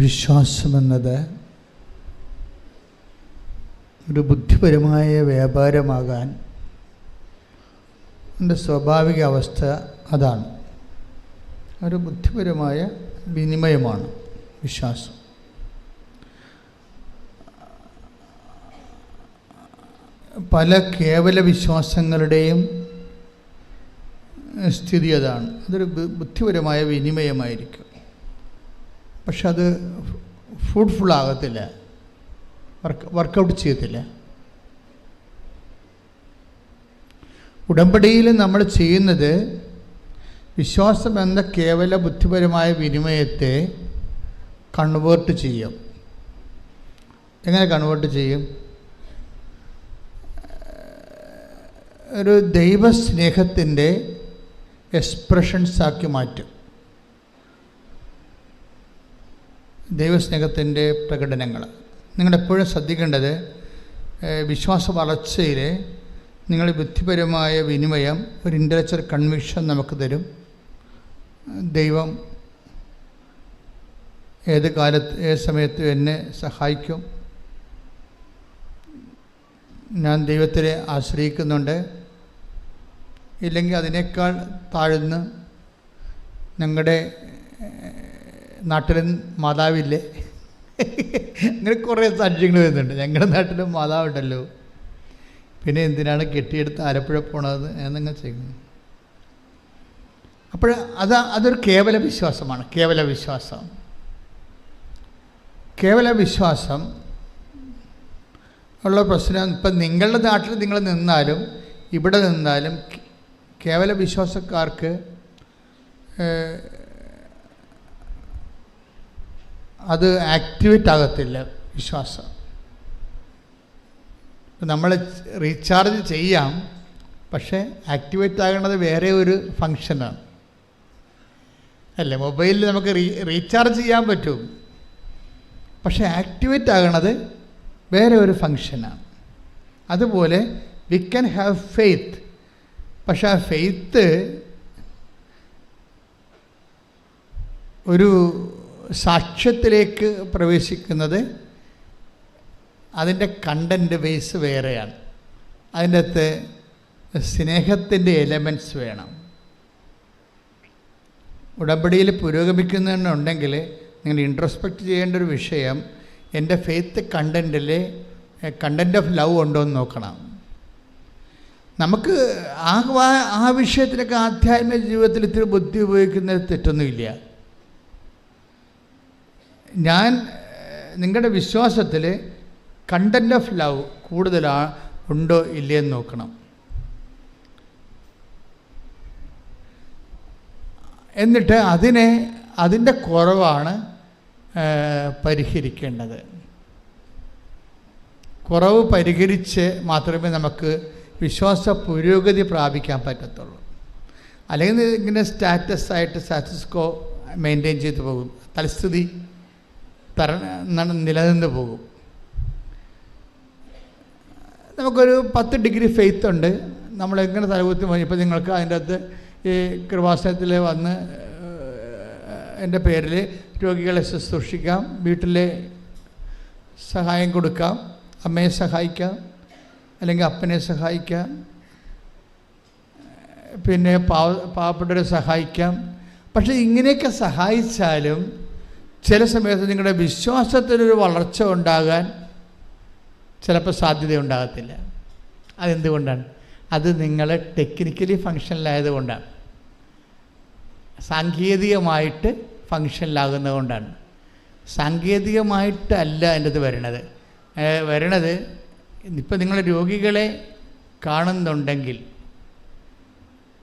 വിശ്വാസമെന്നത് ഒരു ബുദ്ധിപരമായ വ്യാപാരമാകാൻ എൻ്റെ സ്വാഭാവിക അവസ്ഥ അതാണ്. ഒരു ബുദ്ധിപരമായ വിനിമയമാണ് വിശ്വാസം. പല കേവല വിശ്വാസങ്ങളുടെയും സ്ഥിതി അതാണ്. അതൊരു ബുദ്ധിപരമായ വിനിമയമായിരിക്കും, പക്ഷെ അത് ഫ്രൂട്ട്ഫുള്ളാകത്തില്ല, വർക്കൗട്ട് ചെയ്യത്തില്ല. ഉടമ്പടിയിൽ നമ്മൾ ചെയ്യുന്നത് വിശ്വാസം എന്ന കേവല ബുദ്ധിപരമായ വിനിമയത്തെ കൺവേർട്ട് ചെയ്യും. എങ്ങനെ കൺവേർട്ട് ചെയ്യും? ഒരു ദൈവസ്നേഹത്തിൻ്റെ എക്സ്പ്രഷൻസാക്കി മാറ്റും. ദൈവസ്നേഹത്തിൻ്റെ പ്രകടനങ്ങൾ നിങ്ങളെപ്പോഴും ശ്രദ്ധിക്കേണ്ടത്, വിശ്വാസ വളർച്ചയിൽ നിങ്ങൾ ബുദ്ധിപരമായ വിനിമയം ഒരു ഇൻ്റലക്ച്വൽ കൺവിക്ഷൻ നമുക്ക് തരും. ദൈവം ഏത് കാലത്ത് ഏത് സമയത്തും എന്നെ സഹായിക്കും, ഞാൻ ദൈവത്തിനെ ആശ്രയിക്കുന്നുണ്ട്, ഇല്ലെങ്കിൽ അതിനേക്കാൾ താഴ്ന്ന് ഞങ്ങളുടെ നാട്ടിലും മാതാവില്ലേ, അങ്ങനെ കുറേ സാക്ഷ്യങ്ങൾ വരുന്നുണ്ട്. ഞങ്ങളുടെ നാട്ടിലും മാതാവുണ്ടല്ലോ, പിന്നെ എന്തിനാണ് കെട്ടിയെടുത്ത് ആലപ്പുഴ പോണത് എന്നങ്ങനെ ചെയ്യുന്നു. അപ്പോൾ അതൊരു കേവല വിശ്വാസമാണ്. കേവല വിശ്വാസം ഉള്ള പ്രശ്നം, ഇപ്പം നിങ്ങളുടെ നാട്ടിൽ നിങ്ങൾ നിന്നാലും ഇവിടെ നിന്നാലും കേവല വിശ്വാസക്കാർക്ക് അത് ആക്ടിവേറ്റ് ആകത്തില്ല. വിശ്വാസം നമ്മൾ റീചാർജ് ചെയ്യാം, പക്ഷേ ആക്ടിവേറ്റ് ആകേണ്ടത് വേറെ ഒരു ഫങ്ഷനാണ് അല്ലേ. മൊബൈലിൽ നമുക്ക് റീചാർജ് ചെയ്യാൻ പറ്റും, പക്ഷേ ആക്ടിവേറ്റ് ആകണത് വേറെ ഒരു ഫങ്ഷനാണ്. അതുപോലെ വി ക്യാൻ ഹാവ് ഫെയ്ത്ത്, പക്ഷെ ആ ഫെയ്ത്ത് ഒരു സാക്ഷ്യത്തിലേക്ക് പ്രവേശിക്കുന്നത് അതിൻ്റെ കണ്ടൻറ്റ് ബേസ് വേറെയാണ്. അതിൻ്റെ അകത്ത് സ്നേഹത്തിൻ്റെ എലമെൻറ്റ്സ് വേണം. ഉടമ്പടിയിൽ പുരോഗമിക്കുന്നുണ്ടെങ്കിൽ നിങ്ങൾ ഇൻട്രോസ്പെക്റ്റ് ചെയ്യേണ്ട ഒരു വിഷയം, എൻ്റെ ഫെയ്ത്ത് കണ്ടൻറ്റിൽ കണ്ടൻറ്റ് ഓഫ് ലവ് ഉണ്ടോ എന്ന് നോക്കണം. നമുക്ക് ആ വിഷയത്തിലൊക്കെ ആധ്യാത്മിക ജീവിതത്തിൽ ഇത്തിരി ബുദ്ധി ഉപയോഗിക്കുന്നത് തെറ്റൊന്നുമില്ല. ഞാൻ നിങ്ങളുടെ വിശ്വാസത്തിൽ കണ്ടൻറ്റ് ഓഫ് ലവ് കൂടുതലാണ് ഉണ്ടോ ഇല്ലയെന്ന് നോക്കണം. എന്നിട്ട് അതിൻ്റെ കുറവാണ് പരിഹരിക്കേണ്ടത്. കുറവ് പരിഹരിച്ച് മാത്രമേ നമുക്ക് വിശ്വാസ പുരോഗതി പ്രാപിക്കാൻ പറ്റത്തുള്ളൂ. അല്ലെങ്കിൽ ഇങ്ങനെ സ്റ്റാറ്റസ് കോ മെയിൻറ്റെയിൻ ചെയ്തു പോകും, തൽസ്ഥിതി നിലനിന്ന് പോകും. നമുക്കൊരു 10 ഡിഗ്രി ഫെയ്ത്ത് ഉണ്ട്, നമ്മളെങ്ങനെ തലകുത്തി പോയി. ഇപ്പോൾ നിങ്ങൾക്ക് അതിൻ്റെ അകത്ത് ഈ കൃപാസനത്തിൽ വന്ന് എൻ്റെ പേരിൽ രോഗികളെ ശുശ്രൂഷിക്കാം, വീട്ടിലെ സഹായം കൊടുക്കാം, അമ്മയെ സഹായിക്കാം, അല്ലെങ്കിൽ അപ്പനെ സഹായിക്കാം, പിന്നെ പാവപ്പെട്ടവരെ സഹായിക്കാം. പക്ഷേ ഇങ്ങനെയൊക്കെ സഹായിച്ചാലും ചില സമയത്ത് നിങ്ങളുടെ വിശ്വാസത്തിനൊരു വളർച്ച ഉണ്ടാകാൻ ചിലപ്പോൾ സാധ്യതയുണ്ടാകത്തില്ല. അതെന്തുകൊണ്ടാണ്? അത് നിങ്ങൾ ടെക്നിക്കലി ഫങ്ഷനിലായതുകൊണ്ടാണ്, സാങ്കേതികമായിട്ട് ഫങ്ഷനിലാകുന്നത് കൊണ്ടാണ്. സാങ്കേതികമായിട്ടല്ല എൻ്റെ അത് വരണത്. ഇപ്പം നിങ്ങൾ രോഗികളെ കാണുന്നുണ്ടെങ്കിൽ,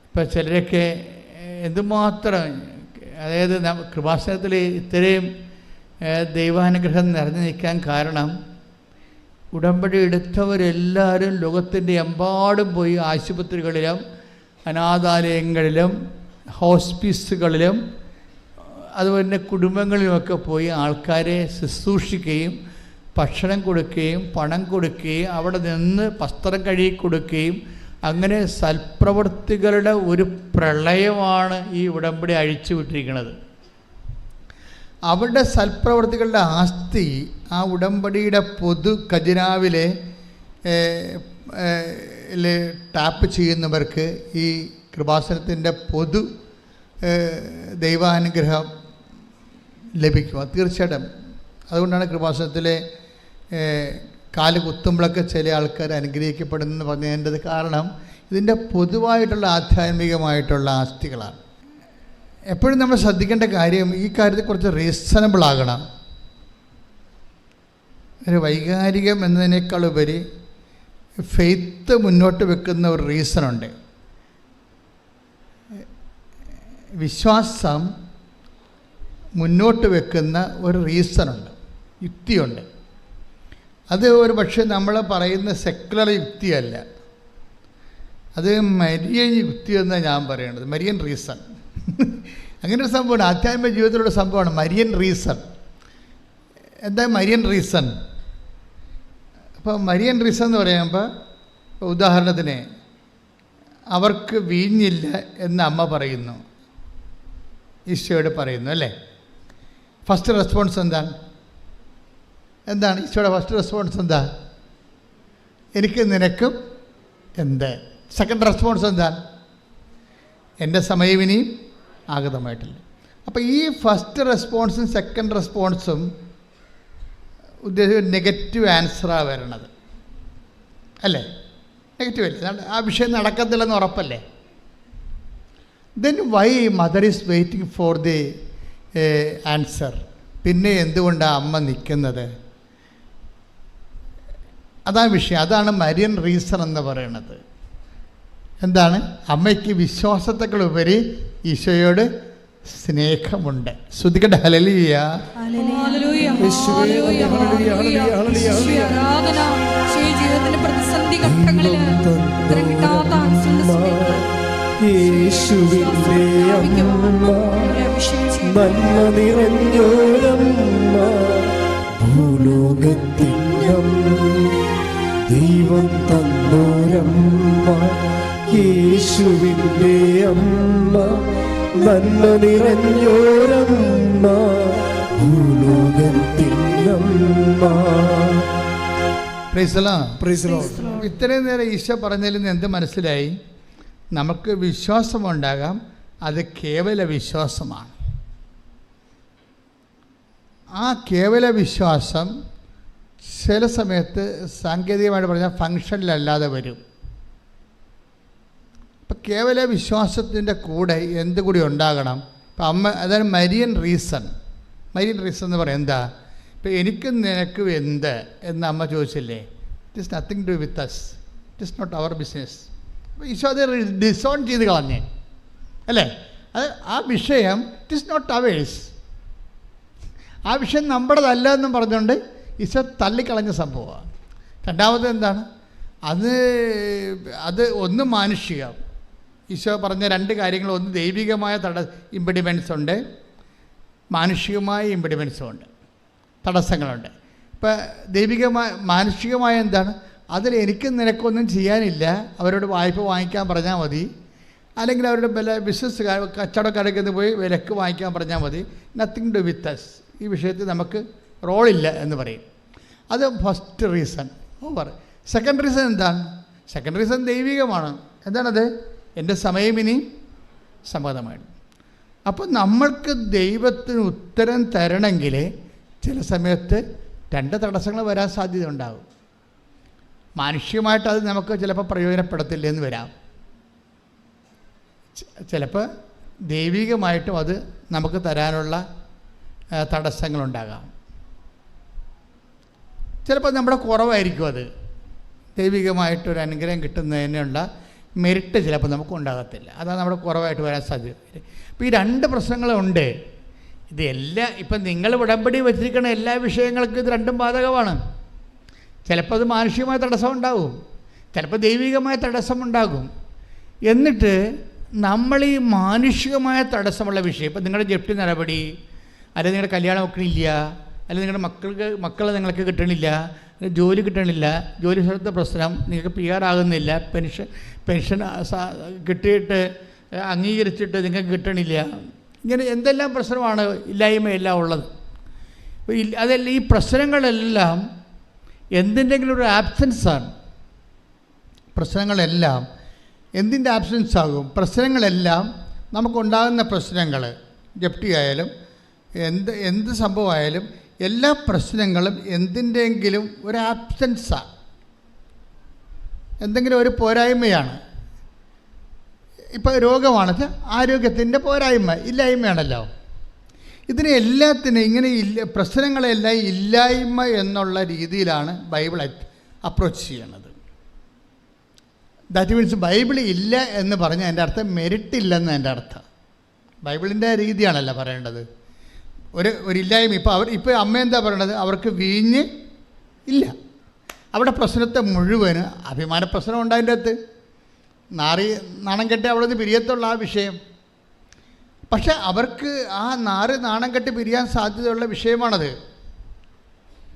ഇപ്പം ചിലരൊക്കെ എന്തുമാത്രം, അതായത് കൃപാസനത്തിൽ ഇത്രയും ദൈവാനുഗ്രഹം നിറഞ്ഞു നിൽക്കാൻ കാരണം ഉടമ്പടി എടുത്തവരെല്ലാവരും ലോകത്തിൻ്റെ എമ്പാടും പോയി ആശുപത്രികളിലും അനാഥാലയങ്ങളിലും ഹോസ്പിസുകളിലും അതുപോലെ തന്നെ കുടുംബങ്ങളിലുമൊക്കെ പോയി ആൾക്കാരെ ശുശ്രൂഷിക്കുകയും ഭക്ഷണം കൊടുക്കുകയും പണം കൊടുക്കുകയും അവിടെ നിന്ന് വസ്ത്രം കഴുകി കൊടുക്കുകയും അങ്ങനെ സൽപ്രവൃത്തികളുടെ ഒരു പ്രളയമാണ് ഈ ഉടമ്പടി അഴിച്ചു വിട്ടിരിക്കുന്നത്. അവരുടെ സൽപ്രവർത്തികളുടെ ആസ്തി ആ ഉടമ്പടിയുടെ പൊതു ഖജനാവിലെ ടാപ്പ് ചെയ്യുന്നവർക്ക് ഈ കൃപാസനത്തിൻ്റെ പൊതു ദൈവാനുഗ്രഹം ലഭിക്കും. തീർച്ചയായിട്ടും അതുകൊണ്ടാണ് കൃപാസനത്തിലെ കാല് കുത്തുമ്പോഴൊക്കെ ചില ആൾക്കാർ അനുഗ്രഹിക്കപ്പെടുന്നെന്ന് പറഞ്ഞതിൻ്റെ കാരണം ഇതിൻ്റെ പൊതുവായിട്ടുള്ള ആധ്യാത്മികമായിട്ടുള്ള ആസ്തികളാണ്. എപ്പോഴും നമ്മൾ ശ്രദ്ധിക്കേണ്ട കാര്യം ഈ കാര്യത്തിൽ കുറച്ച് റീസണബിൾ ആകണം. ഒരു വൈകാരികം എന്നതിനേക്കാൾ ഉപരി ഫെയ്ത്ത് മുന്നോട്ട് വെക്കുന്ന ഒരു റീസണുണ്ട്. വിശ്വാസം മുന്നോട്ട് വെക്കുന്ന ഒരു റീസണുണ്ട്, യുക്തിയുണ്ട്. അത് ഒരു പക്ഷേ നമ്മൾ പറയുന്ന സെക്കുലർ യുക്തിയല്ല, അത് മരിയൻ യുക്തി എന്നാണ് ഞാൻ പറയേണ്ടത്. മരിയൻ റീസൺ അങ്ങനെ ഒരു സംഭവമാണ്, ആധ്യാത്മിക ജീവിതത്തിലുള്ള സംഭവമാണ് മരിയൻ റീസൺ. എന്താ മരിയൻ റീസൺ? അപ്പോൾ മരിയൻ റീസൺ എന്ന് പറയുമ്പോൾ, ഉദാഹരണത്തിന് അവർക്ക് വീഞ്ഞില്ല എന്ന് അമ്മ പറയുന്നു, ഈശോയോട് പറയുന്നു അല്ലേ. ഫസ്റ്റ് റെസ്പോൺസ് എന്താണ് ഈശോയുടെ ഫസ്റ്റ് റെസ്പോൺസ് എന്താ? എനിക്ക് നിനക്കും എന്ത്. സെക്കൻഡ് റെസ്പോൺസ് എന്താണ്? എൻ്റെ സമയം ഇനിയും ആഗതമായിട്ടില്ല. അപ്പോൾ ഈ ഫസ്റ്റ് റെസ്പോൺസും സെക്കൻഡ് റെസ്പോൺസും ഉദ്ദേശിച്ച നെഗറ്റീവ് ആൻസറാണ് വരണത് അല്ലേ. നെഗറ്റീവ് അല്ലേ, ആ വിഷയം നടക്കത്തില്ലെന്ന് ഉറപ്പല്ലേ. Then why mother is waiting for the answer? പിന്നെ എന്തുകൊണ്ടാണ് അമ്മ നിൽക്കുന്നത്? അതാണ് വിഷയം. അതാണ് മരിയൻ റീസൺ എന്ന് പറയുന്നത്. എന്താണ്? അമ്മയ്ക്ക് വിശ്വാസത്തെക്കാളുപരി ഈശോയോട് സ്നേഹമുണ്ട്. ശ്രദ്ധിക്കട്ടെ. ഹല്ലേലൂയ. യേശുവിന്റെ അമ്മ നന്മ നിറഞ്ഞോരമ്മ ഭൂലോകത്തിനും ദൈവം തന്നോരമ്മ. യേശുവിന്റെ അമ്മ നന്മ നിറഞ്ഞോരമ്മ ഭൂലോകത്തിനമ്മ. ഇത്രയും നേരം ഈശോ പറഞ്ഞതിൽ നിന്ന് എന്ത് മനസ്സിലായി? നമുക്ക് വിശ്വാസമുണ്ടാകാം, അത് കേവല വിശ്വാസമാണ്. ആ കേവല വിശ്വാസം ചില സമയത്ത് സാങ്കേതികമായിട്ട് പറഞ്ഞാൽ ഫങ്ഷനിലല്ലാതെ വരും. അപ്പം കേവല വിശ്വാസത്തിൻ്റെ കൂടെ എന്തുകൂടി ഉണ്ടാകണം? ഇപ്പം അമ്മ, അതാണ് മരിയൻ റീസൺ. മരിയൻ റീസൺ എന്ന് പറയാം എന്താ? ഇപ്പം എനിക്കും നിനക്കും എന്ത് എന്ന് അമ്മ ചോദിച്ചില്ലേ? It is nothing to with us, it is not our business. അപ്പോൾ ഈശോ അത് ഡിസോൺ ചെയ്ത് കളഞ്ഞേ അല്ലേ. അത് ആ വിഷയം ഇറ്റ് ഈസ് നോട്ട് അവേഴ്സ്, ആ വിഷയം നമ്മുടേതല്ല എന്നും പറഞ്ഞുകൊണ്ട് ഈശോ തള്ളിക്കളഞ്ഞ സംഭവമാണ്. രണ്ടാമത് എന്താണ്? അത് ഒന്ന് മാനുഷികം. ഈശോ പറഞ്ഞ രണ്ട് കാര്യങ്ങൾ, ഒന്ന് ദൈവികമായ ഇമ്പിഡിമെൻസ് ഉണ്ട്, മാനുഷികമായ ഇമ്പിഡിമെൻസും ഉണ്ട്, തടസ്സങ്ങളുണ്ട്. ഇപ്പം മാനുഷികമായ എന്താണ്? അതിൽ എനിക്ക് നിനക്കൊന്നും ചെയ്യാനില്ല, അവരോട് വായ്പ വാങ്ങിക്കാൻ പറഞ്ഞാൽ മതി, അല്ലെങ്കിൽ അവരുടെ ബിസിനസ് കച്ചവടക്കാരൊക്കെ പോയി വിലക്ക് വാങ്ങിക്കാൻ പറഞ്ഞാൽ മതി. നത്തിങ് ടു വിത്ത് അസ്, ഈ വിഷയത്തിൽ നമുക്ക് റോളില്ല എന്ന് പറയും. അത് first reason over. Second reason എന്താണ്? സെക്കൻഡ് റീസൺ ദൈവികമാണ്. എന്താണത്? എൻ്റെ സമയം ഇനി സമ്മതമാണ്. അപ്പോൾ നമ്മൾക്ക് ദൈവത്തിന് ഉത്തരം തരണമെങ്കിൽ ചില സമയത്ത് രണ്ട് തടസ്സങ്ങൾ വരാൻ സാധ്യത ഉണ്ടാകും. മാനുഷികമായിട്ട് അത് നമുക്ക് ചിലപ്പോൾ പ്രയോജനപ്പെടത്തില്ല എന്ന് വരാം. ചിലപ്പോൾ ദൈവികമായിട്ടും അത് നമുക്ക് തരാനുള്ള തടസ്സങ്ങളുണ്ടാകാം. ചിലപ്പോൾ നമ്മുടെ കുറവായിരിക്കും അത്. ദൈവികമായിട്ടൊരു അനുഗ്രഹം കിട്ടുന്നതിനുള്ള മെറിറ്റ് ചിലപ്പോൾ നമുക്ക് ഉണ്ടാകത്തില്ല. അതാണ് നമ്മുടെ കുറവായിട്ട് വരാൻ സാധ്യത. അപ്പോൾ ഈ രണ്ട് പ്രശ്നങ്ങളുണ്ട്. ഇതെല്ലാം ഇപ്പം നിങ്ങൾ ഉടമ്പടി വച്ചിരിക്കുന്ന എല്ലാ വിഷയങ്ങൾക്കും ഇത് രണ്ടും ബാധകമാണ്. ചിലപ്പോൾ അത് മാനുഷികമായ തടസ്സം ഉണ്ടാകും, ചിലപ്പോൾ ദൈവികമായ തടസ്സമുണ്ടാകും. എന്നിട്ട് നമ്മൾ ഈ മാനുഷികമായ തടസ്സമുള്ള വിഷയം, ഇപ്പം നിങ്ങളുടെ ജപ്തി നടപടി, അല്ലെങ്കിൽ നിങ്ങളുടെ കല്യാണം വെക്കണില്ല, അല്ലെങ്കിൽ നിങ്ങളുടെ മക്കളെ നിങ്ങൾക്ക് കിട്ടണില്ല, ജോലി കിട്ടണില്ല, ജോലി സ്ഥലത്തെ പ്രശ്നം, നിങ്ങൾക്ക് PR ആകുന്നില്ല, പെൻഷൻ കിട്ടിയിട്ട് അംഗീകരിച്ചിട്ട് നിങ്ങൾക്ക് കിട്ടണില്ല, ഇങ്ങനെ എന്തെല്ലാം പ്രശ്നമാണ് ഇല്ലായ്മയെല്ലാം ഉള്ളത്. അതല്ല, ഈ പ്രശ്നങ്ങളെല്ലാം എന്തിൻ്റെങ്കിലും ഒരു ആബ്സെൻസാണ്. പ്രശ്നങ്ങളെല്ലാം എന്തിൻ്റെ ആബ്സെൻസ് ആകും? പ്രശ്നങ്ങളെല്ലാം നമുക്കുണ്ടാകുന്ന പ്രശ്നങ്ങൾ, ജപ്തി ആയാലും എന്ത് സംഭവമായാലും എല്ലാ പ്രശ്നങ്ങളും എന്തിൻ്റെങ്കിലും ഒരു ആബ്സെൻസാണ്, എന്തെങ്കിലും ഒരു പോരായ്മയാണ്. ഇപ്പോൾ രോഗമാണത് ആരോഗ്യത്തിൻ്റെ പോരായ്മ, ഇല്ലായ്മയാണല്ലോ. ഇതിനെ എല്ലാത്തിനും ഇങ്ങനെ പ്രശ്നങ്ങളെല്ലാം ഇല്ലായ്മ എന്നുള്ള രീതിയിലാണ് ബൈബിൾ അപ്രോച്ച് ചെയ്യണത്. ദാറ്റ് മീൻസ് ബൈബിൾ ഇല്ല എന്ന് പറഞ്ഞാൽ എൻ്റെ അർത്ഥം മെരിറ്റ് ഇല്ലെന്ന് എൻ്റെ അർത്ഥം. ബൈബിളിൻ്റെ രീതിയാണല്ലോ പറയേണ്ടത്. ഒരു ഇല്ലായ്മ. ഇപ്പോൾ അമ്മ എന്താ പറയണത്? അവർക്ക് വീഞ്ഞ് ഇല്ല. അവിടെ പ്രശ്നത്തെ മുഴുവന് അഭിമാന പ്രശ്നം ഉണ്ടായതിൻ്റെ അകത്ത് നാണം കെട്ടി അവിടെ നിന്ന് പിരിയത്തുള്ള ആ വിഷയം. പക്ഷെ അവർക്ക് ആ നാണം കെട്ടി പിരിയാൻ സാധ്യതയുള്ള വിഷയമാണത്.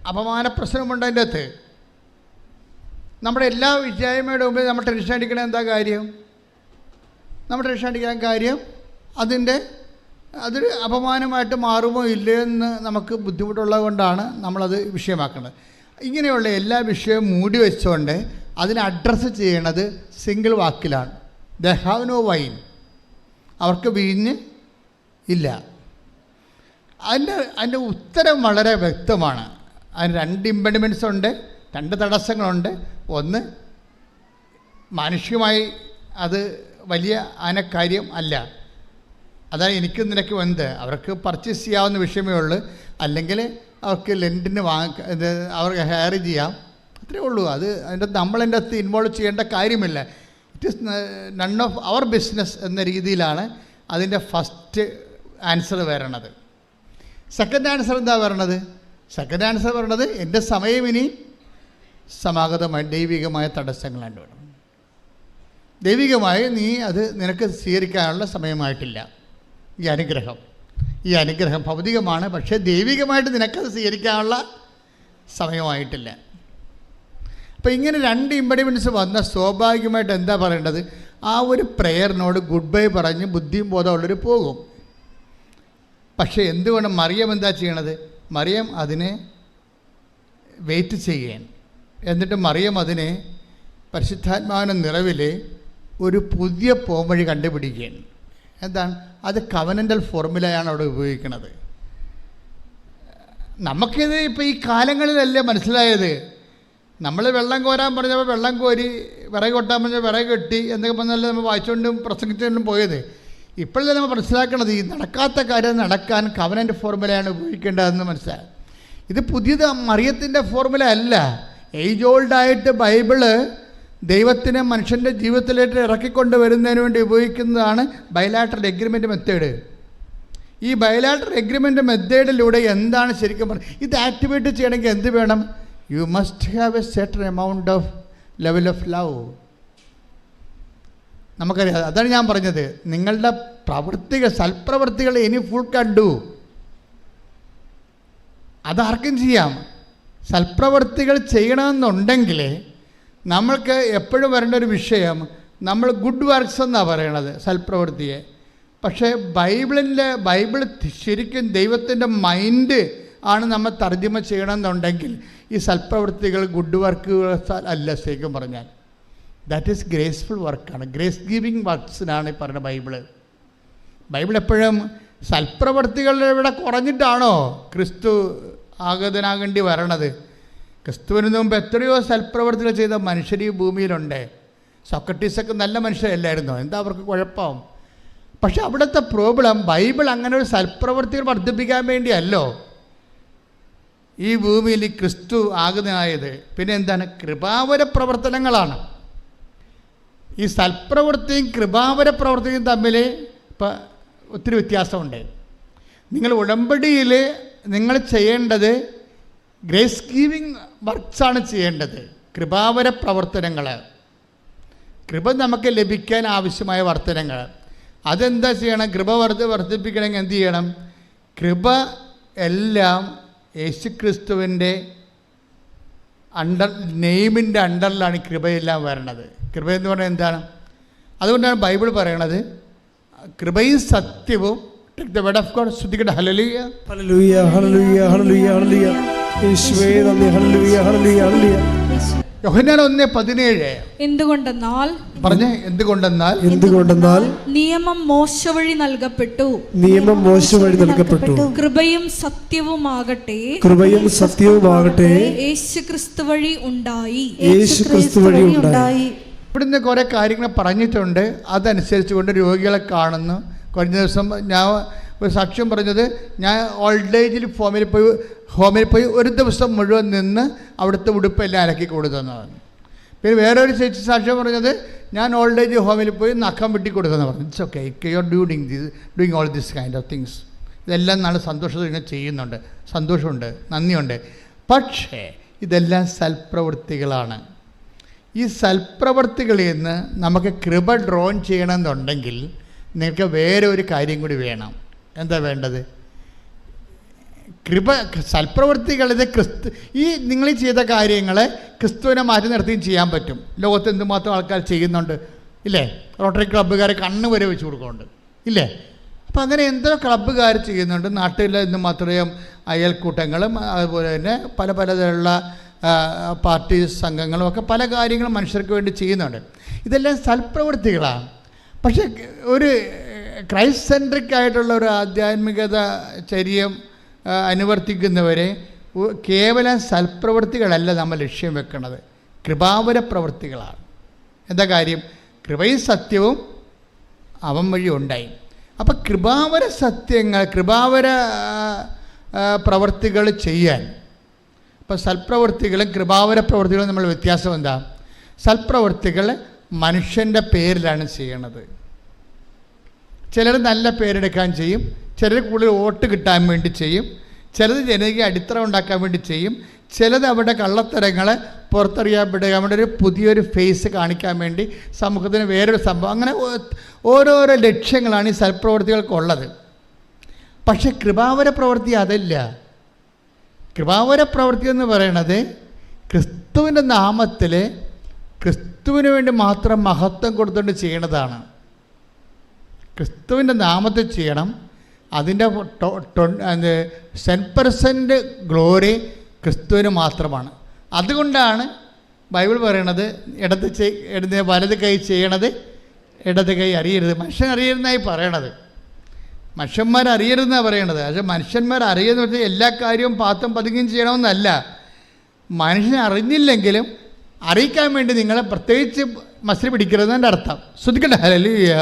അപമാന പ്രശ്നമുണ്ടതിൻ്റെ അകത്ത്. നമ്മുടെ എല്ലാ വിജയമയുടെ മുമ്പിൽ നമ്മൾ ടെൻഷൻ അടിക്കണ എന്താ കാര്യം? നമ്മൾ ടെൻഷൻ അടിക്കാൻ കാര്യം അതൊരു അപമാനമായിട്ട് മാറുമോ ഇല്ലയോ എന്ന് നമുക്ക് ബുദ്ധിമുട്ടുള്ളത് കൊണ്ടാണ് നമ്മളത് വിഷയമാക്കുന്നത്. ഇങ്ങനെയുള്ള എല്ലാ വിഷയവും മൂടി വെച്ചുകൊണ്ട് അതിനെ അഡ്രസ്സ് ചെയ്യണത് സിംഗിൾ വാക്കിലാണ്. They have no wine. അവർക്ക് വീഞ്ഞ് ഇല്ല. അതിൻ്റെ ഉത്തരം വളരെ വ്യക്തമാണ്. അതിന് 2 ഇമ്പഡിമെൻറ്റ്സ് ഉണ്ട്, 2 തടസ്സങ്ങളുണ്ട്. ഒന്ന്, മാനുഷികമായി അത് വലിയ കാര്യം അല്ല. അതാണ് എനിക്കും നിനക്കും എന്ത്, അവർക്ക് പർച്ചേസ് ചെയ്യാവുന്ന വിഷയമേ ഉള്ളൂ. അല്ലെങ്കിൽ അവർക്ക് ലെൻറ്റിന് അവർക്ക് ഹയർ ചെയ്യാം, അത്രേ ഉള്ളൂ. നമ്മളതിൻ്റെ അകത്ത് ഇൻവോൾവ് ചെയ്യേണ്ട കാര്യമില്ല. It is none of our business എന്ന രീതിയിലാണ് അതിൻ്റെ ഫസ്റ്റ് ആൻസർ വരണത്. സെക്കൻഡ് ആൻസർ എന്താ പറയണത്? സെക്കൻഡ് ആൻസർ പറയണത് എൻ്റെ സമയം ഇനി സമാഗതമായ ദൈവികമായ തടസ്സങ്ങളാണ്ട് വേണം. ദൈവികമായി നീ അത് നിനക്ക് സ്വീകരിക്കാനുള്ള സമയമായിട്ടില്ല. ഈ അനുഗ്രഹം ഭൗതികമാണ്, പക്ഷേ ദൈവികമായിട്ട് നിനക്കത് സ്വീകരിക്കാനുള്ള സമയമായിട്ടില്ല. അപ്പോൾ ഇങ്ങനെ 2 ഇമ്പഡിമെൻറ്റ്സ് വന്ന സ്വാഭാവികമായിട്ട് എന്താ പറയേണ്ടത്? ആ ഒരു പ്രെയറിനോട് ഗുഡ് ബൈ പറഞ്ഞ് ബുദ്ധിയും ബോധമുള്ളവർ പോകും. പക്ഷേ എന്തുകൊണ്ട് മറിയം എന്താ ചെയ്യണത്? മറിയം അതിനെ വെയിറ്റ് ചെയ്യാൻ, എന്നിട്ട് മറിയം അതിനെ പരിശുദ്ധാത്മാവിൻ്റെ നിറവിൽ ഒരു പുതിയ പോംവഴി കണ്ടുപിടിക്കുകയാണ്. എന്താണ് അത്? കവനൻ്റൽ ഫോർമുലയാണ് അവിടെ ഉപയോഗിക്കുന്നത്. നമുക്കിത് ഇപ്പോൾ ഈ കാലങ്ങളിലല്ലേ മനസ്സിലായത്. നമ്മൾ വെള്ളം കോരാൻ പറഞ്ഞപ്പോൾ വെള്ളം കോരി, വിറക് കൊട്ടാൻ പറഞ്ഞാൽ വിറക് കെട്ടി, എന്തൊക്കെ പറഞ്ഞാലും നമ്മൾ വായിച്ചുകൊണ്ടും പ്രസംഗിച്ചുകൊണ്ടും പോയത്. ഇപ്പോഴല്ലേ നമ്മൾ മനസ്സിലാക്കണത് ഈ നടക്കാത്ത കാര്യം നടക്കാൻ കവനൻ്റ് ഫോർമുലയാണ് ഉപയോഗിക്കേണ്ടതെന്ന് മനസ്സിലായി. ഇത് പുതിയത് മറിയത്തിൻ്റെ ഫോർമുല അല്ല. ഏജ് ഓൾഡായിട്ട് ബൈബിള് ദൈവത്തിനെ മനുഷ്യൻ്റെ ജീവിതത്തിലേക്ക് ഇറക്കിക്കൊണ്ട് വരുന്നതിന് വേണ്ടി ഉപയോഗിക്കുന്നതാണ് ബൈലാറ്ററൽ എഗ്രിമെൻ്റ് മെത്തേഡ്. ഈ ബൈലാറ്ററൽ എഗ്രിമെൻ്റ് മെത്തേഡിലൂടെ എന്താണ് ശരിക്കും പറയുന്നത്? ഇത് ആക്ടിവേറ്റ് ചെയ്യണമെങ്കിൽ എന്ത് വേണം? You must have A certain amount of level of love. നമുക്കറിയാം. അതാണ് ഞാൻ പറഞ്ഞത്, നിങ്ങളുടെ സൽപ്രവൃത്തികൾ ഇനി ഫുൾ കണ്ടു. അതാർക്കും ചെയ്യാം. സൽപ്രവൃത്തികൾ ചെയ്യണമെന്നുണ്ടെങ്കിൽ നമ്മൾക്ക് എപ്പോഴും വരേണ്ട ഒരു വിഷയം, നമ്മൾ ഗുഡ് വർക്ക്സ് എന്നാണ് പറയണത് സൽപ്രവൃത്തിയെ. പക്ഷേ ബൈബിൾ ശരിക്കും ദൈവത്തിൻ്റെ മൈൻഡ് ആണ് നമ്മൾ തർജ്ജമ ചെയ്യണമെന്നുണ്ടെങ്കിൽ ഈ സൽപ്രവൃത്തികൾ ഗുഡ് വർക്കുകൾ അല്ല. ശരിക്കും പറഞ്ഞാൽ ദാറ്റ് ഈസ് ഗ്രേസ്ഫുൾ വർക്കാണ്, ഗ്രേസ് ഗിവിങ് വർക്ക്സിനാണ് ഈ പറയുന്ന ബൈബിൾ എപ്പോഴും സൽപ്രവൃത്തികളുടെ ഇവിടെ കുറഞ്ഞിട്ടാണോ ക്രിസ്തു ആഗതനാകേണ്ടി വരണത്? ക്രിസ്തുവിന് മുമ്പ് എത്രയോ സൽപ്രവർത്തികൾ ചെയ്ത മനുഷ്യർ ഈ ഭൂമിയിലുണ്ട്. സോക്രട്ടീസൊക്കെ നല്ല മനുഷ്യരല്ലായിരുന്നോ? എന്താ അവർക്ക് കുഴപ്പം? പക്ഷെ അവിടുത്തെ പ്രോബ്ലം, ബൈബിൾ അങ്ങനെ ഒരു സൽപ്രവൃത്തികൾ വർദ്ധിപ്പിക്കാൻ വേണ്ടിയല്ലോ ഈ ഭൂമിയിൽ ക്രിസ്തു ആഗതനായത്. പിന്നെ എന്താണ്? കൃപാവര പ്രവർത്തനങ്ങളാണ്. ഈ സൽപ്രവൃത്തിയും കൃപാവര പ്രവർത്തിയും തമ്മിൽ ഇപ്പം ഒത്തിരി വ്യത്യാസമുണ്ട്. നിങ്ങൾ ഉടമ്പടിയിൽ നിങ്ങൾ ചെയ്യേണ്ടത് ഗ്രേസ് ഗീവിങ് വർക്ക്സാണ് ചെയ്യേണ്ടത്. കൃപാവര പ്രവർത്തനങ്ങൾ, കൃപ നമുക്ക് ലഭിക്കാൻ ആവശ്യമായ വർത്തനങ്ങൾ, അതെന്താ ചെയ്യണം? കൃപ വർദ്ധിപ്പിക്കണമെങ്കിൽ എന്ത് ചെയ്യണം? കൃപ എല്ലാം യേശുക്രിസ്തുവിൻ്റെ നെയിമിൻ്റെ അണ്ടറിലാണ് കൃപയെല്ലാം വരണത്. കൃപയെന്ന് പറഞ്ഞാൽ എന്താണ്? അതുകൊണ്ടാണ് ബൈബിൾ പറയണത് കൃപയും സത്യവും Take the word of God. ശ്രുതിക്കട്ടെ ഹല്ലേലൂയ. ഹല്ലേലൂയ ഹല്ലേലൂയ ഹല്ലേലൂയ ഹല്ലേലൂയ. യേശുവേ നന്ദി. ഹല്ലേലൂയ ഹല്ലേലൂയ ഹല്ലേലൂയ. യോഹന്നാൻ 1:17. എന്തുകൊണ്ടെന്നാൽ പറഞ്ഞേ, എന്തുകൊണ്ടെന്നാൽ നിയമം മോശ വഴി നൽകപ്പെട്ടു, കൃപയും സത്യവുമാകട്ടെ യേശുക്രിസ്തു വഴി ഉണ്ടായി. ഇവിടുന്ന് കുറെ കാര്യങ്ങൾ പറഞ്ഞിട്ടുണ്ട്. അതനുസരിച്ചുകൊണ്ട് രോഗികളെ കാണുന്നു. കഴിഞ്ഞ ദിവസം ഞാൻ ഒരു സാക്ഷ്യം പറഞ്ഞത്, ഞാൻ ഓൾഡ് ഏജിൽ ഹോമിൽ പോയി ഒരു ദിവസം മുഴുവൻ നിന്ന് അവിടുത്തെ ഉടുപ്പെല്ലാം അലക്കി കൊടുത്തതെന്നാണ്. പിന്നെ വേറൊരു ചേച്ചി സാക്ഷ്യം പറഞ്ഞത്, ഞാൻ ഓൾഡ് ഏജ് ഹോമിൽ പോയി നഖം വെട്ടി കൊടുത്തതെന്ന് പറഞ്ഞു. It's okay, you are doing all this kind of things. ഇതെല്ലാം നല്ല സന്തോഷത്തോടെ ഇങ്ങനെ ചെയ്യുന്നുണ്ട്. സന്തോഷമുണ്ട്, നന്ദിയുണ്ട്. പക്ഷേ ഇതെല്ലാം സൽപ്രവൃത്തികളാണ്. ഈ സൽപ്രവൃത്തികളിൽ നിന്ന് നമുക്ക് കൃപ ഡ്രോൺ ചെയ്യണമെന്നുണ്ടെങ്കിൽ നിങ്ങൾക്ക് വേറെ ഒരു കാര്യം കൂടി വേണം. എന്താ വേണ്ടത്? കൃപ. സൽപ്രവൃത്തികളിൽ ഈ നിങ്ങൾ ചെയ്ത കാര്യങ്ങളെ ക്രിസ്തുവിനെ മാറ്റി നിർത്തിയും ചെയ്യാൻ പറ്റും. ലോകത്ത് എന്തുമാത്രം ആൾക്കാർ ചെയ്യുന്നുണ്ട് ഇല്ലേ? റോട്ടറി ക്ലബ്ബുകാരെ കണ്ണ് വരെ വെച്ച് കൊടുക്കുന്നുണ്ട് ഇല്ലേ? അപ്പം അങ്ങനെ എന്തോ ക്ലബ്ബുകാർ ചെയ്യുന്നുണ്ട്. നാട്ടിൽ എന്തുമാത്രം അയൽക്കൂട്ടങ്ങളും അതുപോലെ തന്നെ പല പലതരമുള്ള പാർട്ടി സംഘങ്ങളും ഒക്കെ പല കാര്യങ്ങളും മനുഷ്യർക്ക് വേണ്ടി ചെയ്യുന്നുണ്ട്. ഇതെല്ലാം സൽപ്രവൃത്തികളാണ്. പക്ഷേ ഒരു ക്രൈസ്റ്റ് സെൻട്രിക് ആയിട്ടുള്ള ഒരു ആധ്യാത്മികത ചര്യം അനുവർത്തിക്കുന്നവരെ കേവലം സൽപ്രവൃത്തികളല്ല നമ്മൾ ലക്ഷ്യം വെക്കുന്നത്, കൃപാവര പ്രവൃത്തികളാണ്. എന്താ കാര്യം? കൃപയും സത്യവും അവൻ വഴി ഉണ്ടായി. അപ്പം കൃപാവര സത്യങ്ങൾ, കൃപാവര പ്രവൃത്തികൾ ചെയ്യാൻ, ഇപ്പം സൽപ്രവൃത്തികളും കൃപാവര പ്രവൃത്തികളും നമ്മൾ വ്യത്യാസം എന്താ? സൽപ്രവൃത്തികൾ മനുഷ്യൻ്റെ പേരിലാണ് ചെയ്യണത്. ചിലർ നല്ല പേരെടുക്കാൻ ചെയ്യും, ചിലർ കൂടുതൽ വോട്ട് കിട്ടാൻ വേണ്ടി ചെയ്യും, ചിലത് ജനകീയ അടിത്തറ ഉണ്ടാക്കാൻ വേണ്ടി ചെയ്യും, ചിലത് അവരുടെ കള്ളത്തരങ്ങളെ പുറത്തറിയാൻ അവരുടെ ഒരു പുതിയൊരു ഫേസ് കാണിക്കാൻ വേണ്ടി സമൂഹത്തിന് വേറൊരു സംഭവം. അങ്ങനെ ഓരോരോ ലക്ഷ്യങ്ങളാണ് ഈ സൽപ്രവൃത്തികൾക്കുള്ളത്. പക്ഷെ കൃപാവര പ്രവൃത്തി അതല്ല. കൃപാവര പ്രവൃത്തി എന്ന് പറയണത് ക്രിസ്തുവിൻ്റെ നാമത്തിൽ ക്രിസ്തുവിന് വേണ്ടി മാത്രം മഹത്വം കൊടുത്തുകൊണ്ട് ചെയ്യണതാണ്. ക്രിസ്തുവിൻ്റെ നാമത്തിൽ ചെയ്യണം. അതിൻ്റെ 10% ഗ്ലോറി ക്രിസ്തുവിന് മാത്രമാണ്. അതുകൊണ്ടാണ് ബൈബിൾ പറയണത് വലത് കൈ ചെയ്യണത് ഇടത് കൈ അറിയരുത്. മനുഷ്യൻ അറിയരുതെന്നായി പറയണത്. മനുഷ്യന്മാർ അറിയരുതെന്നാണ് പറയണത്. പക്ഷേ മനുഷ്യന്മാർ അറിയുന്ന വെച്ചാൽ എല്ലാ കാര്യവും പാത്തും പതുങ്ങിയും ചെയ്യണമെന്നല്ല. മനുഷ്യൻ അറിഞ്ഞില്ലെങ്കിലും അറിയിക്കാൻ വേണ്ടി നിങ്ങളെ പ്രത്യേകിച്ച് മസിൽ പിടിക്കരുതെന്നതിൻ്റെ അർത്ഥം. ശ്രദ്ധിക്കട്ടെ. ഹല്ലേലൂയ.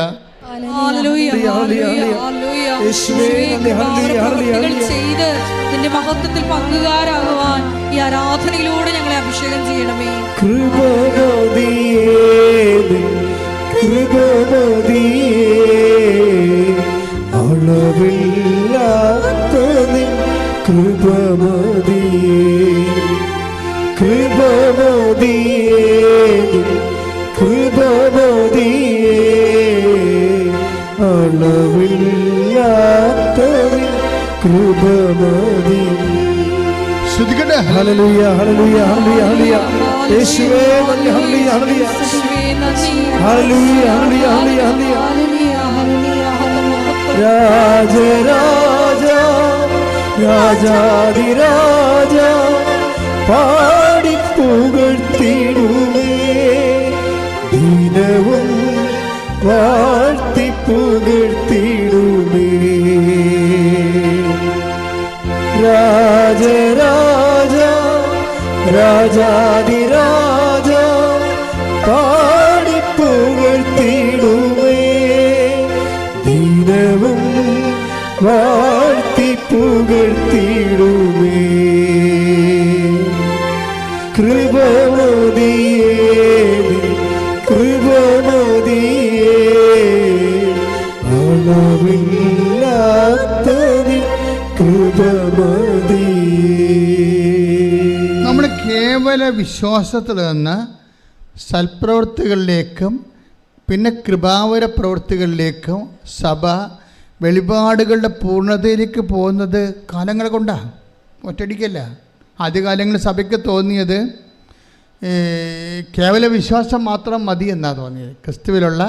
ചെയ്ത് നിന്റെ മഹത്വത്തിൽ പങ്കുകാരാകുവാൻ ഈ ആരാധനയിലൂടെ ഞങ്ങളെ അഭിഷേകം ചെയ്യണമേ. അളവില്ലാത്ത കൃപമതി. ശ്രദ്ധിക്കട്ടെ. ഹല്ലേലൂയ ഹല്ലേലൂയ ഹല്ലേലൂയ. യേശുവേ നന്ദി. ഹല്ലേലൂയ ഹല്ലേലൂയ ഹല്ലേലൂയ ഹല്ലേലൂയ ഹല്ലേലൂയ. രാജരാജ രാജാധിരാജ പാടി പുകഴ്ത്തിടുമേ, ദിനവും വാഴ്ത്തി പുകഴ്ത്തിടുമേ. രാജരാജ രാജാധിരാജ പാടി പുകഴ്ത്തിടുമേ, ദിനവും വാഴ്ത്തി പുകഴ്ത്തിടുമേ. കൃപമതിയേ കൃപമതിയേ അളവില്ലാത്തതി കൃപമതിയേ. നമ്മൾ കേവല വിശ്വാസത്തിൽ നിന്ന് സൽപ്രവൃത്തികളിലേക്കും പിന്നെ കൃപാവര പ്രവൃത്തികളിലേക്കും സഭ വെളിപാടുകളുടെ പൂർണ്ണതയിലേക്ക് പോകുന്നത് കാലങ്ങൾ കൊണ്ടാണ്, ഒറ്റയടിക്കല്ല. ആദ്യകാലങ്ങളിൽ സഭയ്ക്ക് തോന്നിയത് കേവല വിശ്വാസം മാത്രം മതി എന്നാണ് തോന്നിയത്. ക്രിസ്തുവിലുള്ള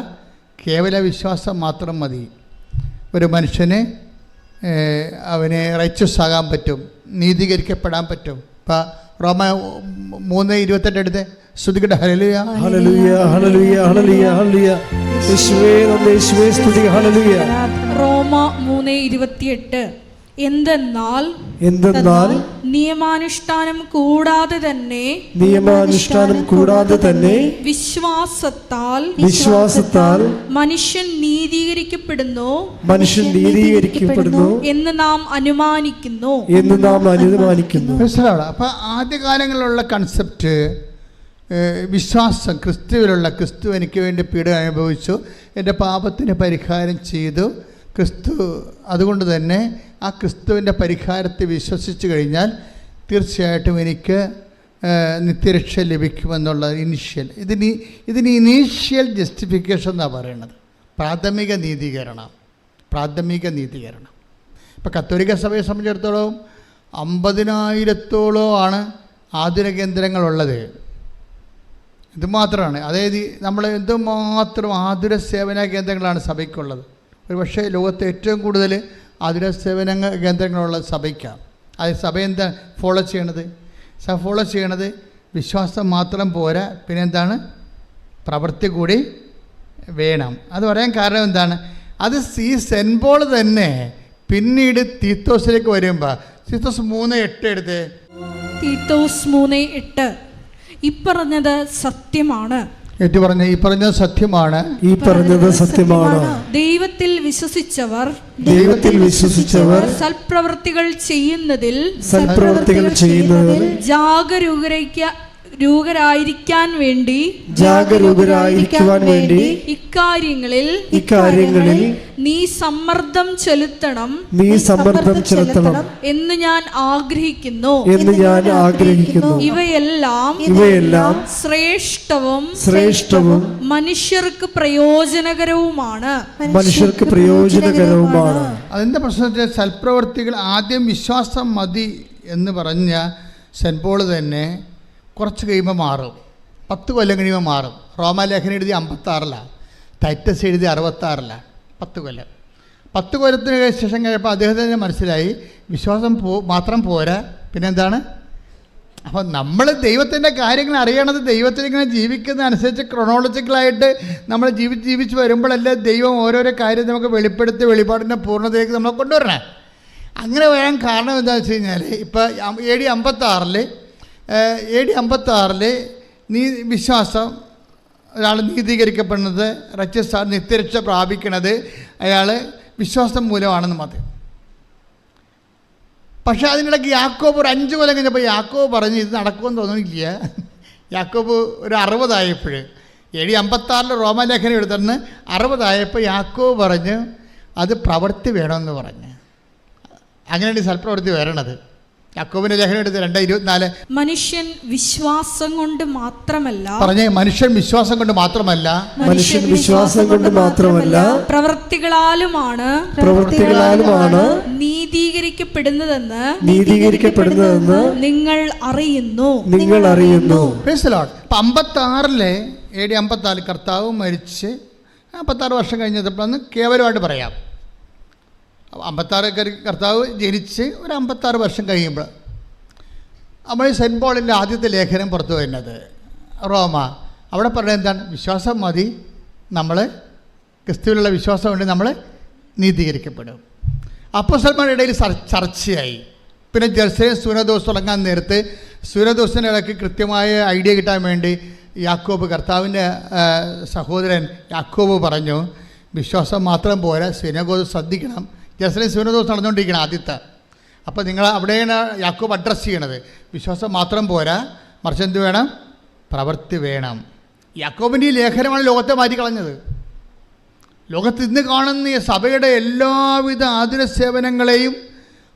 കേവല വിശ്വാസം മാത്രം മതി. ഒരു മനുഷ്യന് അവന് റൈച്ചസ് ആകാൻ പറ്റും, നീതീകരിക്കപ്പെടാൻ പറ്റും. ഇപ്പം റോമ 3:28 എടുത്ത് സ്തുതിക്കട്ടെ. ഹല്ലേലൂയ ഹല്ലേലൂയ ഹല്ലേലൂയ ഹല്ലേലൂയ ഹല്ലേലൂയ. യേശുവേ നന്ദി, യേശുവേ സ്തുതി. ഹല്ലേലൂയ. റോമ 3:28 എന്തെന്നാൽ നിയമാനുഷ്ഠാനം കൂടാതെ തന്നെ വിശ്വാസത്താൽ മനുഷ്യൻ നീതീകരിക്കപ്പെടുന്നു എന്ന് നാം അനുമാനിക്കുന്നു. അപ്പം ആദ്യകാലങ്ങളിലുള്ള കൺസെപ്റ്റ് വിശ്വാസം, ക്രിസ്തു എനിക്ക് വേണ്ടി പീഡ അനുഭവിച്ചു, എൻ്റെ പാപത്തിന് പരിഹാരം ചെയ്തു ക്രിസ്തു. അതുകൊണ്ട് തന്നെ ആ ക്രിസ്തുവിൻ്റെ പരിഹാരത്തെ വിശ്വസിച്ച് കഴിഞ്ഞാൽ തീർച്ചയായിട്ടും എനിക്ക് നിത്യരക്ഷ ലഭിക്കുമെന്നുള്ള ഇതിന് ഇനീഷ്യൽ ജസ്റ്റിഫിക്കേഷൻ എന്നാണ് പറയുന്നത്. പ്രാഥമിക നീതീകരണം. ഇപ്പോൾ കത്തോലിക്ക സഭയെ സംബന്ധിച്ചിടത്തോളം 50,000-ഓളം ആതുര കേന്ദ്രങ്ങളുള്ളത്. ഇത് മാത്രമാണ്. അതായത് നമ്മൾ എന്തുമാത്രം ആതുര സേവന കേന്ദ്രങ്ങളാണ് സഭയ്ക്കുള്ളത്. ഒരു പക്ഷേ ലോകത്തെ ഏറ്റവും കൂടുതൽ ആതുര സേവന കേന്ദ്രങ്ങളുള്ള സഭയ്ക്കാണ്. അത് സഭ എന്താ ഫോളോ ചെയ്യണത്? വിശ്വാസം മാത്രം പോരാ, പിന്നെന്താണ്? പ്രവൃത്തി കൂടി വേണം. അത് പറയാൻ കാരണം എന്താണ്? അത് ഈ സെൻറ്റ് പോൾ തന്നെ പിന്നീട് തീത്തോസിലേക്ക് വരുമ്പോൾ, തീത്തോസ് 3:8 എടുത്തേ. തീത്തോസ് 3:8 ഇപ്പറഞ്ഞത് സത്യമാണ്. ഈ പറഞ്ഞത് സത്യമാണ്. ദൈവത്തിൽ വിശ്വസിച്ചവർ സൽപ്രവൃത്തികൾ ചെയ്യുന്നതിൽ ജാഗരൂകരായിരിക്കാൻ വേണ്ടി ഇക്കാര്യങ്ങളിൽ നീ സമ്മർദ്ദം ചെലുത്തണം എന്ന് ഞാൻ ആഗ്രഹിക്കുന്നു. ഇവയെല്ലാം ശ്രേഷ്ഠവും മനുഷ്യർക്ക് പ്രയോജനകരവുമാണ്. അതിൻ്റെ പ്രശ്നത്തിൽ സൽപ്രവർത്തികൾ ആദ്യം വിശ്വാസം മതി എന്ന് പറഞ്ഞ സെൻറ്റ് പോൾ തന്നെ കുറച്ച് കഴിയുമ്പോൾ മാറും. 10 കൊല്ലം കഴിയുമ്പോൾ മാറും. റോമാലേഖനം എഴുതി 56-ലാണ്, ടൈറ്റസ് എഴുതി 66-ലാണ്. 10 കൊല്ലത്തിന് ശേഷം കഴിയപ്പോൾ അദ്ദേഹത്തിന് മനസ്സിലായി വിശ്വാസം മാത്രം പോരാ, പിന്നെന്താണ്? അപ്പോൾ നമ്മൾ ദൈവത്തിൻ്റെ കാര്യങ്ങൾ അറിയണത് ദൈവത്തിലിങ്ങനെ ജീവിക്കുന്ന അനുസരിച്ച് ക്രൊണോളജിക്കലായിട്ട് നമ്മൾ ജീവിച്ച് വരുമ്പോഴല്ലേ ദൈവം ഓരോരോ കാര്യം നമുക്ക് വെളിപ്പെടുത്തി വെളിപാടിൻ്റെ പൂർണ്ണതയിലേക്ക് നമ്മളെ കൊണ്ടുവരണേ. അങ്ങനെ വരാൻ കാരണം എന്താണെന്ന് വെച്ച് കഴിഞ്ഞാൽ, ഇപ്പോൾ AD 56 വിശ്വാസം, ഒരാൾ നീതീകരിക്കപ്പെടുന്നത്, നിത്യരക്ഷ പ്രാപിക്കണത് അയാൾ വിശ്വാസം മൂലമാണെന്ന് മതി. പക്ഷേ അതിനിടയ്ക്ക് യാക്കോബ് ഒരു 5 കൊല്ലം കഴിഞ്ഞപ്പോൾ യാക്കോബ് പറഞ്ഞ് ഇത് നടക്കുമെന്ന് തോന്നുന്നില്ല. യാക്കോബ് ഒരു 60 ആയപ്പോൾ, AD 56 റോമാലേഖനം എടുത്തിട്ട് 60 ആയപ്പോൾ യാക്കോബ് പറഞ്ഞ് അത് പ്രവൃത്തി വേണമെന്ന് പറഞ്ഞ്. അങ്ങനെയാണ് ഈ സൽപ്രവൃത്തി വരണത്. യാക്കോബിന്റെ ലേഖനം എടുത്ത് 2:24 മനുഷ്യൻ വിശ്വാസം കൊണ്ട് മാത്രമല്ല പ്രവൃത്തികളാലുമാണ് നീതീകരിക്കപ്പെടുന്നതെന്ന് നിങ്ങൾ അറിയുന്നു. 56 AD 54 കർത്താവ് മരിച്ച് 56 വർഷം കഴിഞ്ഞപ്പോഴാണ് കേവലമായിട്ട് പറയാം. 56 കർത്താവ് ജനിച്ച് ഒരു 56 വർഷം കഴിയുമ്പോൾ നമ്മൾ സെൻറ്റ് പോളിൻ്റെ ആദ്യത്തെ ലേഖനം പുറത്തു വരുന്നത് റോമ. അവിടെ പറയുന്നത് എന്താണ്? വിശ്വാസം മതി, നമ്മൾ ക്രിസ്തുവിലുള്ള വിശ്വാസം കൊണ്ട് നമ്മൾ നീതീകരിക്കപ്പെടും. അപ്പോസ്തലന്മാരുടെ ഇടയിൽ ചർച്ചയായി. പിന്നെ ജെറുസലേം സൂനദോസ് തുടങ്ങാൻ നേരത്ത് സൂനദോസിൻ്റെ ഇടയ്ക്ക് കൃത്യമായ ഐഡിയ കിട്ടാൻ വേണ്ടി യാക്കോബ്, കർത്താവിൻ്റെ സഹോദരൻ യാക്കോബ് പറഞ്ഞു, വിശ്വാസം മാത്രം പോരാ, സിനഗോഗ് ശ്രദ്ധിക്കണം. ജെറുസലേം സൂനദോസ് നടന്നുകൊണ്ടിരിക്കണം ആദ്യത്തെ. അപ്പോൾ നിങ്ങൾ അവിടെയാണ് യാക്കോബ് അഡ്രസ്സ് ചെയ്യണത്. വിശ്വാസം മാത്രം പോരാ, മറിച്ച് എന്ത് വേണം? പ്രവൃത്തി വേണം. യാക്കോബിൻ്റെ ഈ ലേഖനമാണ് ലോകത്തെ മാറ്റിക്കളഞ്ഞത്. ലോകത്ത് ഇന്ന് കാണുന്ന ഈ സഭയുടെ എല്ലാവിധ ആതുര സേവനങ്ങളെയും,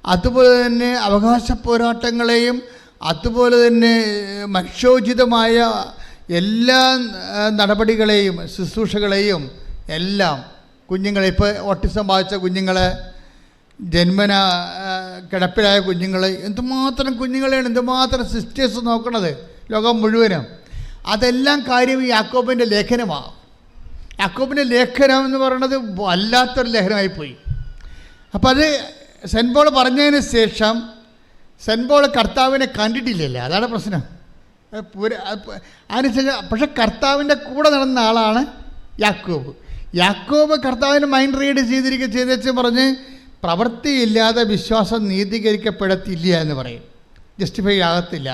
അതുപോലെ തന്നെ അവകാശ പോരാട്ടങ്ങളെയും, അതുപോലെ തന്നെ മനുഷ്യോചിതമായ എല്ലാ നടപടികളെയും ശുശ്രൂഷകളെയും എല്ലാം കുഞ്ഞുങ്ങളെ, ഇപ്പോൾ ഓട്ടിസം ബാധിച്ച കുഞ്ഞുങ്ങളെ, ജന്മന കിടപ്പിലായ കുഞ്ഞുങ്ങൾ, എന്തുമാത്രം കുഞ്ഞുങ്ങളെയാണ്, എന്തുമാത്രം സിസ്റ്റേഴ്സ് നോക്കണത് ലോകം മുഴുവനും. അതെല്ലാം കാര്യം ഈ യാക്കോബിൻ്റെ ലേഖനമാണ്. യാക്കോബിൻ്റെ ലേഖനം എന്ന് പറയുന്നത് വല്ലാത്തൊരു ലേഖനമായിപ്പോയി. അപ്പോൾ അത് സെൻറ്റ് പോൾ പറഞ്ഞതിന് ശേഷം സെൻറ്റ് പോൾ കർത്താവിനെ കണ്ടിട്ടില്ലല്ലേ, അതാണ് പ്രശ്നം. അതിനുശേഷം പക്ഷെ കർത്താവിൻ്റെ കൂടെ നടന്ന ആളാണ് യാക്കോബ്. യാക്കോബ് കർത്താവിന് മൈൻഡ് റീഡ് ചെയ്തേച്ച് പറഞ്ഞ് പ്രവൃത്തിയില്ലാതെ വിശ്വാസം നീതീകരിക്കപ്പെടത്തില്ല എന്ന് പറയും. ജസ്റ്റിഫൈ ആകത്തില്ല.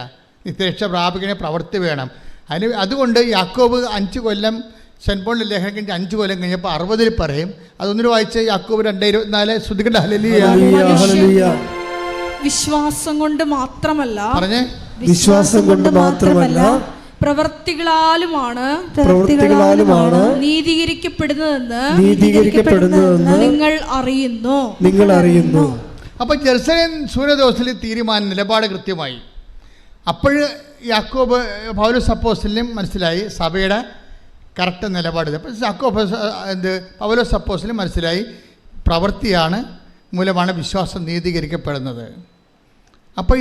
നിത്യരക്ഷ പ്രാപിക്കണേ പ്രവൃത്തി വേണം. അതുകൊണ്ട് യാക്കോബ് 5 കൊല്ലം സെൻറ്റ് പോളിൻ്റെ ലേഖനം കഴിഞ്ഞ് 5 കൊല്ലം കഴിഞ്ഞപ്പോൾ 60 പറയും. അതൊന്നൊരു വായിച്ച് യാക്കോബ് 2:24 ശ്രുതികണ്ട ഹല്ലേലൂയ. വിശ്വാസം കൊണ്ട് മാത്രമല്ല, പറഞ്ഞേ, വിശ്വാസം കൊണ്ട് മാത്രമല്ല പ്രവൃത്തികളാലുമാണ് നീതീകരിക്കപ്പെടുന്നതെന്ന് നിങ്ങൾ അറിയുന്നു. അപ്പോൾ ജെറുസലേം സൂര്യദോസിൽ തീരുമാനം നിലപാട് കൃത്യമായി. അപ്പോൾ യാക്കോബ് പൗലോസ് അപ്പോസ്തലനും മനസ്സിലായി സഭയുടെ കറക്റ്റ് നിലപാട്. അപ്പോൾ പൗലോസ് അപ്പോസ്തലനും മനസ്സിലായി പ്രവൃത്തിയാണ് മൂലമാണ് വിശ്വാസം നീതീകരിക്കപ്പെടുന്നത്. അപ്പോൾ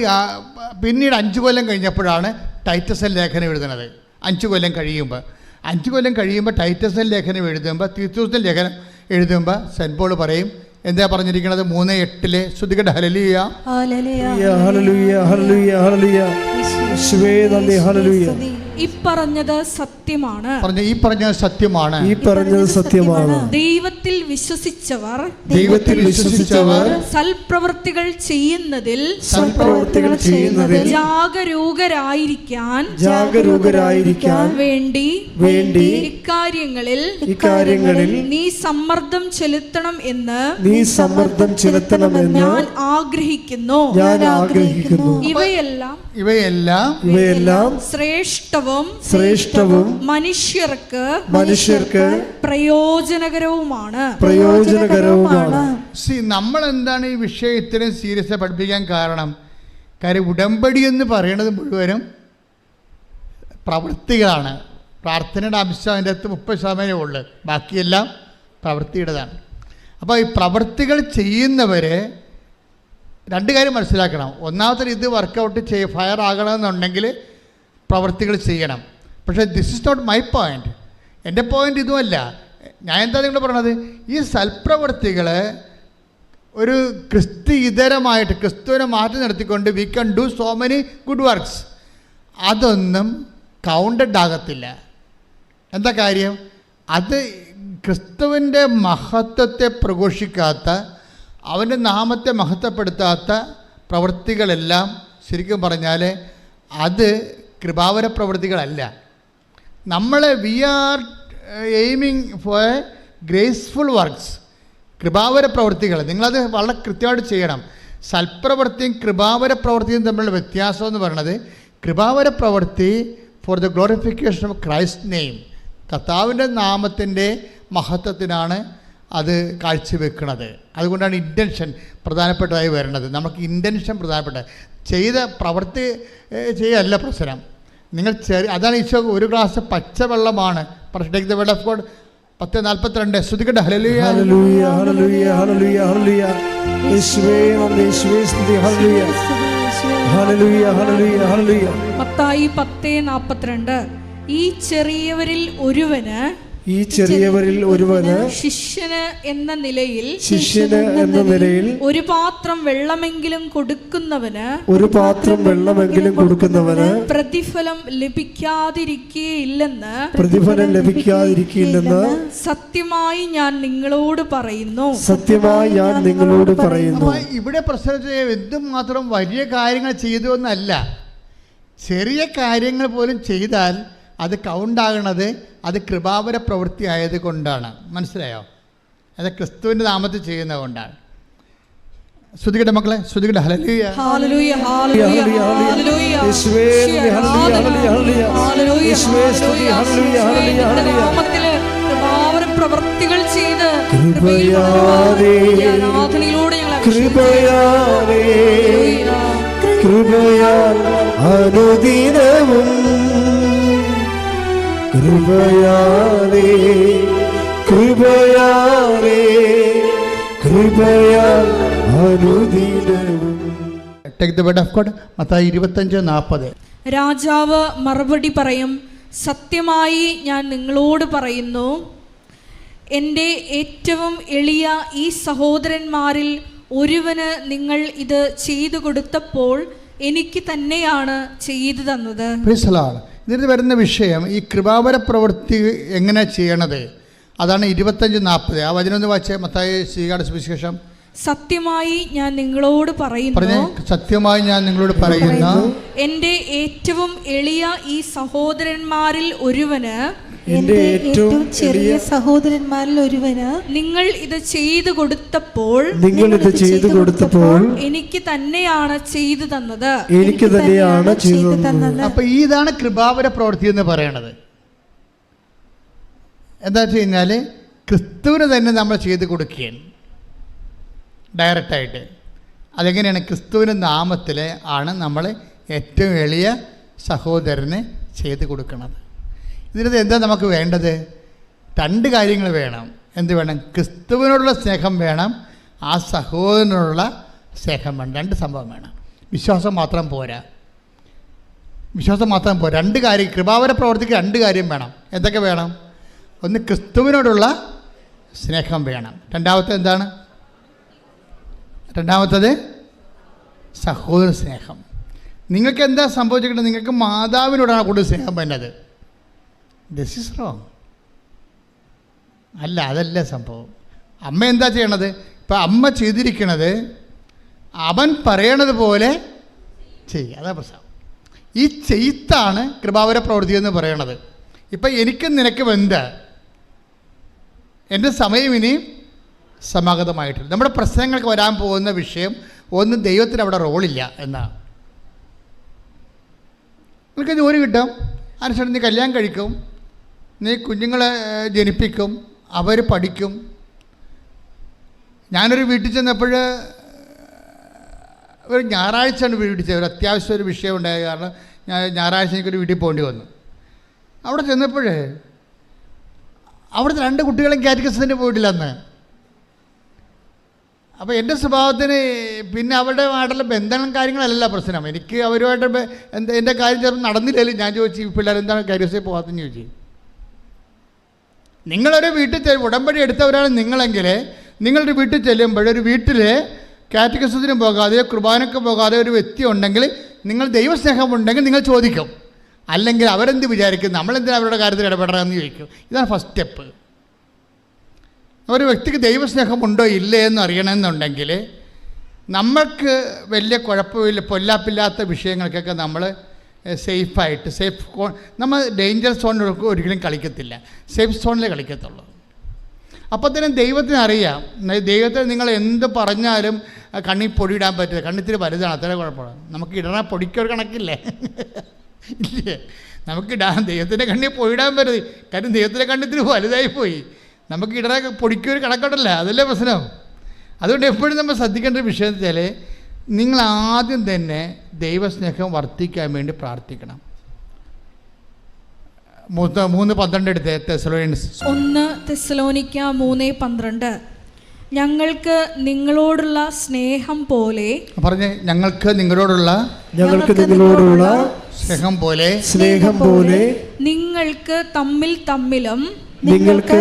പിന്നീട് 5 കൊല്ലം കഴിഞ്ഞപ്പോഴാണ് ടൈറ്റസ് ലേഖനം എഴുതുന്നത്. 5 കൊല്ലം കഴിയുമ്പോൾ ടൈറ്റസ് ലേഖനം എഴുതുമ്പോൾ, തീത്തോസിൻ്റെ ലേഖനം എഴുതുമ്പോൾ സെൻറ്റ് പോൾ പറയും, എന്താ പറഞ്ഞിരിക്കുന്നത്? 3:8 ശ്രുതികട ഹല്ലേലൂയ. ഈ പറഞ്ഞത് സത്യമാണ്. ഈ പറഞ്ഞത് സത്യമാണ്. ദൈവത്തിൽ വിശ്വസിച്ചവർ സൽപ്രവൃത്തികൾ ചെയ്യുന്നതിൽ ജാഗരൂകരായിരിക്കാൻ വേണ്ടി ഇക്കാര്യങ്ങളിൽ നീ സമ്മർദ്ദം ചെലുത്തണം എന്ന് ഞാൻ ആഗ്രഹിക്കുന്നു. ഇവയെല്ലാം ശ്രേഷ്ഠവും മനുഷ്യർക്ക് പ്രയോജനകരവുമാണ്. നമ്മൾ എന്താണ് ഈ വിഷയം ഇത്രയും സീരിയസ് പഠിപ്പിക്കാൻ കാരണം ഉടമ്പടി എന്ന് പറയുന്നത് മുഴുവനും പ്രവൃത്തികളാണ്. പ്രാർത്ഥനയുടെ അംശം അതിൻ്റെ അകത്ത് 30% ഉള്ളു, ബാക്കിയെല്ലാം പ്രവൃത്തിയുടേതാണ്. അപ്പോൾ ഈ പ്രവൃത്തികൾ ചെയ്യുന്നവരെ 2 കാര്യം മനസ്സിലാക്കണം. ഒന്നാമത്തെ ഇത് വർക്കൗട്ട് ഫയർ ആകണമെന്നുണ്ടെങ്കിൽ പ്രവൃത്തികൾ ചെയ്യണം. പക്ഷേ this is not my point. എൻ്റെ പോയിൻ്റ് ഇതുമല്ല. ഞാൻ എന്താ നിങ്ങൾ പറയണത്? ഈ സൽപ്രവൃത്തികൾ ഒരു ക്രിസ്തുയിതരമായിട്ട് ക്രിസ്തുവിനെ മാറ്റി നിർത്തിക്കൊണ്ട് we can do so many good works, അതൊന്നും കൗണ്ടഡ് ആകത്തില്ല. എന്താ കാര്യം? അത് ക്രിസ്തുവിൻ്റെ മഹത്വത്തെ പ്രഘോഷിക്കാത്ത, അവൻ്റെ നാമത്തെ മഹത്വപ്പെടുത്താത്ത പ്രവൃത്തികളെല്ലാം ശരിക്കും പറഞ്ഞാൽ അത് കൃപാവര പ്രവൃത്തികളല്ല. We are aiming for graceful works, കൃപാവര പ്രവൃത്തികൾ. നിങ്ങളത് വളരെ കൃത്യമായിട്ട് ചെയ്യണം. സൽപ്രവൃത്തിയും കൃപാവര പ്രവൃത്തിയും തമ്മിലുള്ള വ്യത്യാസം എന്ന് പറയുന്നത്, കൃപാവര പ്രവൃത്തി for the glorification of Christ name, കർത്താവിൻ്റെ നാമത്തിൻ്റെ മഹത്വത്തിനാണ് അത് കാഴ്ചവെക്കുന്നത്. അതുകൊണ്ടാണ് ഇൻറ്റൻഷൻ പ്രധാനപ്പെട്ടതായി വരുന്നത്. നമുക്ക് ഇൻറ്റൻഷൻ പ്രധാനപ്പെട്ട, ചെയ്ത പ്രവൃത്തി ചെയ്യല്ല പ്രശ്നം. നിങ്ങൾ അതാണ് ഈശോ ഒരു ഗ്ലാസ് പച്ചവെള്ളമാണ്. Take the word of God 10:42 ശ്രുതികട ഹല്ലേലൂയ. മത്തായി 10:42 ഈ ചെറിയവരിൽ ഒരുവന് ശിഷ്യന് എന്ന നിലയിൽ ഒരു പാത്രം വെള്ളമെങ്കിലും കൊടുക്കുന്നവന് പ്രതിഫലം ലഭിക്കാതിരിക്കുകയില്ലെന്ന് സത്യമായി ഞാൻ നിങ്ങളോട് പറയുന്നു. ഇവിടെ പ്രശ്നം എന്തുമാത്രം വലിയ കാര്യങ്ങൾ ചെയ്തു എന്നല്ല, ചെറിയ കാര്യങ്ങൾ പോലും ചെയ്താൽ അത് കൗണ്ടാകണത് അത് കൃപാവര പ്രവൃത്തി ആയതുകൊണ്ടാണ്. മനസ്സിലായോ? അത് ക്രിസ്തുവിൻ്റെ നാമത്തിൽ ചെയ്യുന്നത് കൊണ്ടാണ്. ശ്രുതികട മക്കളെ, ശ്രുതികട ഹല്ലേലൂയ. പ്രവൃത്തികൾ ചെയ്ത് കൃപയാൽ അനുദിനവും കൃപയാലേ അനുദിനവും. Take the word of God Mathai 25:40. രാജാവ് മറുപടി പറയും, സത്യമായി ഞാൻ നിങ്ങളോട് പറയുന്നു, എൻ്റെ ഏറ്റവും എളിയ ഈ സഹോദരന്മാരിൽ ഒരുവന് നിങ്ങൾ ഇത് ചെയ്തു കൊടുത്തപ്പോൾ എനിക്ക് തന്നെയാണ് ചെയ്തു തന്നത്. ഇതിന് വരുന്ന വിഷയം ഈ കൃപാവര പ്രവൃത്തി എങ്ങനെ ചെയ്യണത്, അതാണ് 25-40. ആ വചനം ഒന്ന് വായിച്ചേ. മത്തായി ശ്രീകാട് സുവിശേഷം. സത്യമായി ഞാൻ നിങ്ങളോട് പറയുന്നു, സത്യമായി ഞാൻ നിങ്ങളോട് പറയുന്നു, എന്റെ ഏറ്റവും എളിയ ഈ സഹോദരന്മാരിൽ ഒരുവന്, എന്റെ ഏറ്റവും ചെറിയ സഹോദരന്മാരിൽ ഒരുവന് നിങ്ങൾ ഇത് ചെയ്തു കൊടുത്തപ്പോൾ എനിക്ക് തന്നെയാണ് ചെയ്തു തന്നത്. എനിക്ക് തന്നെയാണ് ചെയ്തു തന്നത്. അപ്പൊ ഇതാണ് കൃപാവര പ്രവൃത്തി എന്ന് പറയണത്. എന്താ വെച്ച് കഴിഞ്ഞാൽ ക്രിസ്തുവിന് തന്നെ നമ്മൾ ചെയ്ത് കൊടുക്കുകയാണ് ഡയറക്റ്റായിട്ട്. അതെങ്ങനെയാണ്? ക്രിസ്തുവിൻ്റെ നാമത്തിൽ ആണ് നമ്മൾ ഏറ്റവും എളിയ സഹോദരന് ചെയ്ത് കൊടുക്കുന്നത്. ഇതിനകത്ത് എന്താ നമുക്ക് വേണ്ടത്? 2 കാര്യങ്ങൾ വേണം. എന്ത് വേണം? ക്രിസ്തുവിനോടുള്ള സ്നേഹം വേണം, ആ സഹോദരനോടുള്ള സ്നേഹം വേണം. 2 സംഭവം വേണം. വിശ്വാസം മാത്രം പോരാ. 2 കാര്യം. കൃപാവര പ്രവർത്തിക്ക് 2 കാര്യം വേണം. എന്തൊക്കെ വേണം? ഒന്ന്, ക്രിസ്തുവിനോടുള്ള സ്നേഹം വേണം. രണ്ടാമത്തത് സഹോദര സ്നേഹം. നിങ്ങൾക്ക് എന്താ സംഭവിച്ചിട്ടുണ്ട്? നിങ്ങൾക്ക് മാതാവിനോടാണ് കൂടുതൽ സ്നേഹം വേണ്ടത്. This is wrong. അതല്ല സംഭവം. അമ്മ എന്താ ചെയ്യണത്? ഇപ്പം അമ്മ ചെയ്തിരിക്കണത് അവൻ പറയണത് പോലെ ചെയ്യുക. അതാ പ്രശ്നം. ഈ ചെയ്ത്താണ് കൃപാവര പ്രവൃത്തി എന്ന് പറയണത്. ഇപ്പം എനിക്കും നിനക്കും എന്താ? എൻ്റെ സമയം ഇനിയും സമാഗതമായിട്ടില്ല. നമ്മുടെ പ്രശ്നങ്ങൾക്ക് വരാൻ പോകുന്ന വിഷയം ഒന്ന്, ദൈവത്തിന് അവിടെ റോളില്ല എന്നാണ്. നിനക്ക് ജോലി കിട്ടും, അനുസരിച്ച് നീ കല്യാണം കഴിക്കും, നീ കുഞ്ഞുങ്ങളെ ജനിപ്പിക്കും, അവർ പഠിക്കും. ഞാനൊരു വീട്ടിൽ ചെന്നപ്പോൾ ഒരു ഞായറാഴ്ചയാണ് വീട്ടിൽ ചെന്നത്. ഒരു അത്യാവശ്യം ഒരു വിഷയം ഉണ്ടായ കാരണം ഞായറാഴ്ച എനിക്കൊരു വീട്ടിൽ പോകേണ്ടി വന്നു. അവിടെ ചെന്നപ്പോൾ അവിടുത്തെ 2 കുട്ടികളും കാറ്റഗിസത്തിന് പോയിട്ടില്ല അന്ന്. അപ്പോൾ എൻ്റെ സ്വഭാവത്തിന് പിന്നെ അവരുടെമായിട്ടുള്ള ബന്ധങ്ങളും കാര്യങ്ങളല്ല പ്രശ്നം. എനിക്ക് അവരുമായിട്ട് എൻ്റെ കാര്യം ചിലപ്പോൾ നടന്നില്ലല്ലോ. ഞാൻ ചോദിച്ചു, ഈ പിള്ളേരെന്താണ് കാറ്റഗിസിൽ പോകാത്തെന്ന് ചോദിച്ചു. നിങ്ങളൊരു വീട്ടിൽ ഉടമ്പടി എടുത്തവരാണ് നിങ്ങളെങ്കിൽ, നിങ്ങളൊരു വീട്ടിൽ ചെല്ലുമ്പോൾ ഒരു വീട്ടിൽ കാറ്റഗിസത്തിനും പോകാതെയോ കുർബാനയ്ക്ക് പോകാതെ ഒരു വ്യക്തി ഉണ്ടെങ്കിൽ, നിങ്ങൾ ദൈവസ്നേഹമുണ്ടെങ്കിൽ നിങ്ങൾ ചോദിക്കും. അല്ലെങ്കിൽ അവരെന്ത് വിചാരിക്കും, നമ്മളെന്തിനാണ് അവരുടെ കാര്യത്തിൽ ഇടപെടണമെന്ന് ചോദിക്കും. ഇതാണ് ഫസ്റ്റ് സ്റ്റെപ്പ്. ഒരു വ്യക്തിക്ക് ദൈവസ്നേഹമുണ്ടോ ഇല്ലേ എന്ന് അറിയണമെന്നുണ്ടെങ്കിൽ നമ്മൾക്ക് വലിയ കുഴപ്പമില്ല, പൊല്ലാപ്പില്ലാത്ത വിഷയങ്ങൾക്കൊക്കെ നമ്മൾ സേഫായിട്ട് നമ്മൾ ഡേഞ്ചർ സോണിലൊക്കെ ഒരിക്കലും കളിക്കത്തില്ല, സേഫ് സോണിലേ കളിക്കത്തുള്ളൂ. അപ്പോൾ തന്നെ ദൈവത്തിന് അറിയാം. ദൈവത്തിന് നിങ്ങൾ എന്ത് പറഞ്ഞാലും കണ്ണിൽ പൊടിയിടാൻ പറ്റില്ല. കണ്ണിത്തിരി വലുതാണ്, അത്ര കുഴപ്പമാണ്. നമുക്ക് ഇടണ പൊടിക്കൊരു കണക്കില്ലേ? ഇല്ലേ? നമുക്കിടാൻ ദൈവത്തിൻ്റെ കണ്ണിൽ പൊടിയിടാൻ പറ്റരുത്. കാര്യം ദൈവത്തിൻ്റെ കണ്ണിത്തിരി വലുതായി പോയി. നമുക്ക് ഇടണ പൊടിക്കൊരു കണക്കുണ്ടല്ല, അതല്ലേ പ്രശ്നം. അതുകൊണ്ട് എപ്പോഴും നമ്മൾ ശ്രദ്ധിക്കേണ്ട ഒരു വിഷയം വെച്ചാൽ, നിങ്ങൾ ആദ്യം തന്നെ ദൈവസ്നേഹം വർദ്ധിക്കാൻ വേണ്ടി പ്രാർത്ഥിക്കണം. 3:12 എടുത്ത് തെസ്സലോനിക്കൻസ് 1 തെസ്സലോനിക്ക 3:12. ഞങ്ങൾക്ക് നിങ്ങളോടുള്ള സ്നേഹം പോലെ, പറഞ്ഞേ, ഞങ്ങൾക്ക് നിങ്ങളോടുള്ള സ്നേഹം പോലെ നിങ്ങൾക്ക്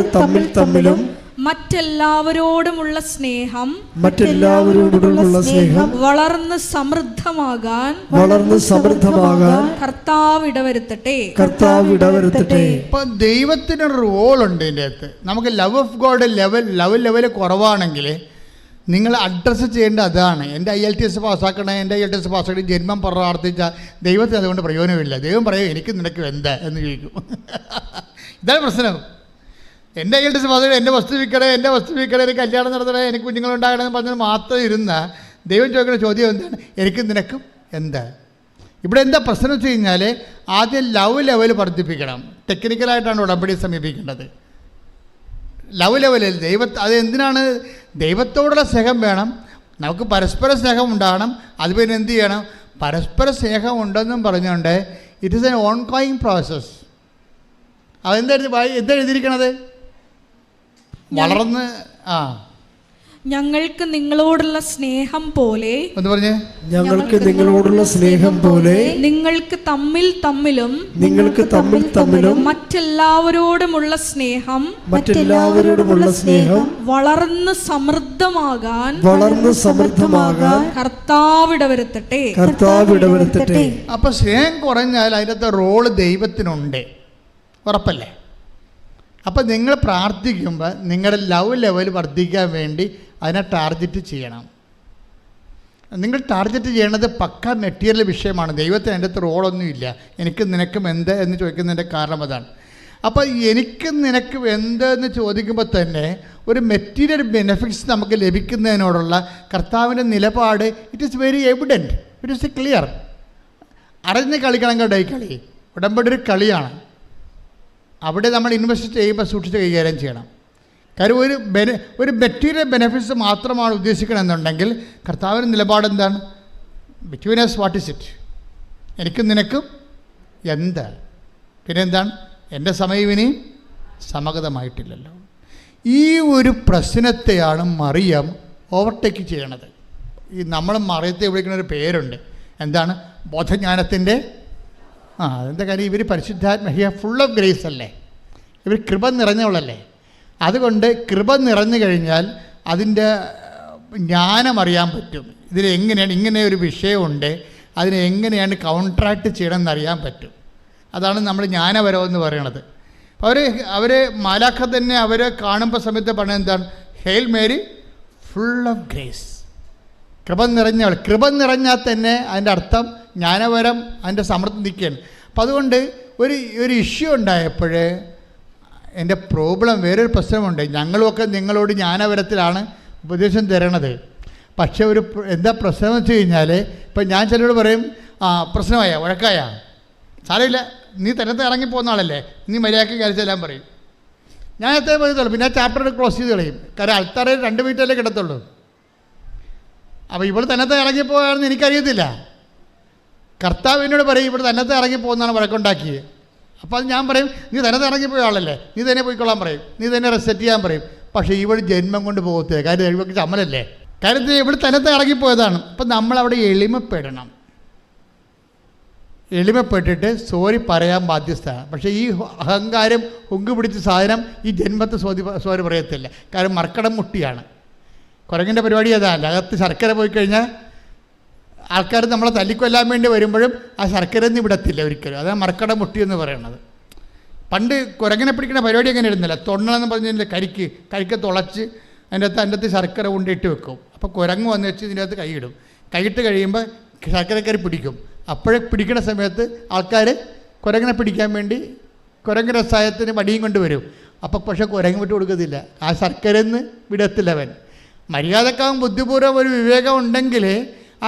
തമ്മിലും മറ്റെല്ലാവരോടുമുള്ള സ്നേഹം വളർന്ന് സമൃദ്ധമാകാൻ കർത്താവ് ഇടവരുത്തട്ടെ. ഇപ്പം ദൈവത്തിന് റോളുണ്ട് ഇതിൻ്റെ അകത്ത്. നമുക്ക് ലവ് ഓഫ് ഗോഡ് ലെവൽ കുറവാണെങ്കിൽ നിങ്ങൾ അഡ്രസ്സ് ചെയ്യേണ്ട അതാണ്. എൻ്റെ IELTS പാസ്സാക്കണേ, എൻ്റെ IELTS പാസ്സാക്കി ജന്മം പ്രാർത്ഥിച്ചാൽ ദൈവത്തിന് അതുകൊണ്ട് പ്രയോജനമില്ല. ദൈവം പറയും, എനിക്ക് നിനക്ക് എന്താ എന്ന് ചോദിക്കും. ഇതാണ് പ്രശ്നം. എൻ്റെ IELTS പാസ്സാക്കി എൻ്റെ വസ്തു വിൽക്കണേ, എനിക്ക് കല്യാണം നടത്തണേ, എനിക്ക് കുഞ്ഞുങ്ങളുണ്ടാകണമെന്ന് പറഞ്ഞാൽ മാത്രം ഇരുന്ന ദൈവം ചോദിക്കുന്ന ചോദ്യം എന്താണ്? എനിക്ക് നിനക്കും എന്താ? ഇവിടെ എന്താ പ്രശ്നം വെച്ച് കഴിഞ്ഞാൽ, ആദ്യം ലെവൽ വർദ്ധിപ്പിക്കണം. ടെക്നിക്കലായിട്ടാണ് ഉടമ്പടി സമീപിക്കേണ്ടത്. ലെവലിൽ അത് എന്തിനാണ്? ദൈവത്തോടുള്ള സ്നേഹം വേണം, നമുക്ക് പരസ്പര സ്നേഹം ഉണ്ടാകണം. അത് പിന്നെ എന്ത് ചെയ്യണം? പരസ്പര സ്നേഹം ഉണ്ടെന്നും പറഞ്ഞുകൊണ്ട് it is N on going process. എന്താ എഴുതിയിരിക്കണത്? വളർന്ന് ഞങ്ങൾക്ക് നിങ്ങളോടുള്ള സ്നേഹം പോലെ, എന്ന് പറഞ്ഞേ, ഞങ്ങൾക്ക് നിങ്ങളോടുള്ള സ്നേഹം പോലെ നിങ്ങൾക്ക് തമ്മിൽ തമ്മിലും മറ്റെല്ലാവരോടുമുള്ള സ്നേഹം വളർന്ന് സമൃദ്ധമാകാൻ കർത്താവ് ഇടവരുത്തട്ടെ. അപ്പൊ സ്നേഹം കുറഞ്ഞാൽ അതിനകത്ത് റോള് ദൈവത്തിനുണ്ട്, ഉറപ്പല്ലേ? അപ്പം നിങ്ങൾ പ്രാർത്ഥിക്കുമ്പോൾ നിങ്ങളുടെ ലവ് ലെവൽ വർദ്ധിക്കാൻ വേണ്ടി അതിനെ ടാർഗറ്റ് ചെയ്യണം. നിങ്ങൾ ടാർഗറ്റ് ചെയ്യണത് പക്ക മെറ്റീരിയൽ വിഷയമാണ്. ദൈവത്തിന് അതിൻ്റെ അകത്ത് റോളൊന്നുമില്ല. എനിക്ക് നിനക്കും എന്ത് എന്ന് ചോദിക്കുന്നതിൻ്റെ കാരണം അതാണ്. അപ്പോൾ എനിക്ക് നിനക്ക് എന്ത് എന്ന് ചോദിക്കുമ്പോൾ തന്നെ ഒരു മെറ്റീരിയൽ ബെനിഫിറ്റ്സ് നമുക്ക് ലഭിക്കുന്നതിനോടുള്ള കർത്താവിൻ്റെ നിലപാട് it is very evident, it is clear. അറിഞ്ഞ് കളിക്കണം കേട്ടോ. ഈ കളി ഉടമ്പടി ഒരു കളിയാണ്. അവിടെ നമ്മൾ ഇൻവെസ്റ്റ് ചെയ്യുമ്പോൾ സൂക്ഷിച്ച് കൈകാര്യം ചെയ്യണം. കാര്യം ഒരു മെറ്റീരിയൽ ബെനിഫിറ്റ്സ് മാത്രമാണ് ഉദ്ദേശിക്കണമെന്നുണ്ടെങ്കിൽ കർത്താവിൻ്റെ നിലപാട് എന്താണ്? Between us what is it? എനിക്കും നിനക്കും എന്ത്? പിന്നെ എന്താണ്? എൻ്റെ സമയം ഇനിയും സമഗതമായിട്ടില്ലല്ലോ. ഈ ഒരു പ്രശ്നത്തെയാണ് മറിയം ഓവർടേക്ക് ചെയ്യണത്. ഈ നമ്മൾ മറിയത്തെ വിളിക്കുന്ന ഒരു പേരുണ്ട്, എന്താണ്? ബോധജ്ഞാനത്തിൻ്റെ എന്താ കാര്യം? ഇവർ പരിശുദ്ധാത്മ ഫുൾ ഓഫ് ഗ്രേസ് അല്ലേ, ഇവർ കൃപ നിറഞ്ഞവളല്ലേ. അതുകൊണ്ട് കൃപ നിറഞ്ഞു കഴിഞ്ഞാൽ അതിൻ്റെ ജ്ഞാനം അറിയാൻ പറ്റും. ഇതിലെങ്ങനെയാണ് ഇങ്ങനെ ഒരു വിഷയമുണ്ട്, അതിനെ എങ്ങനെയാണ് കൗൺട്രാക്ട് ചെയ്യണമെന്ന് അറിയാൻ പറ്റും. അതാണ് നമ്മൾ ജ്ഞാനപരം എന്ന് പറയണത്. അവർ മാലാഖ തന്നെ അവരെ കാണുമ്പോൾ സമയത്ത് പറഞ്ഞത് എന്താണ്? Hail Mary full of grace, കൃപ നിറഞ്ഞവൾ. കൃപ നിറഞ്ഞാൽ തന്നെ അതിൻ്റെ അർത്ഥം ജ്ഞാനപരം അതിൻ്റെ സമൃദ്ധി നിൽക്കുകയാണ്. അപ്പം അതുകൊണ്ട് ഒരു ഇഷ്യൂ ഉണ്ടായപ്പോൾ എൻ്റെ പ്രോബ്ലം, വേറൊരു പ്രശ്നമുണ്ട്. ഞങ്ങളുമൊക്കെ നിങ്ങളോട് ജ്ഞാനപരത്തിലാണ് ഉപദേശം തരണത്. പക്ഷേ എന്താ പ്രശ്നം എന്ന് വെച്ച് കഴിഞ്ഞാൽ, ഇപ്പം ഞാൻ ചിലരോട് പറയും, പ്രശ്നമായ വഴക്കായ സാരമില്ല, നീ തന്നത്തെ ഇറങ്ങിപ്പോകുന്ന ആളല്ലേ, നീ മര്യാദയ്ക്ക് കഴിച്ചെല്ലാം പറയും. ഞാൻ എത്രയും പറയത്തുള്ളൂ. പിന്നെ ആ ചാപ്റ്റർ ക്ലോസ് ചെയ്ത് കളയും. കാരണം അൾത്താറയിൽ 2 മിനിറ്റല്ലേ കിടത്തുള്ളൂ. അപ്പോൾ ഇവിടെ തന്നത്തെ ഇറങ്ങിപ്പോയാണെന്ന് എനിക്കറിയത്തില്ല. കർത്താവ് എന്നോട് പറയും ഇവിടെ തന്നത്തെ ഇറങ്ങിപ്പോകുന്നതാണ് വഴക്കുണ്ടാക്കിയത്. അപ്പോൾ അത് ഞാൻ പറയും, നീ തന്നത്തെ ഇറങ്ങിപ്പോയ ആളല്ലേ, നീ തന്നെ പോയിക്കൊള്ളാൻ പറയും, നീ തന്നെ റെസെറ്റ് ചെയ്യാൻ പറയും. പക്ഷേ ഇവിടെ ജന്മം കൊണ്ട് പോകത്തില്ല. കാര്യം ഇവർക്ക് ചമ്മലല്ലേ. കാര്യത്തിൽ ഇവിടെ തന്നത്തെ ഇറങ്ങിപ്പോയതാണ്. അപ്പം നമ്മളവിടെ എളിമപ്പെടണം. എളിമപ്പെട്ടിട്ട് സോറി പറയാൻ ബാധ്യസ്ഥയാണ്. പക്ഷേ ഈ അഹങ്കാരം ഹുങ്ക് പിടിച്ച സാധനം ഈ ജന്മത്തെ സോറി പറയത്തില്ല. കാരണം മർക്കടം മുട്ടിയാണ്. കുരങ്ങിൻ്റെ പരിപാടി അതല്ല. അകത്ത് ശർക്കര പോയി കഴിഞ്ഞാൽ ആൾക്കാർ നമ്മളെ തല്ലിക്കൊല്ലാൻ വേണ്ടി വരുമ്പോഴും ആ ശർക്കര ഒന്നും വിടത്തില്ല ഒരിക്കലും. അതാണ് മർക്കടം മുട്ടി എന്ന് പറയുന്നത്. പണ്ട് കുരങ്ങിനെ പിടിക്കുന്ന പരിപാടി അങ്ങനെ ഇരുന്നില്ല. തൊണ്ണലെന്ന് പറഞ്ഞതിൻ്റെ കരിക്ക് തുളച്ച് അതിൻ്റെ അകത്ത് ശർക്കര കൊണ്ടിട്ട് വെക്കും. അപ്പോൾ കുരങ്ങ് വന്ന് വെച്ച് ഇതിൻ്റെ അകത്ത് കൈയിടും. കൈയിട്ട് കഴിയുമ്പോൾ ശർക്കരക്കരി പിടിക്കും. അപ്പോഴേ പിടിക്കുന്ന സമയത്ത് ആൾക്കാർ കുരങ്ങിനെ പിടിക്കാൻ വേണ്ടി കുരങ്ങ് രസായത്തിന് വടിയും കൊണ്ട് വരും. അപ്പോൾ പക്ഷേ കുരങ്ങ് വിട്ട് കൊടുക്കത്തില്ല. ആ ശർക്കരന്ന് വിടത്തില്ല അവൻ. മര്യാദക്കാവും ബുദ്ധിപൂർവ്വം ഒരു വിവേകം ഉണ്ടെങ്കിൽ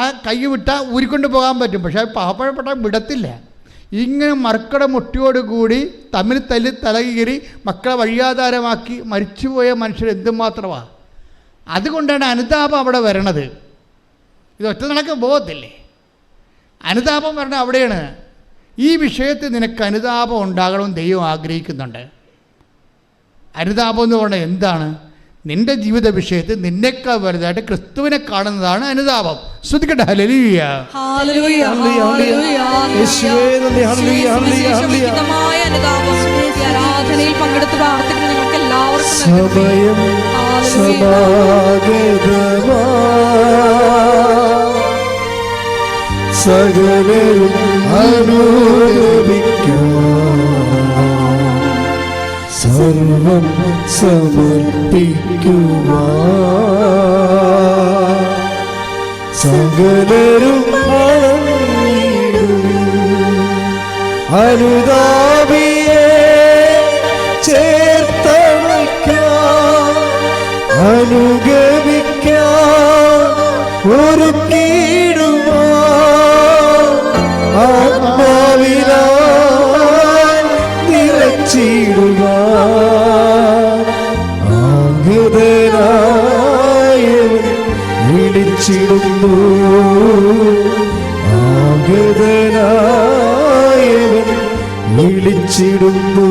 ആ കൈ വിട്ടാൽ ഊരിക്കൊണ്ട് പോകാൻ പറ്റും. പക്ഷേ പാവപ്പെട്ട വിടത്തില്ല. ഇങ്ങനെ മർക്കട മുട്ടിയോടുകൂടി തമ്മിൽ തല്ലി തലകീറി മക്കളെ വഴിയാധാരമാക്കി മരിച്ചുപോയ മനുഷ്യർ എന്തുമാത്രമാണ്. അതുകൊണ്ടാണ് അനുതാപം അവിടെ വരണത്. ഇത് ഒറ്റ നടക്കം പോകത്തില്ലേ. അനുതാപം വരണത് അവിടെയാണ്. ഈ വിഷയത്തിൽ നിനക്ക് അനുതാപം ഉണ്ടാകണമെന്ന് ദൈവം ആഗ്രഹിക്കുന്നുണ്ട്. അനുതാപം എന്ന് പറഞ്ഞാൽ എന്താണ്? നിന്റെ ജീവിത വിഷയത്തിൽ നിന്നേക്കാൾ വലുതായിട്ട് ക്രിസ്തുവിനെ കാണുന്നതാണ് അനുതാപം. ശ്രദ്ധിക്കട്ടെ. ഹല്ലേലൂയ, ഹല്ലേലൂയ, ഹല്ലേലൂയ. ആരാധനയിൽ പങ്കെടുത്ത് പ്രാർത്ഥിക്കുന്ന നിങ്ങൾക്ക് എല്ലാവർക്കും സകലരും സർവം സമർപ്പിക്കുവാൻ സകലരും അനുതാപിയെ ചേർത്തണയ്ക്കാൻ അനുഗമിക്കാൻ ഒരുക്കിടുവാൻ ആത്മാവിലായി നിറച്ചിടുവാൻ ആഗതനായവൻ വിളിച്ചിടുന്നു. ആഗതനായവൻ വിളിച്ചിടുന്നു.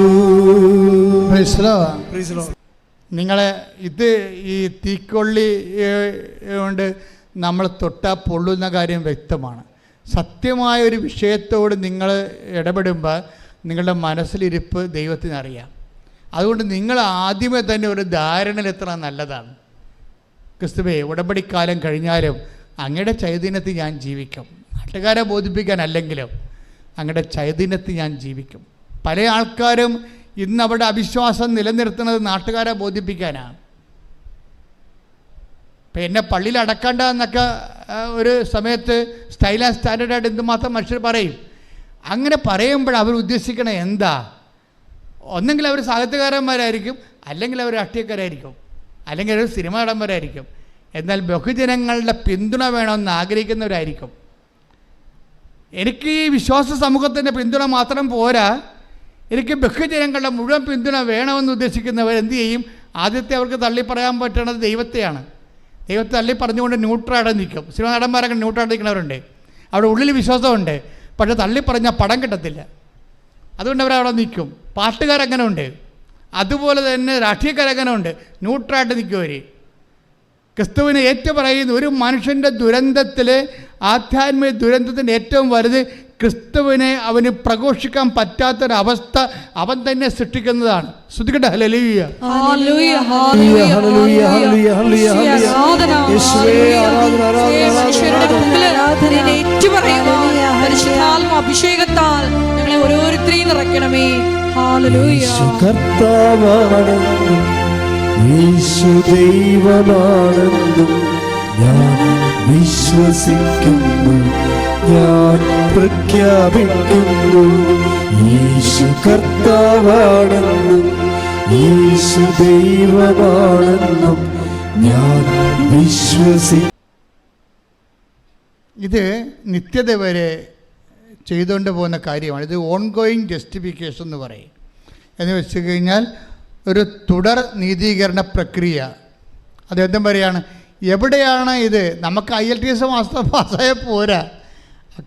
നിങ്ങളെ ഇത് ഈ തീക്കൊള്ളി കൊണ്ട് നമ്മൾ തൊട്ടാൽ പൊള്ളുന്ന കാര്യം വ്യക്തമാണ്. സത്യമായ ഒരു വിഷയത്തോട് നിങ്ങൾ ഇടപെടുമ്പോൾ നിങ്ങളുടെ മനസ്സിലിരിപ്പ് ദൈവത്തിനറിയാം. അതുകൊണ്ട് നിങ്ങൾ ആദ്യമേ തന്നെ ഒരു ധാരണയിലെത്തണം നല്ലതാണ്. ക്രിസ്തുവേ, ഉടമ്പടിക്കാലം കഴിഞ്ഞാലും അങ്ങയുടെ ചൈതന്യത്തിൽ ഞാൻ ജീവിക്കും. നാട്ടുകാരെ ബോധിപ്പിക്കാനല്ലെങ്കിലും അങ്ങയുടെ ചൈതന്യത്തിൽ ഞാൻ ജീവിക്കും. പല ആൾക്കാരും ഇന്ന് അവിടെ അവിശ്വാസം നിലനിർത്തുന്നത് നാട്ടുകാരെ ബോധിപ്പിക്കാനാണ്. ഇപ്പം എന്നെ പള്ളിയിൽ അടക്കണ്ട എന്നൊക്കെ ഒരു സമയത്ത് സ്റ്റൈൽ ആൻഡ് സ്റ്റാൻഡേർഡായിട്ട് എന്തുമാത്രം മനുഷ്യർ പറയും. അങ്ങനെ പറയുമ്പോൾ അവർ ഉദ്ദേശിക്കണ എന്താ? ഒന്നെങ്കിൽ അവർ സാഹിത്യകാരന്മാരായിരിക്കും, അല്ലെങ്കിൽ അവർ രാഷ്ട്രീയക്കാരായിരിക്കും, അല്ലെങ്കിൽ അവർ സിനിമ നടന്മാരായിരിക്കും. എന്നാൽ ബഹുജനങ്ങളുടെ പിന്തുണ വേണമെന്ന് ആഗ്രഹിക്കുന്നവരായിരിക്കും. എനിക്ക് ഈ വിശ്വാസ സമൂഹത്തിൻ്റെ പിന്തുണ മാത്രം പോരാ, എനിക്ക് ബഹുജനങ്ങളുടെ മുഴുവൻ പിന്തുണ വേണമെന്ന് ഉദ്ദേശിക്കുന്നവർ എന്തു ചെയ്യും? ആദ്യത്തെ അവർക്ക് തള്ളി പറയാൻ പറ്റുന്നത് ദൈവത്തെയാണ്. ദൈവത്തെ തള്ളി പറഞ്ഞുകൊണ്ട് ന്യൂട്രലായിട്ട് നിൽക്കും. സിനിമ നടന്മാരൊക്കെ ന്യൂട്രലായിട്ട് നിൽക്കുന്നവരുണ്ട്. അവിടെ ഉള്ളിൽ വിശ്വാസമുണ്ട്, പക്ഷേ തള്ളി പറഞ്ഞാൽ പടം കിട്ടത്തില്ല. അതുകൊണ്ട് അവരവിടെ നിൽക്കും. പാട്ടുകാരങ്ങനെ ഉണ്ട്, അതുപോലെ തന്നെ രാഷ്ട്രീയക്കാരങ്ങനെ ഉണ്ട്, ന്യൂട്രലായിട്ട് നിൽക്കും അവർ. ക്രിസ്തുവിനെ ഏറ്റുപറയുന്ന ഒരു മനുഷ്യൻ്റെ ദുരന്തത്തിൽ, ആധ്യാത്മിക ദുരന്തത്തിൻ്റെ ഏറ്റവും വലുത് ക്രിസ്തുവിനെ അവന് പ്രഘോഷിക്കാൻ പറ്റാത്തൊരവസ്ഥ അവൻ തന്നെ സൃഷ്ടിക്കുന്നതാണ്. ശ്രദ്ധിക്കട്ടെ. ഹല്ലേലൂയ, ഹല്ലേലൂയ, ഹല്ലേലൂയ, ഹല്ലേലൂയ, ഹല്ലേലൂയ, അഭിഷേകത്താൽ ഞങ്ങളെ ഓരോരുത്തരെയും നിറയ്ക്കണമേ. ഹല്ലേലൂയ. കർത്താവാണെന്നും യേശു ദൈവമാണെന്നും ഞാൻ വിശ്വസിക്കുന്നു, ഞാൻ പ്രഖ്യാപിക്കുന്നു. യേശു കർത്താവാണെന്നും യേശു ദൈവമാണെന്നും ഞാൻ വിശ്വസിക്കുന്നു. ഇത് നിത്യത വരെ ചെയ്തുകൊണ്ട് പോകുന്ന കാര്യമാണ്. ഇത് ഓൺഗോയിങ് ജസ്റ്റിഫിക്കേഷൻ എന്ന് പറയും. എന്ന് വെച്ച് കഴിഞ്ഞാൽ ഒരു തുടർ നീതീകരണ പ്രക്രിയ. അദ്ദേഹം പറയാണ്, എവിടെയാണ് ഇത്? നമുക്ക് IELTS പാസ്സായ പോരാ,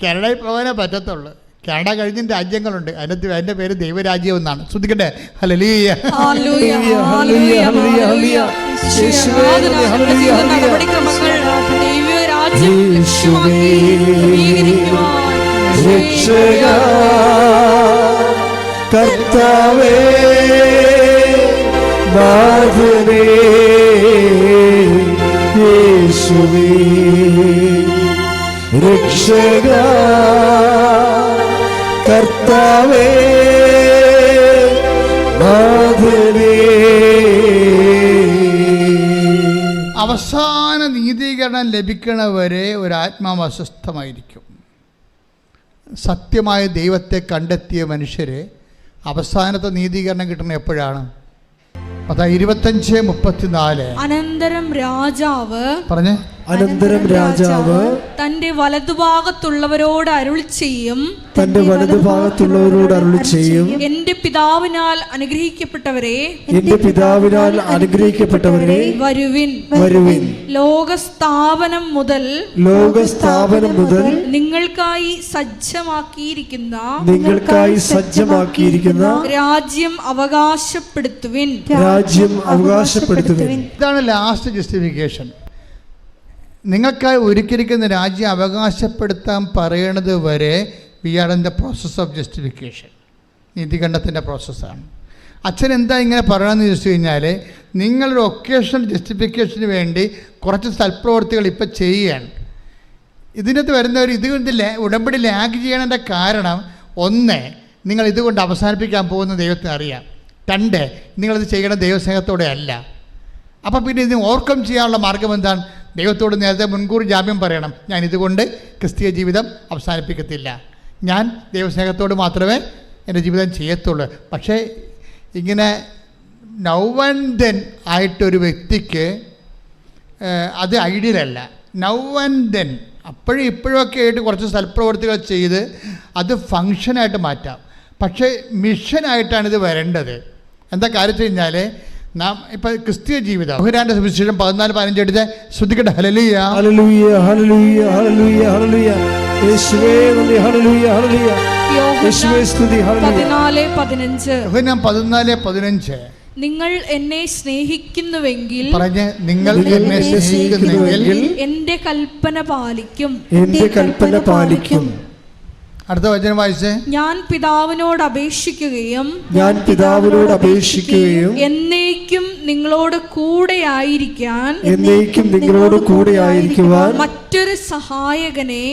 കാനഡയിൽ പോകാനേ പറ്റത്തുള്ളൂ. കാനഡ കഴിഞ്ഞ രാജ്യങ്ങളുണ്ട്, അതിൻ്റെ പേര് ദൈവരാജ്യം എന്നാണ്. ശ്രദ്ധിക്കട്ടെ. ഹല്ലേലൂയ, കർത്താവേ, നാഥനേ, യേശുവേ, രക്ഷക, കർത്താവേ, നാഥനേ. അവസാന നീതീകരണം ലഭിക്കണവരെ ഒരാത്മാവ് അസ്വസ്ഥമായിരിക്കും. സത്യമായ ദൈവത്തെ കണ്ടെത്തിയ മനുഷ്യരെ അവസാനത്തെ നീതീകരണം കിട്ടുന്നത് എപ്പോഴാണ്? 25:34. അനന്തരം രാജാവ് പറഞ്ഞേ. അനന്തരം രാജാവ് തന്റെ വലതുഭാഗത്തുള്ളവരോട് അരുളി ചെയ്യും, തന്റെ വലതുഭാഗത്തുള്ളവരോട് അരുളി ചെയ്യും, എന്റെ പിതാവിനാൽ അനുഗ്രഹിക്കപ്പെട്ടവരെ, എന്റെ പിതാവിനാൽ അനുഗ്രഹിക്കപ്പെട്ടവരെ, വരുവിൻ, വരുവിൻ. ലോകസ്ഥാപനം മുതൽ നിങ്ങൾക്കായി സജ്ജമാക്കിയിരിക്കുന്ന രാജ്യം അവകാശപ്പെടുത്തുവിൻ. ഇതാണ് ലാസ്റ്റ് ജസ്റ്റിഫിക്കേഷൻ. നിങ്ങൾക്കായി ഒരുക്കിയിരിക്കുന്ന രാജ്യം അവകാശപ്പെടുത്താൻ പറയണത് വരെ we are in the process of justification. നീതികണ്ഠത്തിൻ്റെ പ്രോസസ്സാണ്. അച്ഛൻ എന്താ ഇങ്ങനെ പറയണമെന്ന് ചോദിച്ചു കഴിഞ്ഞാൽ, നിങ്ങളൊരു ഒക്കേഷണൽ ജസ്റ്റിഫിക്കേഷന് വേണ്ടി കുറച്ച് സൽപ്രവൃത്തികൾ ഇപ്പം ചെയ്യുകയാണ്. ഇതിനകത്ത് വരുന്നവർ ഇതുകൊണ്ട് ഉടമ്പടി ലാഗ് ചെയ്യണതിൻ്റെ കാരണം, ഒന്ന്, നിങ്ങൾ ഇതുകൊണ്ട് അവസാനിപ്പിക്കാൻ പോകുന്ന ദൈവത്തിന് അറിയാം. രണ്ട്, നിങ്ങളിത് ചെയ്യണ ദൈവസ്നേഹത്തോടെ അല്ല. അപ്പം പിന്നെ ഇതിന് ഓവർകം ചെയ്യാനുള്ള മാർഗം എന്താണ്? ദൈവത്തോട് നേരത്തെ മുൻകൂർ ജാമ്യം പറയണം. ഞാൻ ഇതുകൊണ്ട് ക്രിസ്തീയ ജീവിതം അവസാനിപ്പിക്കത്തില്ല, ഞാൻ ദൈവസ്നേഹത്തോട് മാത്രമേ എൻ്റെ ജീവിതം ചെയ്യത്തുള്ളൂ. പക്ഷേ ഇങ്ങനെ നൗ ആൻഡ് ദെൻ ആയിട്ടൊരു വ്യക്തിക്ക് അത് ഐഡിയലല്ല. നൗ ആൻഡ് ദെൻ, അപ്പോഴും ഇപ്പോഴൊക്കെ ആയിട്ട് കുറച്ച് സൽപ്രവൃത്തികൾ ചെയ്ത് അത് ഫങ്ഷനായിട്ട് മാറ്റാം. പക്ഷേ മിഷനായിട്ടാണ് ഇത് വരേണ്ടത്. എന്താ കാര്യം വെച്ച് കഴിഞ്ഞാൽ, നാം ഇപ്പം ക്രിസ്തീയ ജീവിതം യോഹന്നാന്റെ സുവിശേഷം 14:15 എടുത്ത് ശ്രദ്ധിക്കട്ടെ. ഹല്ലേലൂയ, ഹല്ലേലൂയ, ഹല്ലേലൂയ, ഹല്ലേലൂയ, ഹല്ലേലൂയ. യേശുവേ നന്ദി. ഹല്ലേലൂയ, ഹല്ലേലൂയ. യേശുവേ സ്തുതി. ഹല്ലേലൂയ. 14:15. യോഹന്നാൻ 14:15. നിങ്ങൾ എന്നെ സ്നേഹിക്കുന്നുവെങ്കിൽ പറഞ്ഞ് നിങ്ങൾ എന്നെ സ്നേഹിക്കുന്നെങ്കിൽ എന്റെ കൽപ്പന പാലിക്കും. എന്റെ കൽപ്പന പാലിക്കും. അടുത്ത വചനം വായിച്ചേ. ഞാൻ പിതാവിനോട് അപേക്ഷിക്കുകയും എന്നേക്കും നിങ്ങളോട് കൂടെ ആയിരിക്കാൻ മറ്റൊരു സഹായകനെ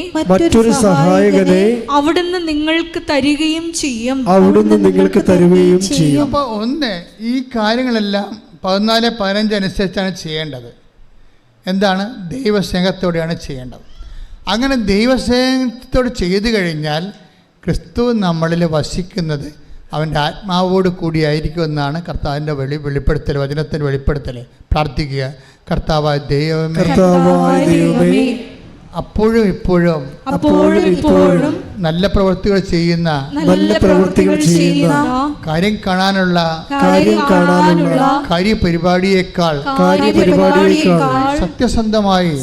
അവിടുന്ന് നിങ്ങൾക്ക് തരികയും ചെയ്യും. അപ്പൊ ഒന്ന്, ഈ കാര്യങ്ങളെല്ലാം 14-15 അനുസരിച്ചാണ് ചെയ്യേണ്ടത്. എന്താണ്? ദൈവസ്നേഹത്തോടെയാണ് ചെയ്യേണ്ടത്. അങ്ങനെ ദൈവസ്നേഹത്തോട് ചെയ്തു കഴിഞ്ഞാൽ ക്രിസ്തു നമ്മളിൽ വസിക്കുന്നത് അവൻ്റെ ആത്മാവോട് കൂടിയായിരിക്കുമെന്നാണ് കർത്താവിൻ്റെ വെളിപ്പെടുത്തൽ, വചനത്തിൻ്റെ വെളിപ്പെടുത്തൽ. പ്രാർത്ഥിക്കുക. കർത്താവായ ദൈവമേ, അപ്പോഴും ഇപ്പോഴും നല്ല പ്രവൃത്തികൾ ചെയ്യുന്ന കാര്യം കാണാനുള്ള കാര്യപരിപാടിയേക്കാൾ സത്യസന്ധമായി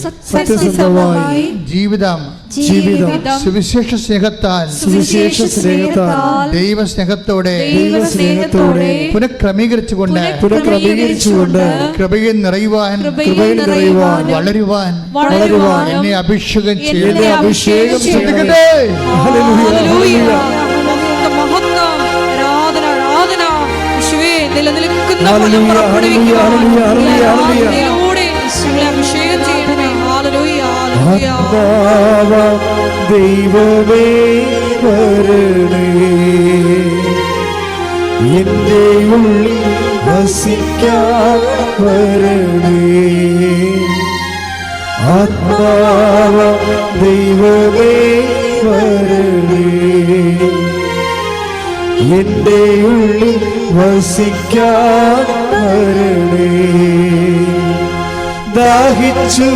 ജീവിതം സുവിശേഷ സ്നേഹത്താൽ ദൈവസ്നേഹത്തോടെ പുനഃക്രമീകരിച്ചുകൊണ്ട് കൃപയിൽ നിറയുവാൻ വളരുവാൻ എന്നെ അഭിഷേകം ചെയ്യട്ടെ. ദൈവമേ വരണേ, എന്റെ ഉള്ളിൽ വസിക്കാൻ വരണേ. ആത്മാവ ദൈവമേ വരണേ, എന്റെ ഉള്ളിൽ വസിക്കാൻ വരണേ. ദാഹിച്ചു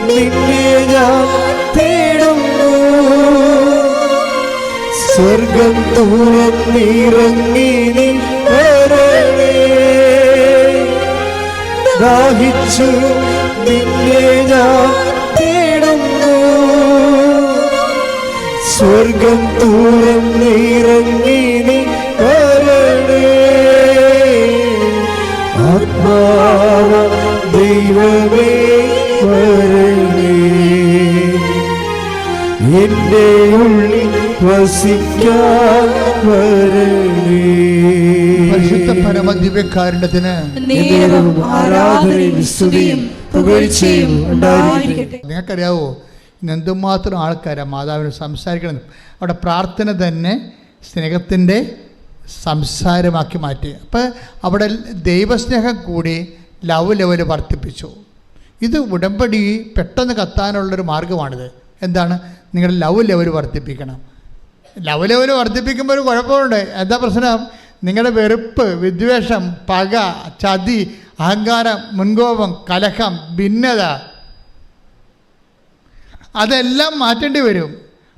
നിന്നെ ഞാൻ തേടുന്നു, സ്വർഗം തുറന്നിറങ്ങി നീ വരണേ. ദാഹിച്ചു നിന്നെ ഞാൻ തേടുന്നു, സ്വർഗം തുറന്നിറങ്ങി നീ വരണേ. ആത്മാവ ദൈവമേ വരണേ, എന്റെ ഉള്ളിൽ വസിക്കാൻ വരണേ. പരിശുദ്ധ പരമദിവ്യകാരുണ്യത്തിന് ആരാധനയും സ്തുതിയും പുകഴ്ചയും ഉണ്ടായിരിക്കട്ടെ. നിങ്ങൾക്കറിയാവോ, ഇന്ന് എന്തുമാത്രം ആൾക്കാരാണ് മാതാവിന് സംസാരിക്കണം. അവിടെ പ്രാർത്ഥന തന്നെ സ്നേഹത്തിൻ്റെ സംസാരമാക്കി മാറ്റി. അപ്പോൾ അവിടെ ദൈവസ്നേഹം കൂടി ലവ് ലെവല് വർദ്ധിപ്പിച്ചു. ഇത് ഉടമ്പടി പെട്ടെന്ന് കത്താനുള്ളൊരു മാർഗ്ഗമാണിത്. എന്താണ്? നിങ്ങളുടെ ലവ് ലെവൽ വർദ്ധിപ്പിക്കണം. ലവ് ലെവൽ വർദ്ധിപ്പിക്കുമ്പോൾ ഒരു കുഴപ്പമുണ്ട്. എന്താ പ്രശ്നം? നിങ്ങളുടെ വെറുപ്പ്, വിദ്വേഷം, പക, ചതി, അഹങ്കാരം, മുൻകോപം, കലഹം, ഭിന്നത, അതെല്ലാം മാറ്റേണ്ടി വരും.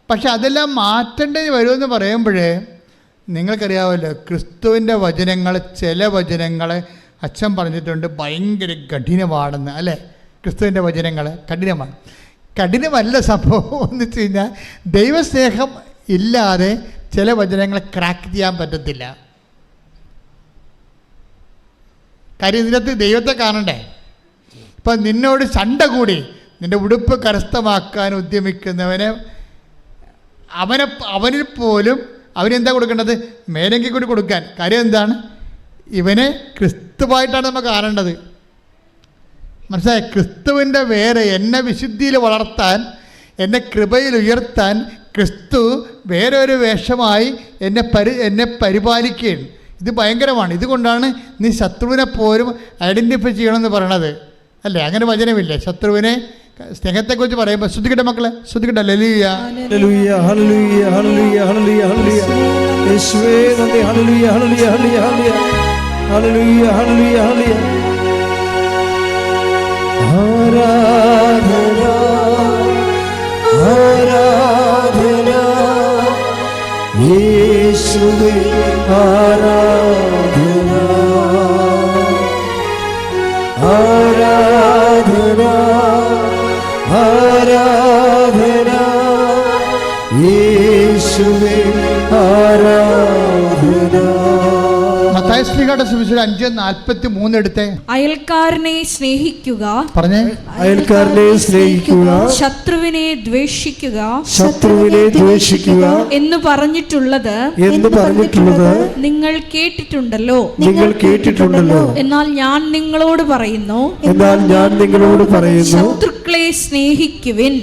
പക്ഷെ അതെല്ലാം മാറ്റേണ്ടി വരുമെന്ന് പറയുമ്പോഴേ നിങ്ങൾക്കറിയാമല്ലോ, ക്രിസ്തുവിൻ്റെ വചനങ്ങൾ, ചില വചനങ്ങൾ അച്ഛൻ പറഞ്ഞിട്ടുണ്ട് ഭയങ്കര കഠിനമാണെന്ന്, അല്ലേ? ക്രിസ്തുവിൻ്റെ വചനങ്ങൾ കഠിനമാണ്. കഠിനമല്ല സംഭവം എന്ന് വെച്ച് കഴിഞ്ഞാൽ, ദൈവസ്നേഹം ഇല്ലാതെ ചില വചനങ്ങൾ ക്രാക്ക് ചെയ്യാൻ പറ്റത്തില്ല. കാര്യം ഇതിനകത്ത് ദൈവത്തെ കാണണ്ടേ. ഇപ്പം നിന്നോട് ചണ്ട കൂടി നിൻ്റെ ഉടുപ്പ് കരസ്ഥമാക്കാൻ ഉദ്യമിക്കുന്നവന് അവനിൽ പോലും അവനെന്താ കൊടുക്കേണ്ടത്? മേലെങ്കിൽ കൂടി കൊടുക്കാൻ. കാര്യം എന്താണ്? ഇവനെ ക്രിസ്തുവായിട്ടാണ് നമ്മൾ കാണേണ്ടത്. മനസ്സിലായി? ക്രിസ്തുവിൻ്റെ വേറെ എന്നെ വിശുദ്ധിയിൽ വളർത്താൻ, എന്നെ കൃപയിൽ ഉയർത്താൻ ക്രിസ്തു വേറെ ഒരു വേഷമായി എന്നെ പരിപാലിക്കുകയാണ്. ഇത് ഭയങ്കരമാണ്. ഇതുകൊണ്ടാണ് നീ ശത്രുവിനെ പോലും ഐഡൻറ്റിഫൈ ചെയ്യണമെന്ന് പറയണത്, അല്ലേ? അങ്ങനെ വചനമില്ലേ? ശത്രുവിനെ സ്നേഹത്തെക്കുറിച്ച് പറയുമ്പോൾ ശ്രദ്ധിക്കട്ടെ മക്കളെ, ശ്രദ്ധിക്കട്ടെ. ഹല്ലേലൂയ ഹല്ലേലൂയ ഹല്ലേലൂയ ഹല്ലേലൂയ ഹല്ലേലൂയ ഹല്ലേലൂയ. യേശുവേ നന്ദി. ഹല്ലേലൂയ ഹല്ലേലൂയ ഹല്ലേലൂയ ഹല്ലേലൂയ ഹല്ലേലൂയ ഹല്ലേലൂയ. ആരാധന ആരാധന യേശുവേ, ആരാധന ആരാധന ആരാധന യേശുവേ, ആരാധന. മത്തായി യോഹന്നാൻശ്ലീഹയുടെ സുവിശേഷം 5:43 എടുത്തേ. അയൽക്കാരനെ സ്നേഹിക്കുക, പറഞ്ഞേ. അയൽക്കാരനെ സ്നേഹിക്കുക, ശത്രുവിനെ ദ്വേഷിക്കുക, ശത്രുവിനെ ദ്വേഷിക്കുക എന്ന് പറഞ്ഞിട്ടുള്ളത് നിങ്ങൾ കേട്ടിട്ടുണ്ടല്ലോ. എന്നാൽ ഞാൻ നിങ്ങളോട് പറയുന്നു, ശത്രുക്കളെ സ്നേഹിക്കുവിൻ,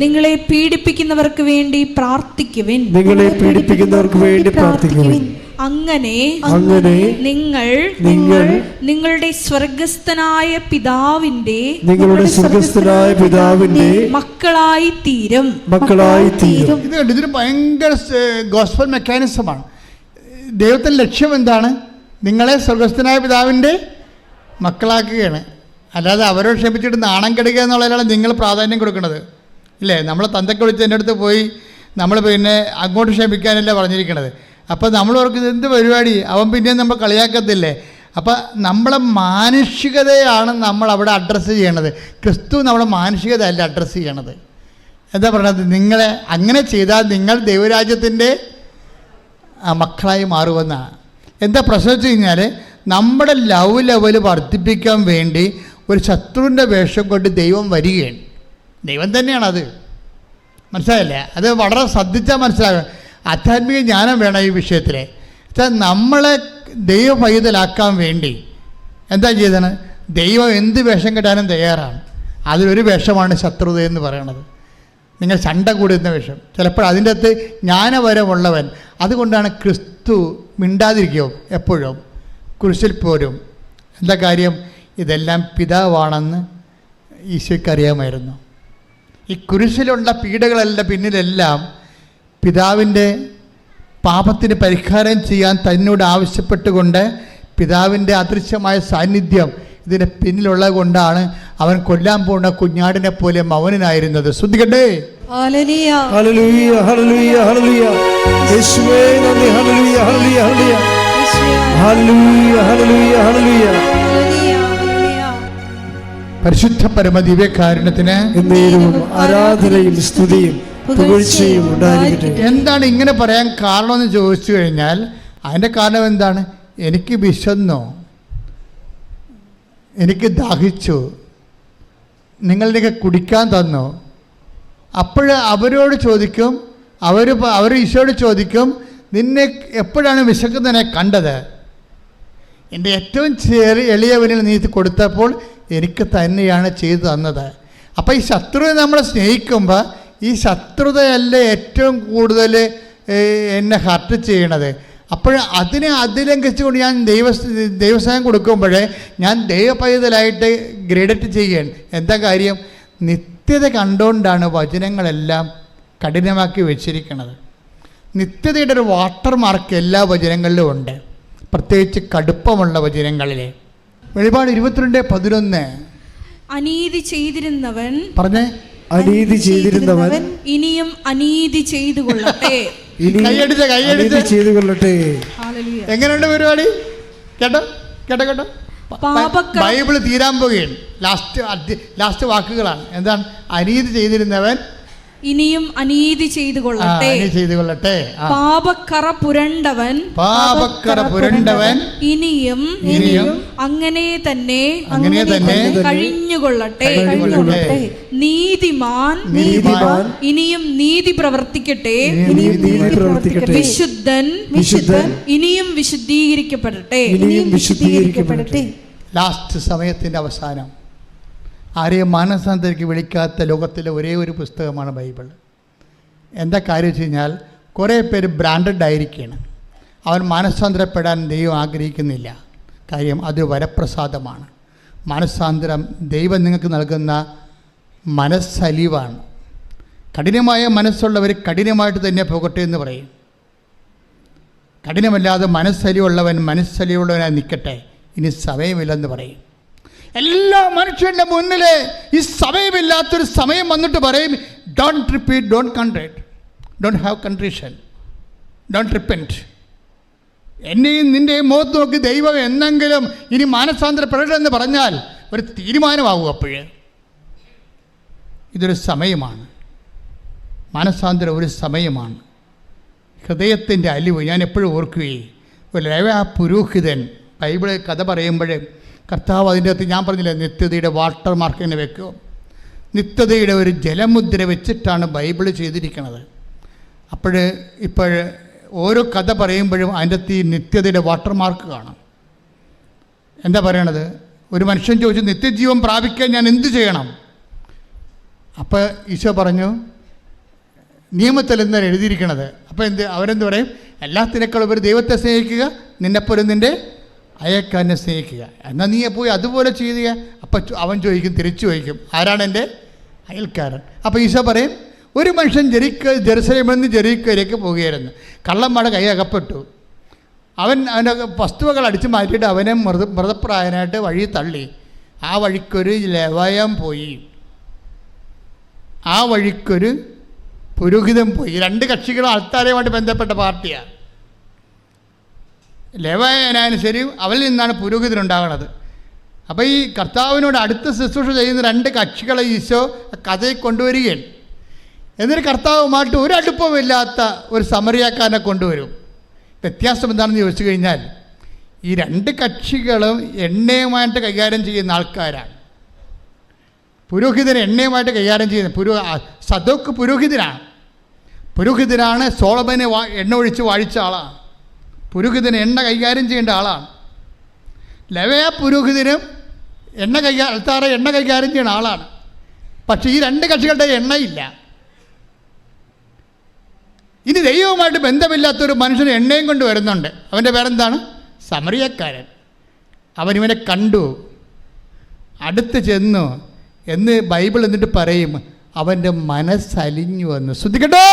നിങ്ങളെ പീഡിപ്പിക്കുന്നവർക്ക് വേണ്ടി പ്രാർത്ഥിക്കുവിൻ, അങ്ങനെ നിങ്ങൾ നിങ്ങളുടെ സ്വർഗസ്ഥനായ പിതാവിന്റെ മക്കളായി തീരും. ഇതൊരു ഭയങ്കര ഗോസ്പൽ മെക്കാനിസമാണ്. ദൈവത്തിന്റെ ലക്ഷ്യം എന്താണ്? നിങ്ങളെ സ്വർഗസ്ഥനായ പിതാവിൻ്റെ മക്കളാക്കുകയാണ്. അല്ലാതെ അവരോട് ക്ഷമിച്ചിട്ട് നാണം കെടുക്കുക എന്നുള്ളതിലാണ് നിങ്ങൾ പ്രാധാന്യം കൊടുക്കുന്നത്, ഇല്ലേ? നമ്മളെ തന്തയ്ക്ക് വിളിച്ച് എൻ്റെ അടുത്ത് പോയി നമ്മൾ പിന്നെ അങ്ങോട്ട് ക്ഷമിക്കാനല്ല പറഞ്ഞിരിക്കണത്. അപ്പോൾ നമ്മൾ ഓർക്കുന്നത് എന്ത് പരിപാടി, അവൻ പിന്നെയും നമ്മൾ കളിയാക്കത്തില്ലേ? അപ്പോൾ നമ്മളെ മാനുഷികതയാണ് നമ്മൾ അവിടെ അഡ്രസ്സ് ചെയ്യണത്. ക്രിസ്തു നമ്മളെ മാനുഷികത അല്ല അഡ്രസ്സ് ചെയ്യണത്. എന്താ പറയണത്? നിങ്ങളെ അങ്ങനെ ചെയ്താൽ നിങ്ങൾ ദൈവരാജ്യത്തിൻ്റെ മക്കളായി മാറുമെന്നാണ്. എന്താ പ്രശ്നം വെച്ച് കഴിഞ്ഞാൽ, നമ്മുടെ ലവ് ലെവൽ വർദ്ധിപ്പിക്കാൻ വേണ്ടി ഒരു ശത്രുവിൻ്റെ വേഷം കൊണ്ട് ദൈവം വരികയാണ്. ദൈവം തന്നെയാണത്, മനസ്സിലായില്ലേ? അത് വളരെ ശ്രദ്ധിച്ചാൽ മനസ്സിലാകും. ആധ്യാത്മിക ജ്ഞാനം വേണം ഈ വിഷയത്തിൽ. നമ്മളെ ദൈവ പൈതലാക്കാൻ വേണ്ടി എന്താ ചെയ്തത്? ദൈവം എന്ത് വേഷം കെട്ടാനും തയ്യാറാണ്. അതിലൊരു വേഷമാണ് ശത്രുത എന്ന് പറയണത്. നിങ്ങൾ ചണ്ട കൂടുന്ന വേഷം. ചിലപ്പോൾ അതിൻ്റെ അകത്ത് ജ്ഞാനപരമുള്ളവൻ. അതുകൊണ്ടാണ് ക്രിസ്തു മിണ്ടാതിരിക്കും എപ്പോഴും, കുരിശിൽ പോരും. എന്താ കാര്യം? ഇതെല്ലാം പിതാവാണെന്ന് ഈശോയ്ക്ക് അറിയാമായിരുന്നു. ഈ കുരിശിലുള്ള പീഡകളെല്ലാം പിന്നിലെല്ലാം പിതാവിൻ്റെ പാപത്തിന് പരിഹാരം ചെയ്യാൻ തന്നോട് ആവശ്യപ്പെട്ടുകൊണ്ട് പിതാവിൻ്റെ അദൃശ്യമായ സാന്നിധ്യം ഇതിൻ്റെ പിന്നിലുള്ളത് കൊണ്ടാണ് അവൻ കൊല്ലാൻ പോകുന്ന കുഞ്ഞാടിനെ പോലെ മൗനനായിരുന്നത്. ശ്രദ്ധിക്കട്ടെ. ഹല്ലേലൂയ ഹല്ലേലൂയ ഹല്ലേലൂയ. യേശുവേ നന്ദി. ഹല്ലേലൂയ ഹല്ലേലൂയ ഹല്ലേലൂയ ഹല്ലേലൂയ ഹല്ലേലൂയ. പരിശുദ്ധ പരമദിവ്യകാരുണ്യത്തിന് എന്നേരവും ആരാധനയും സ്തുതിയും പുകഴ്ചയും ഉണ്ടായിരിക്കട്ടെ. എന്താണ് ഇങ്ങനെ പറയാൻ കാരണമെന്ന് ചോദിച്ചു കഴിഞ്ഞാൽ, അതിൻ്റെ കാരണം എന്താണ്? എനിക്ക് വിശന്നു, എനിക്ക് ദാഹിച്ചു, നിങ്ങളുടെയൊക്കെ കുടിക്കാൻ തന്നു. അപ്പോൾ അവരോട് ചോദിക്കും, അവർ ഈശോയോട് ചോദിക്കും, നിന്നെ എപ്പോഴാണ് വിശക്കുന്നതിനെ കണ്ടത്? എൻ്റെ ഏറ്റവും എളിയവനിൽ നീ കൊടുത്തപ്പോൾ എനിക്ക് തന്നെയാണ് ചെയ്തു തന്നത്. അപ്പോൾ ഈ ശത്രുവിനെ നമ്മൾ സ്നേഹിക്കുമ്പോൾ ഈ ശത്രുതയല്ല ഏറ്റവും കൂടുതൽ എന്നെ ഹർട്ട് ചെയ്യണത്. അപ്പോൾ അതിനെ അതിലംഘിച്ചുകൊണ്ട് ഞാൻ ദൈവസ്നേഹം കൊടുക്കുമ്പോഴേ ഞാൻ ദൈവപൈതലായിട്ട് ഗ്രേഡറ്റ് ചെയ്യുകയാണ്. എന്താ കാര്യം? നിത്യത കണ്ടുകൊണ്ടാണ് വചനങ്ങളെല്ലാം കഠിനമാക്കി വെച്ചിരിക്കുന്നത്. നിത്യതയുടെ ഒരു വാട്ടർ മാർക്ക് എല്ലാ വചനങ്ങളിലും ഉണ്ട്, പ്രത്യേകിച്ച് കടുപ്പമുള്ള വചനങ്ങളിൽ. വെളിപാട് 22:11. അനീതി ചെയ്തിരുന്നവൻ പറഞ്ഞേ. അനീതി ചെയ്തിരുന്നവൻ ഇനിയും അനീതി ചെയ്തു കൊള്ളട്ടെ. കൈയടിച്ച് ചെയ്തു കൊള്ളട്ടെ. എങ്ങനെയുണ്ട് പരിപാടി? കേട്ടോ കേട്ടോ കേട്ടോ. ബൈബിള് തീരാൻ പോവുകയാണ്. ലാസ്റ്റ് വാക്കുകളാണ്. എന്താണ്? അനീതി ചെയ്തിരുന്നവൻ ഇനിയും അനീതി ചെയ്തു കൊള്ളട്ടെ. പാപക്കറ പുരണ്ടവൻ ഇനിയും അങ്ങനെ തന്നെ കഴിഞ്ഞുകൊള്ളട്ടെ. നീതിമാൻ ഇനിയും നീതി പ്രവർത്തിക്കട്ടെ. വിശുദ്ധൻ ഇനിയും വിശുദ്ധീകരിക്കപ്പെടട്ടെ. ലാസ്റ്റ് സമയത്തിന്റെ അവസാനം ആരെയും മാനസാന്തരയ്ക്ക് വിളിക്കാത്ത ലോകത്തിലെ ഒരേ ഒരു പുസ്തകമാണ് ബൈബിൾ. എന്താ കാര്യം വെച്ച് കഴിഞ്ഞാൽ, കുറേ പേര് ബ്രാൻഡഡ് ആയിരിക്കുകയാണ്. അവൻ മാനസാന്തരപ്പെടാൻ ദൈവം ആഗ്രഹിക്കുന്നില്ല. കാര്യം അതൊരു വരപ്രസാദമാണ്. മാനസാന്തരം ദൈവം നിങ്ങൾക്ക് നൽകുന്ന മനസ്സലിവാണ്. കഠിനമായ മനസ്സുള്ളവർ കഠിനമായിട്ട് തന്നെ പോകട്ടെ എന്ന് പറയും. കഠിനമല്ലാതെ മനസ്സലിവുള്ളവനായി നിൽക്കട്ടെ, ഇനി സമയമില്ലെന്ന് പറയും. എല്ലാ മനുഷ്യരുടെ മുന്നിൽ ഈ സമയമില്ലാത്തൊരു സമയം വന്നിട്ട് പറയും, don't repeat, don't contrite, don't have contrition, don't repent. എന്നെയും നിൻ്റെയും മുഖത്ത് നോക്കി ദൈവം എന്നെങ്കിലും ഇനി മാനസാന്തരപ്പെടരുതെന്ന് പറഞ്ഞാൽ ഒരു തീരുമാനമാകും. അപ്പോഴേ ഇതൊരു സമയമാണ്. മാനസാന്തരം ഒരു സമയമാണ്. ഹൃദയത്തിൻ്റെ അലിവ് ഞാൻ എപ്പോഴും ഓർക്കുകയും, ആ പുരോഹിതൻ ബൈബിൾ കഥ പറയുമ്പോൾ കർത്താവ് അതിൻ്റെ അകത്ത് ഞാൻ പറഞ്ഞില്ലേ നിത്യതയുടെ വാട്ടർ മാർക്ക് തന്നെ വെക്കും. നിത്യതയുടെ ഒരു ജലമുദ്ര വെച്ചിട്ടാണ് ബൈബിൾ ചെയ്തിരിക്കുന്നത്. ഇപ്പോൾ ഓരോ കഥ പറയുമ്പോഴും അതിൻ്റെ അകത്ത് ഈ നിത്യതയുടെ വാട്ടർ മാർക്ക് കാണാം. എന്താ പറയണത്? ഒരു മനുഷ്യൻ ചോദിച്ചു, നിത്യജീവൻ പ്രാപിക്കാൻ ഞാൻ എന്ത് ചെയ്യണം? അപ്പോൾ ഈശോ പറഞ്ഞു, നിയമത്തിൽ എന്താണ് എഴുതിയിരിക്കണത്? അപ്പോൾ അവരെന്ത് പറയും? എല്ലാത്തിനേക്കാളും ഒരു ദൈവത്തെ സ്നേഹിക്കുക, നിന്നെപ്പോലും നിൻ്റെ അയൽക്കാരനെ സ്നേഹിക്കുക. എന്നാൽ നീ പോയി അതുപോലെ ചെയ്യുക. അപ്പം അവൻ ചോദിക്കും, തിരിച്ചു ചോദിക്കും, ആരാണ് എൻ്റെ അയൽക്കാരൻ? അപ്പോൾ ഈശോ പറയും, ഒരു മനുഷ്യൻ ജെറുസലേമിൽ നിന്ന് ജെറീക്കോയിലേക്ക് പോവുകയായിരുന്നു. കള്ളന്മാരുടെ കൈ അകപ്പെട്ടു. അവൻ്റെ വസ്തുവകൾ അടിച്ചു മാറ്റിയിട്ട് അവനെ മൃതപ്രായനായിട്ട് വഴി തള്ളി. ആ വഴിക്കൊരു ലെവയം പോയി, ആ വഴിക്കൊരു പുരോഹിതൻ പോയി. രണ്ട് കക്ഷികളും അൾത്താരയുമായിട്ട് ബന്ധപ്പെട്ട പാർട്ടിയാണ്. ലേവായനായാലും ശരി, അവരിൽ നിന്നാണ് പുരോഹിതനുണ്ടാകുന്നത്. അപ്പോൾ ഈ കർത്താവിനോട് അടുത്ത ശുശ്രൂഷ ചെയ്യുന്ന രണ്ട് കക്ഷികളെ ഈശോ കഥയിൽ കൊണ്ടുവരികയാണ്. എന്നിട്ട് കർത്താവുമായിട്ട് ഒരു അടുപ്പമില്ലാത്ത ഒരു സമറിയാക്കാരനെ കൊണ്ടുവരും. വ്യത്യാസം എന്താണെന്ന് ചോദിച്ചു കഴിഞ്ഞാൽ, ഈ രണ്ട് കക്ഷികളും എണ്ണയുമായിട്ട് കൈകാര്യം ചെയ്യുന്ന ആൾക്കാരാണ്. പുരോഹിതൻ എണ്ണയുമായിട്ട് കൈകാര്യം ചെയ്യുന്ന സദോക്ക് പുരോഹിതനാണ് സോളമനെ എണ്ണ ഒഴിച്ച് വാഴിച്ച ആളാണ്. പുരോഹിതന് എണ്ണ കൈകാര്യം ചെയ്യേണ്ട ആളാണ്. ലെവയ പുരോഹിതനും അൾത്താറ എണ്ണ കൈകാര്യം ചെയ്യുന്ന ആളാണ്. പക്ഷേ ഈ രണ്ട് കക്ഷികളുടെ എണ്ണയില്ല. ഇനി ദൈവവുമായിട്ട് ബന്ധമില്ലാത്തൊരു മനുഷ്യന് എണ്ണയും കൊണ്ട് വരുന്നുണ്ട്. അവൻ്റെ പേരെന്താണ്? സമറിയക്കാരൻ. അവനിവനെ കണ്ടു, അടുത്ത് ചെന്നു എന്ന് ബൈബിൾ എന്നിട്ട് പറയും, അവൻ്റെ മനസ്സലിഞ്ഞു വന്നു. ശ്രദ്ധിക്കട്ടെ.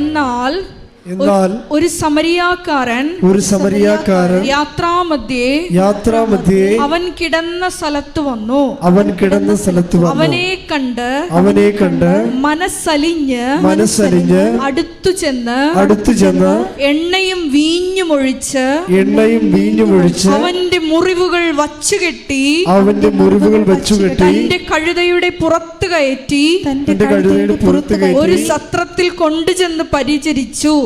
എന്നാൽ ഒരു സമരിയാക്കാരൻ യാത്രാമധ്യേ അവൻ കിടന്ന സ്ഥലത്ത് വന്നു. അവനെ കണ്ട് മനസ്സലിഞ്ഞ് അടുത്തു ചെന്ന് എണ്ണയും വീഞ്ഞും ഒഴിച്ച് അവന്റെ മുറിവുകൾ വച്ചുകെട്ടി തന്റെ കഴുതയുടെ പുറത്ത് കയറ്റി ഒരു സത്രത്തിൽ കൊണ്ടുചെന്ന് പരിചരിച്ചു.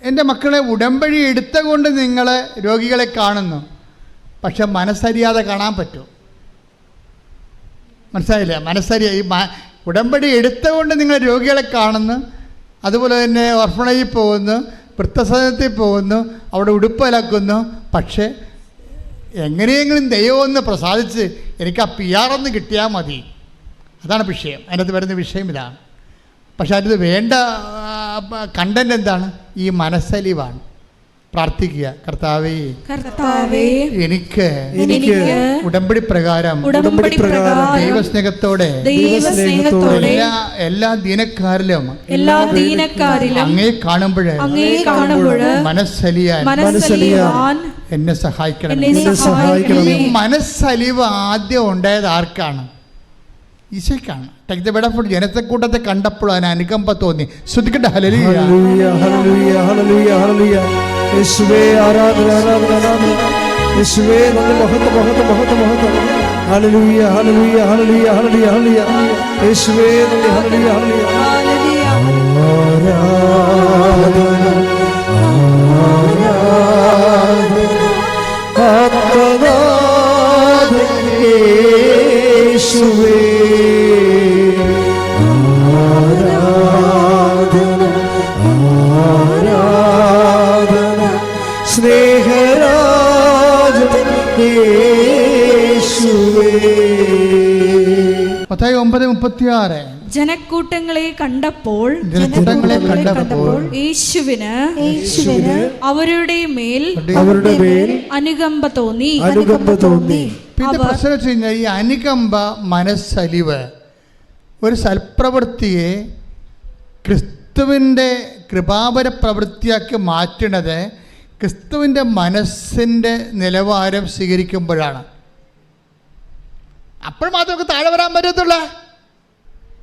എൻ്റെ മക്കളെ, ഉടമ്പടി എടുത്തുകൊണ്ട് നിങ്ങൾ രോഗികളെ കാണുന്നു, പക്ഷെ മനസ്സറിയാതെ കാണാൻ പറ്റും. മനസ്സിലായില്ല? ഈ ഉടമ്പടി എടുത്തുകൊണ്ട് നിങ്ങൾ രോഗികളെ കാണുന്നു, അതുപോലെ തന്നെ ഓർഫണേജിൽ പോകുന്നു, വൃദ്ധസദനത്തിൽ പോകുന്നു, അവിടെ ഉടുപ്പലക്കുന്നു. പക്ഷേ എങ്ങനെയെങ്കിലും ദൈവമൊന്ന് പ്രസാദിച്ച് എനിക്ക് ആ PR ഒന്ന് കിട്ടിയാൽ മതി. അതാണ് വിഷയം. അതിനകത്ത് വരുന്ന വിഷയം ഇതാണ്. പക്ഷെ അതിന് വേണ്ട കണ്ടന്റ് എന്താണ്? ഈ മനസ്സലിവാണ്. പ്രാർത്ഥിക്കുക, കർത്താവേ എനിക്ക് ഉടമ്പടി പ്രകാരം ദൈവസ്നേഹത്തോടെ എല്ലാ ദീനക്കാരിലും അങ്ങേ കാണുമ്പോഴേ മനസ്സലിയാൻ എന്നെ സഹായിക്കണം. ഈ മനസ്സലിവ് ആദ്യം ഉണ്ടായത് ആർക്കാണ്? ഈശോയ്ക്കാണ്. Take the bed of food. ജനത്തെക്കൂട്ടത്തെ കണ്ടപ്പോൾ അതിന് അനുകമ്പ തോന്നി. ശ്രദ്ധിക്കട്ടെ. ഹല്ലേലൂയ, ഹല്ലേലൂയ, ഹല്ലേലൂയ, ഹല്ലേലൂയ. യേശുവേ ആരാധന, ആരാധന, ആരാധന. യേശുവേ നന്ദി, മഹത്വം, മഹത്വം, മഹത്വം, മഹത്വം. ഹല്ലേലൂയ, ഹല്ലേലൂയ, ഹല്ലേലൂയ, ഹല്ലേലൂയ, ഹല്ലേലൂയ. യേശുവേ നന്ദി, ഹല്ലേലൂയ, ഹല്ലേലൂയ. ആരാധന, ആരാധന, യേശുവേ ആരാധന, ആരാധന, സ്നേഹരാജൻ യേശുവേ. മത്തായി 9:36. ജനക്കൂട്ടങ്ങളെ കണ്ടപ്പോൾ യേശുവിന് അവരുടെ മേൽ അനുകമ്പ തോന്നി. പിന്നെ പ്രശ്നം വെച്ച് കഴിഞ്ഞാൽ ഈ അനുകമ്പ, മനസ്സലിവ്, ഒരു സൽപ്രവൃത്തിയെ ക്രിസ്തുവിൻ്റെ കൃപാപര പ്രവൃത്തിയാക്കി മാറ്റുന്നത് ക്രിസ്തുവിൻ്റെ മനസ്സിൻ്റെ നിലവാരം സ്വീകരിക്കുമ്പോഴാണ്. അപ്പോൾ മാത്രമേ താഴെ വരാൻ പറ്റത്തുള്ള.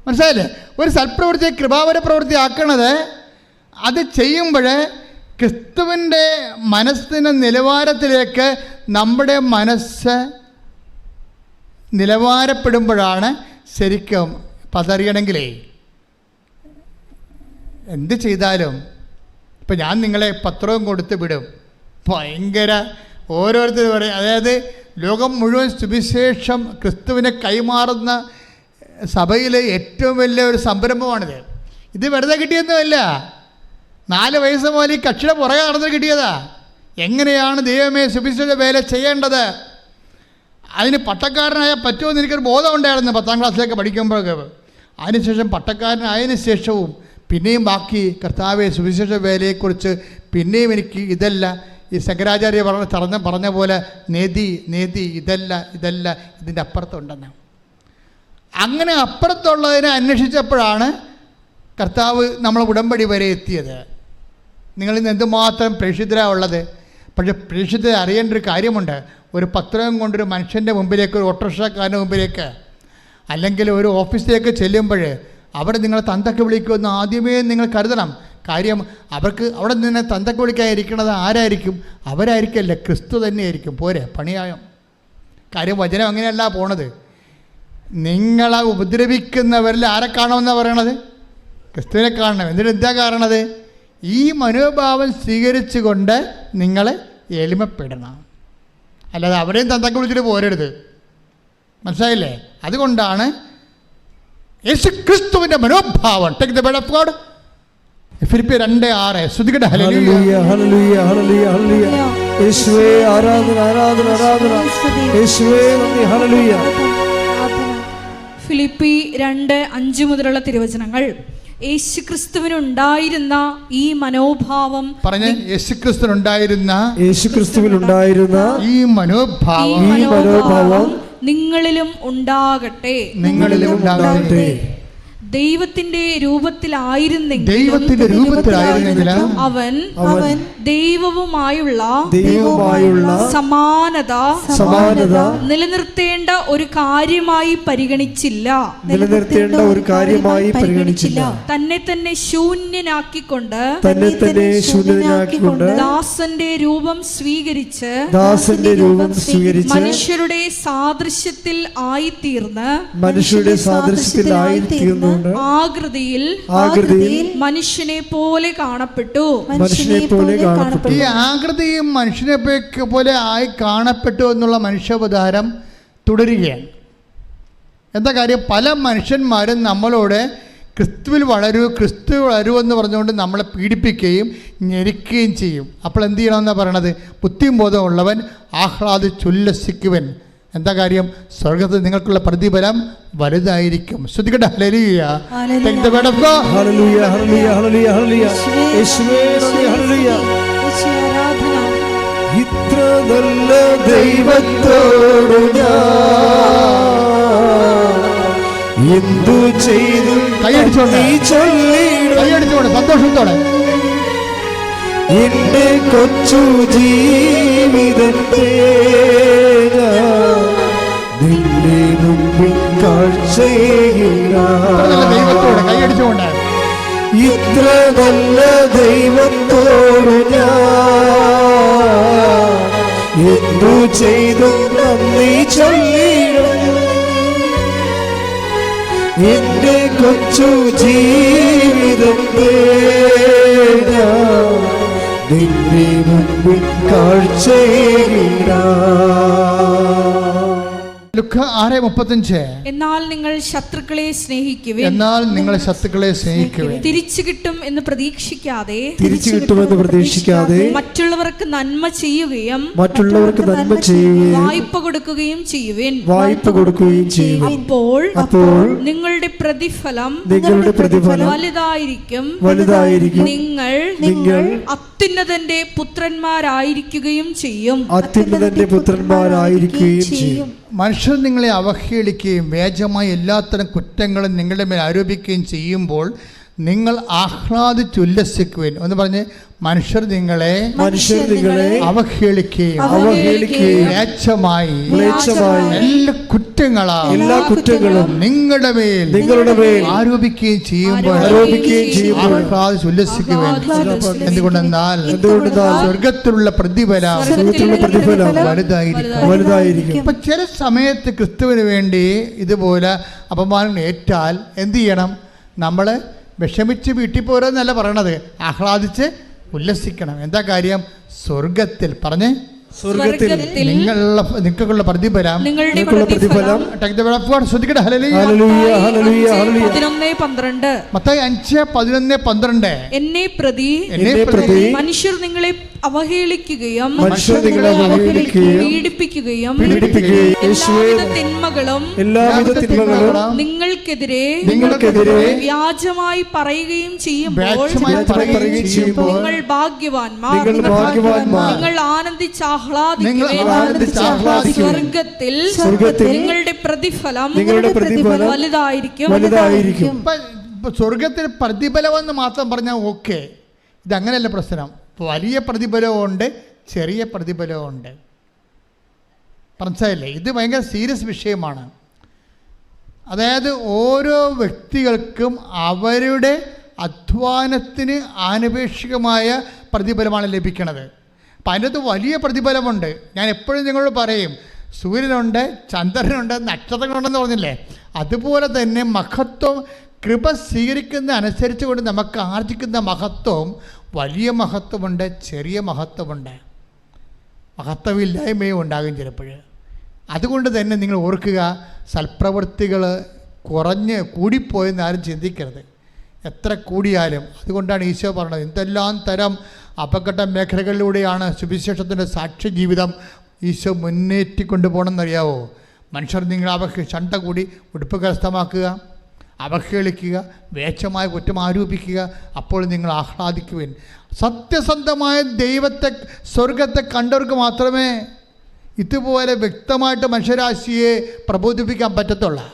മനസ്സിലായില്ലേ? ഒരു സൽപ്രവൃത്തിയെ കൃപാപര പ്രവൃത്തി ആക്കണത്, അത് ചെയ്യുമ്പോൾ ക്രിസ്തുവിൻ്റെ മനസ്സിൻ്റെ നിലവാരത്തിലേക്ക് നമ്മുടെ മനസ്സ് നിലവാരപ്പെടുമ്പോഴാണ് ശരിക്കും പതറിയണമെങ്കിലേ എന്ത് ചെയ്താലും ഇപ്പം ഞാൻ നിങ്ങളെ പത്രവും കൊടുത്ത് വിടും, ഭയങ്കര ഓരോരുത്തർ പറയും, അതായത് ലോകം മുഴുവൻ സുവിശേഷം ക്രിസ്തുവിനെ കൈമാറുന്ന സഭയിലെ ഏറ്റവും വലിയ ഒരു സംരംഭമാണിത്. ഇത് വെറുതെ കിട്ടിയൊന്നുമല്ല, 4 വയസ്സ് മുതൽ ഈ കക്ഷിയുടെ പുറകെ നടന്ന് കിട്ടിയതാ. എങ്ങനെയാണ് ദൈവമേ സുവിശേഷ വേല ചെയ്യേണ്ടത്, അതിന് പട്ടക്കാരനായ പറ്റുമെന്ന് എനിക്കൊരു ബോധം ഉണ്ടായിരുന്നു 10ാം ക്ലാസ്സിലേക്ക് പഠിക്കുമ്പോഴൊക്കെ. അതിനുശേഷം പട്ടക്കാരനായതിനു ശേഷവും പിന്നെയും ബാക്കി കർത്താവെ സുവിശേഷ വേലയെക്കുറിച്ച് പിന്നെയും എനിക്ക് ഇതല്ല, ഈ ശങ്കരാചാര്യ പറഞ്ഞ പോലെ നേതി ഇതല്ല ഇതിൻ്റെ അപ്പുറത്തുണ്ടെന്ന്. അങ്ങനെ അപ്പുറത്തുള്ളതിനെ അന്വേഷിച്ചപ്പോഴാണ് കർത്താവ് നമ്മളെ ഉടമ്പടി വരെ എത്തിയത്. നിങ്ങളിന്ന് എന്തുമാത്രം പ്രേക്ഷിതരാണ് ഉള്ളത്. പക്ഷേ പ്രേക്ഷിതരെ അറിയേണ്ട ഒരു കാര്യമുണ്ട്. ഒരു പത്രം കൊണ്ടൊരു മനുഷ്യൻ്റെ മുമ്പിലേക്ക്, ഒരു ഓട്ടോറിക്ഷക്കാരൻ്റെ മുമ്പിലേക്ക്, അല്ലെങ്കിൽ ഒരു ഓഫീസിലേക്ക് ചെല്ലുമ്പോൾ അവിടെ നിങ്ങളെ തന്തയ്ക്ക് വിളിക്കുമെന്ന് ആദ്യമേ നിങ്ങൾ കരുതണം. കാര്യം അവർക്ക് അവിടെ നിന്ന് തന്തയ്ക്ക് വിളിക്കാതിരിക്കുന്നത് ആരായിരിക്കും? അവരായിരിക്കല്ല, ക്രിസ്തു തന്നെയായിരിക്കും. പോരെ, പണിയായം. കാര്യം വചനം അങ്ങനെയല്ല പോണത്. നിങ്ങളെ ഉപദ്രവിക്കുന്നവരിൽ ആരെ കാണുമെന്നാണ് പറയണത്? ക്രിസ്തുവിനെ കാണണം. എന്നിട്ട് എന്താ കാണണത്? ഈ മനോഭാവം സ്വീകരിച്ചു കൊണ്ട് നിങ്ങൾ എളിമപ്പെടണം. അല്ലാതെ അവരെയും തന്തയ്ക്ക് വിളിച്ചിട്ട് പോരരുത്. മനസ്സിലായില്ലേ? അതുകൊണ്ടാണ് യേശുക്രിസ്തുവിന്റെ മനോഭാവം. Take the word of God. ഫിലിപ്പിയർ 2:6. ശ്രുതികട്ടെ. ഹല്ലേലൂയ ഹല്ലേലൂയ ഹല്ലേലൂയ ഹല്ലേലൂയ. യേശുവേ ആരാധന ആരാധന ആരാധന. യേശുവേ നന്ദി. ഹല്ലേലൂയ. ഫിലിപ്പി 2:5 മുതലുള്ള തിരുവചനങ്ങൾ. യേശുക്രിസ്തുവിനുണ്ടായിരുന്ന ഈ മനോഭാവം, യേശുക്രിസ്തുവിനുണ്ടായിരുന്ന ഈ മനോഭാവം നിങ്ങളിലും ഉണ്ടാകട്ടെ. ദൈവത്തിന്റെ രൂപത്തിലായിരുന്നെങ്കിലും അവൻ ദൈവവുമായുള്ള സമാനത നിലനിർത്തേണ്ട ഒരു കാര്യമായി പരിഗണിച്ചില്ല. തന്നെ തന്നെ ശൂന്യനാക്കിക്കൊണ്ട് ദാസന്റെ രൂപം സ്വീകരിച്ച് മനുഷ്യരുടെ സാദൃശ്യത്തിൽ ആയിത്തീർന്ന് ആകൃതിയിൽ മനുഷ്യനെ പോലെ കാണപ്പെട്ടു. ഈ ആകൃതിയും മനുഷ്യനെ പോലെ ആയി കാണപ്പെട്ടു എന്നുള്ള മനുഷ്യാവതാരം തുടരുകയാണ്. എന്താ കാര്യം? പല മനുഷ്യന്മാരും നമ്മളോട് ക്രിസ്തുവിൽ വളരൂ എന്ന് പറഞ്ഞുകൊണ്ട് നമ്മളെ പീഡിപ്പിക്കുകയും ഞെരിക്കുകയും ചെയ്യും. അപ്പോൾ എന്ത് ചെയ്യണമെന്നാണ് പറയണത്? ബുദ്ധിയും ബോധമുള്ളവൻ ആഹ്ലാദിച്ചുല്ലസിക്കുവൻ. എന്താ കാര്യം? സ്വർഗ്ഗത്തിൽ നിങ്ങൾക്കുള്ള പ്രതിഫലം വലുതായിരിക്കും. ശ്രദ്ധിക്കട്ടെ. ഹല്ലേലൂയ. Take the word of God. ഹല്ലേലൂയ ഹല്ലേലൂയ ഹല്ലേലൂയ ഹല്ലേലൂയ. യേശുവേ നന്ദി. ഹല്ലേലൂയ. ഇത്ര നല്ല ദൈവത്തോട് ഞാൻ എന്തു ചെയ്തു? കൈയടിച്ചോണ്ട് സന്തോഷത്തോടെ എന്റെ കൊച്ചു ജീവിതത്തെ നിന്റെ മുമ്പിൽ ദൈവത്തോടെ കൈയടിച്ചുകൊണ്ട് ഇത്ര നല്ല ദൈവത്തോട് ഞാൻ എന്തു ചെയ്തു നന്ദി ചൊല്ലിടും. എന്റെ കൊച്ചു ജീവിതത്തെ നിന്റെ മുമ്പിൽ കാഴ്ചയിടാം. ലുക്ക 6:35. എന്നാൽ നിങ്ങൾ ശത്രുക്കളെ സ്നേഹിക്കുവിൻ. തിരിച്ചു കിട്ടും എന്ന് പ്രതീക്ഷിക്കാതെ മറ്റുള്ളവർക്ക് നന്മ ചെയ്യുകയും വായ്പ കൊടുക്കുകയും ചെയ്യുവിൻ. അപ്പോൾ നിങ്ങളുടെ പ്രതിഫലം വലുതായിരിക്കും. നിങ്ങൾ അത്യുന്നതന്റെ പുത്രന്മാരായിരിക്കുകയും ചെയ്യും. മനുഷ്യർ നിങ്ങളെ അവഹേളിക്കുകയും വ്യാജമായ എല്ലാത്തരം കുറ്റങ്ങളും നിങ്ങളുടെ മേൽ ആരോപിക്കുകയും ചെയ്യുമ്പോൾ നിങ്ങൾ ആഹ്ലാദിച്ചുല്ലസിക്കുവിൻ എന്ന് പറഞ്ഞ് മനുഷ്യർ നിങ്ങളെ അവഹേളിക്കുകയും എല്ലാ കുറ്റങ്ങളും നിങ്ങളുടെ മേൽ ആരോപിക്കുകയും ചെയ്യുമ്പോൾ ആഹ്ലാദിച്ചുല്ലസിക്കുവിൻ. എന്തുകൊണ്ടെന്നാൽ സ്വർഗത്തിലുള്ള പ്രതിഫലം വലുതായിരിക്കും. ഇപ്പൊ ചില സമയത്ത് ക്രിസ്തുവിന് വേണ്ടി ഇതുപോലെ അപമാനം ഏറ്റാൽ എന്ത് ചെയ്യണം? നമ്മൾ വിഷമിച്ച് വീട്ടിൽ പോരെന്നല്ല പറയണത്, ആഹ്ലാദിച്ച് ഉല്ലസിക്കണം. എന്താ കാര്യം? സ്വർഗത്തിൽ പറഞ്ഞ് നിങ്ങൾക്കുള്ള പ്രതിഫലം ശ്രദ്ധിക്കട്ടെ. മത്തായി 5:11-12 എന്നെ പ്രതി മനുഷ്യർ നിങ്ങളെ അവഹേളിക്കുകയും പീഡിപ്പിക്കുകയും എല്ലാവിധ തിന്മകളും നിങ്ങൾക്കെതിരെ വ്യാജമായി പറയുകയും ചെയ്യുമ്പോൾ നിങ്ങൾ ഭാഗ്യവാന്മാർ, നിങ്ങൾ ആനന്ദിച്ചാഹ്ലാദിക്കുവിൻ. സ്വർഗത്തിൽ നിങ്ങളുടെ പ്രതിഫലം വലുതായിരിക്കും. സ്വർഗത്തിൽ പ്രതിഫലമെന്ന് മാത്രം പറഞ്ഞാൽ ഓക്കെ, ഇതങ്ങനെയല്ല പ്രശ്നം. വലിയ പ്രതിഫലമുണ്ട്, ചെറിയ പ്രതിഫലമുണ്ട്. മനസ്സിലായില്ലേ? ഇത് ഭയങ്കര സീരിയസ് വിഷയമാണ്. അതായത് ഓരോ വ്യക്തികൾക്കും അവരുടെ അധ്വാനത്തിന് ആനുപേക്ഷികമായ പ്രതിഫലമാണ് ലഭിക്കുന്നത്. അപ്പം അതിനകത്ത് വലിയ പ്രതിഫലമുണ്ട്. ഞാൻ എപ്പോഴും നിങ്ങളോട് പറയും, സൂര്യനുണ്ട്, ചന്ദ്രനുണ്ട്, നക്ഷത്രങ്ങളുണ്ടെന്ന് പറഞ്ഞില്ലേ, അതുപോലെ തന്നെ മഹത്വം കൃപ സ്വീകരിക്കുന്ന അനുസരിച്ച് കൊണ്ട് നമുക്ക് ആർജിക്കുന്ന മഹത്വം വലിയ മഹത്വമുണ്ട്, ചെറിയ മഹത്വമുണ്ട്, മഹത്വമില്ലായ്മയും ഉണ്ടാകും ചിലപ്പോൾ. അതുകൊണ്ട് തന്നെ നിങ്ങൾ ഓർക്കുക, സൽപ്രവൃത്തികൾ കൂടിപ്പോയെന്ന് ആരും ചിന്തിക്കരുത്, എത്ര കൂടിയാലും. അതുകൊണ്ടാണ് ഈശോ പറഞ്ഞത്, എന്തെല്ലാം തരം അപകട മേഖലകളിലൂടെയാണ് സുവിശേഷത്തിൻ്റെ സാക്ഷ്യ ജീവിതം ഈശോ മുന്നേറ്റിക്കൊണ്ടു പോകണമെന്നറിയാവോ? മനുഷ്യർ നിങ്ങൾ ചണ്ട കൂടി ഉടുപ്പ് കരസ്ഥമാക്കുക, അവഹേളിക്കുക, വേച്ചമായ കുറ്റം ആരോപിക്കുക, അപ്പോൾ നിങ്ങൾ ആഹ്ലാദിക്കുവിൻ. സത്യസന്ധമായ ദൈവത്തെ, സ്വർഗത്തെ കണ്ടവർക്ക് മാത്രമേ ഇതുപോലെ വ്യക്തമായിട്ട് മനുഷ്യരാശിയെ പ്രബോധിപ്പിക്കാൻ പറ്റത്തുള്ളൂ.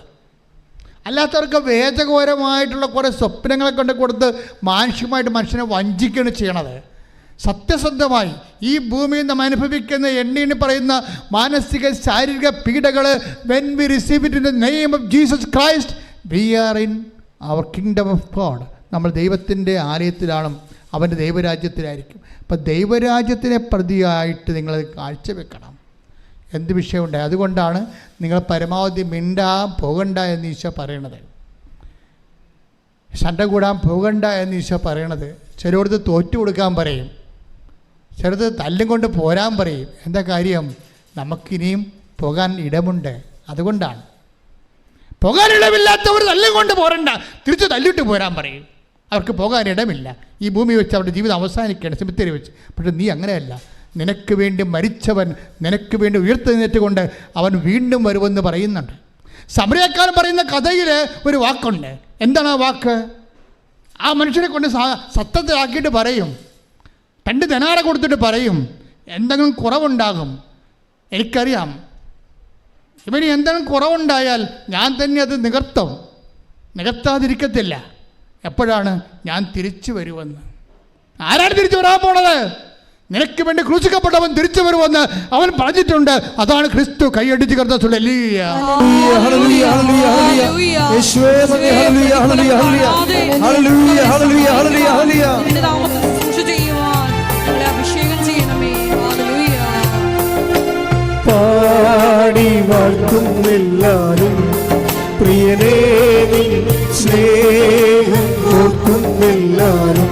അല്ലാത്തവർക്ക് വേദഘോരമായിട്ടുള്ള കുറേ സ്വപ്നങ്ങളെ കൊണ്ട് കൊടുത്ത് മാനുഷികമായിട്ട് മനുഷ്യനെ വഞ്ചിക്കുകയാണ് ചെയ്യണത്. സത്യസന്ധമായി ഈ ഭൂമിയിൽ നാം അനുഭവിക്കുന്ന എണ്ണി പറയുന്ന മാനസിക ശാരീരിക പീഡകൾ, when we receive it in the name of Jesus Christ, we are in our kingdom of God. നമ്മൾ ദൈവത്തിൻ്റെ ആലയത്തിലാണ്, അവൻ്റെ ദൈവരാജ്യത്തിലായിരിക്കും. അപ്പം ദൈവരാജ്യത്തിനെ പ്രതിയായിട്ട് നിങ്ങൾ കാഴ്ചവെക്കണം. എന്ത് വിഷയമുണ്ട്? അതുകൊണ്ടാണ് നിങ്ങൾ പരമാവധി പോകണ്ട എന്ന് ഈശോ പറയണത്, ശണ്ട കൂടാൻ പോകണ്ട എന്ന് ഈശോ പറയണത്. ചിലയിടത്ത് തോറ്റു കൊടുക്കാൻ പറയും, ചിലത് തല്ലും കൊണ്ട് പോരാൻ പറയും. എന്താ കാര്യം? നമുക്കിനിയും പോകാൻ ഇടമുണ്ട്. അതുകൊണ്ടാണ്. പോകാൻ ഇടമില്ലാത്തവർ തല്ലും കൊണ്ട് പോരണ്ട, തിരിച്ച് തല്ലിട്ട് പോരാൻ പറയും. അവർക്ക് പോകാൻ ഇടമില്ല. ഈ ഭൂമി വെച്ച് അവരുടെ ജീവിതം അവസാനിക്കുകയാണ്, സെമിത്തേരി വെച്ച്. പക്ഷെ നീ അങ്ങനെയല്ല. നിനക്ക് വേണ്ടി മരിച്ചവൻ നിനക്ക് വേണ്ടി ഉയർത്തെഴുന്നേറ്റുകൊണ്ട് അവൻ വീണ്ടും വരുമെന്ന് പറയുന്നുണ്ട്. സമരക്കാരൻ പറയുന്ന കഥയിൽ ഒരു വാക്കുണ്ട്. എന്താണ് ആ വാക്ക്? ആ മനുഷ്യനെ കൊണ്ട് സത്യത്തിലാക്കിയിട്ട് പറയും, 2 ദിനാറ കൊടുത്തിട്ട് പറയും, എന്തെങ്കിലും കുറവുണ്ടാകും, എനിക്കറിയാം, ഇവന് എന്തെങ്കിലും കുറവുണ്ടായാൽ ഞാൻ തന്നെ അത് നികത്താതിരിക്കത്തില്ല. എപ്പോഴാണ്? ഞാൻ തിരിച്ചു വരുമെന്ന്. ആരാണ് തിരിച്ചു വരാൻ പോണത്? നിനക്ക് വേണ്ടി ക്രൂശിക്കപ്പെട്ടവൻ തിരിച്ചു വരുമെന്ന് അവൻ പറഞ്ഞിട്ടുണ്ട്. അതാണ് ക്രിസ്തു. കൈയടിച്ച് കർത്താവേ. പാടി വാഴ്ത്തുന്നെല്ലാരും പ്രിയനേ, സ്നേഹം ഓർക്കുന്നെല്ലാരും.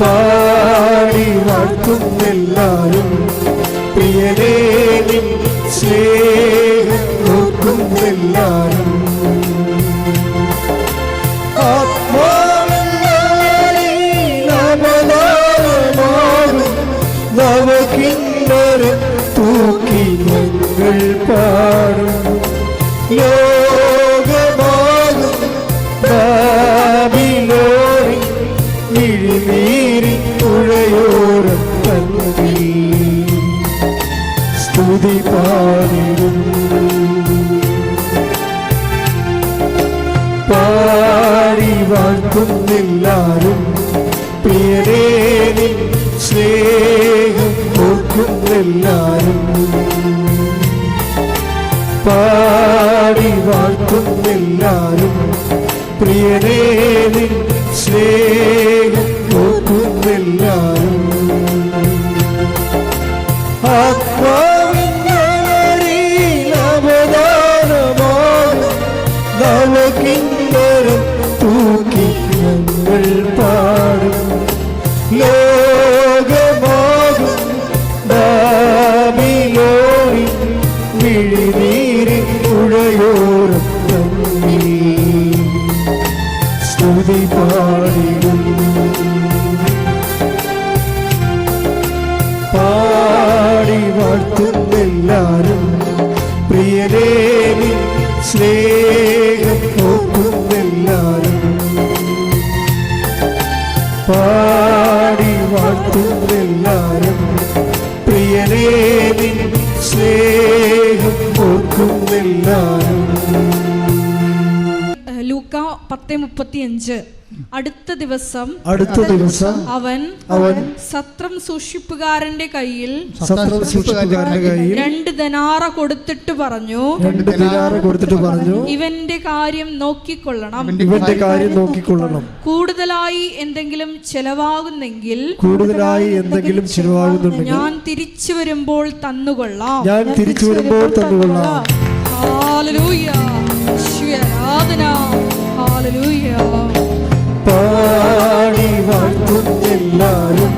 പാടി വാഴ്ത്തുന്നെല്ലാരും പ്രിയനേ, സ്നേഹം ഓർക്കുന്നെല്ലാരും. നവകിന്നരം തൂക്കി ഞങ്ങൾ പാടും, ലോകമാകും ബാബിലോണിൽ മിഴിനീരി പുഴയോരം തങ്ങി സ്തുതി പാടിടും. ഓർക്കുന്നെല്ലാരും പ്രിയനേ നിൻ സ്നേഹം ഓർക്കുന്നെല്ലാരും പാടി വാഴ്ത്തുന്നെല്ലാരും പ്രിയനേ നിൻ സ്നേഹം ഓർക്കുന്നെല്ലാരും നവകിന്നരം തൂക്കി ഞങ്ങൾ പാടും ലോകമാകും ബാബിലോണിൻ മിഴിനീരിൻ പുഴയോരം തങ്ങി സ്തുതി പാടിടും പാടി വാഴ്ത്തുന്നെല്ലാരും പ്രിയനേ നിൻ സ്നേഹം ഓർക്കുന്നെല്ലാരും പാടി വാഴ്ത്തുന്നെല്ലാരും പ്രിയനേ നിൻ സ്നേഹം ഓർക്കുന്നെല്ലാരും. ലൂക്ക 10:35. അടുത്ത ദിവസം അവൻ സത്രം സൂക്ഷിപ്പുകാരന്റെ കയ്യിൽ 2 ദനാറ കൊടുത്തിട്ട് പറഞ്ഞു, ഇവന്റെ കാര്യം നോക്കിക്കൊള്ളണം. കൂടുതലായി എന്തെങ്കിലും ചെലവാകുന്നെങ്കിൽ ഞാൻ തിരിച്ചു വരുമ്പോൾ തന്നുകൊള്ളാം. ഹല്ലേലൂയ, ആരാധന, ഹല്ലേലൂയ. പാടി വാഴ്ത്തുന്നെല്ലാരും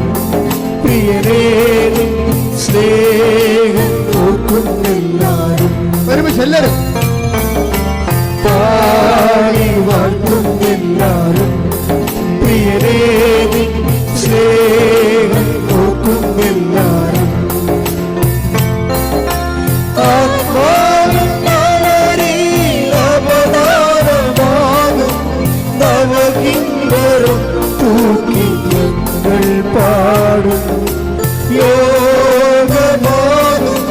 പ്രിയനേ നിൻ സ്നേഹം ഓർക്കുന്നെല്ലാരും എല്ലാവരും പാടി വാഴ്ത്തുന്നെല്ലാരും പ്രിയനേ നിൻ സ്നേഹം ഓർക്കുന്നെല്ലാരും തൂക്കി ഞങ്ങൾ പാടും ലോകമാകും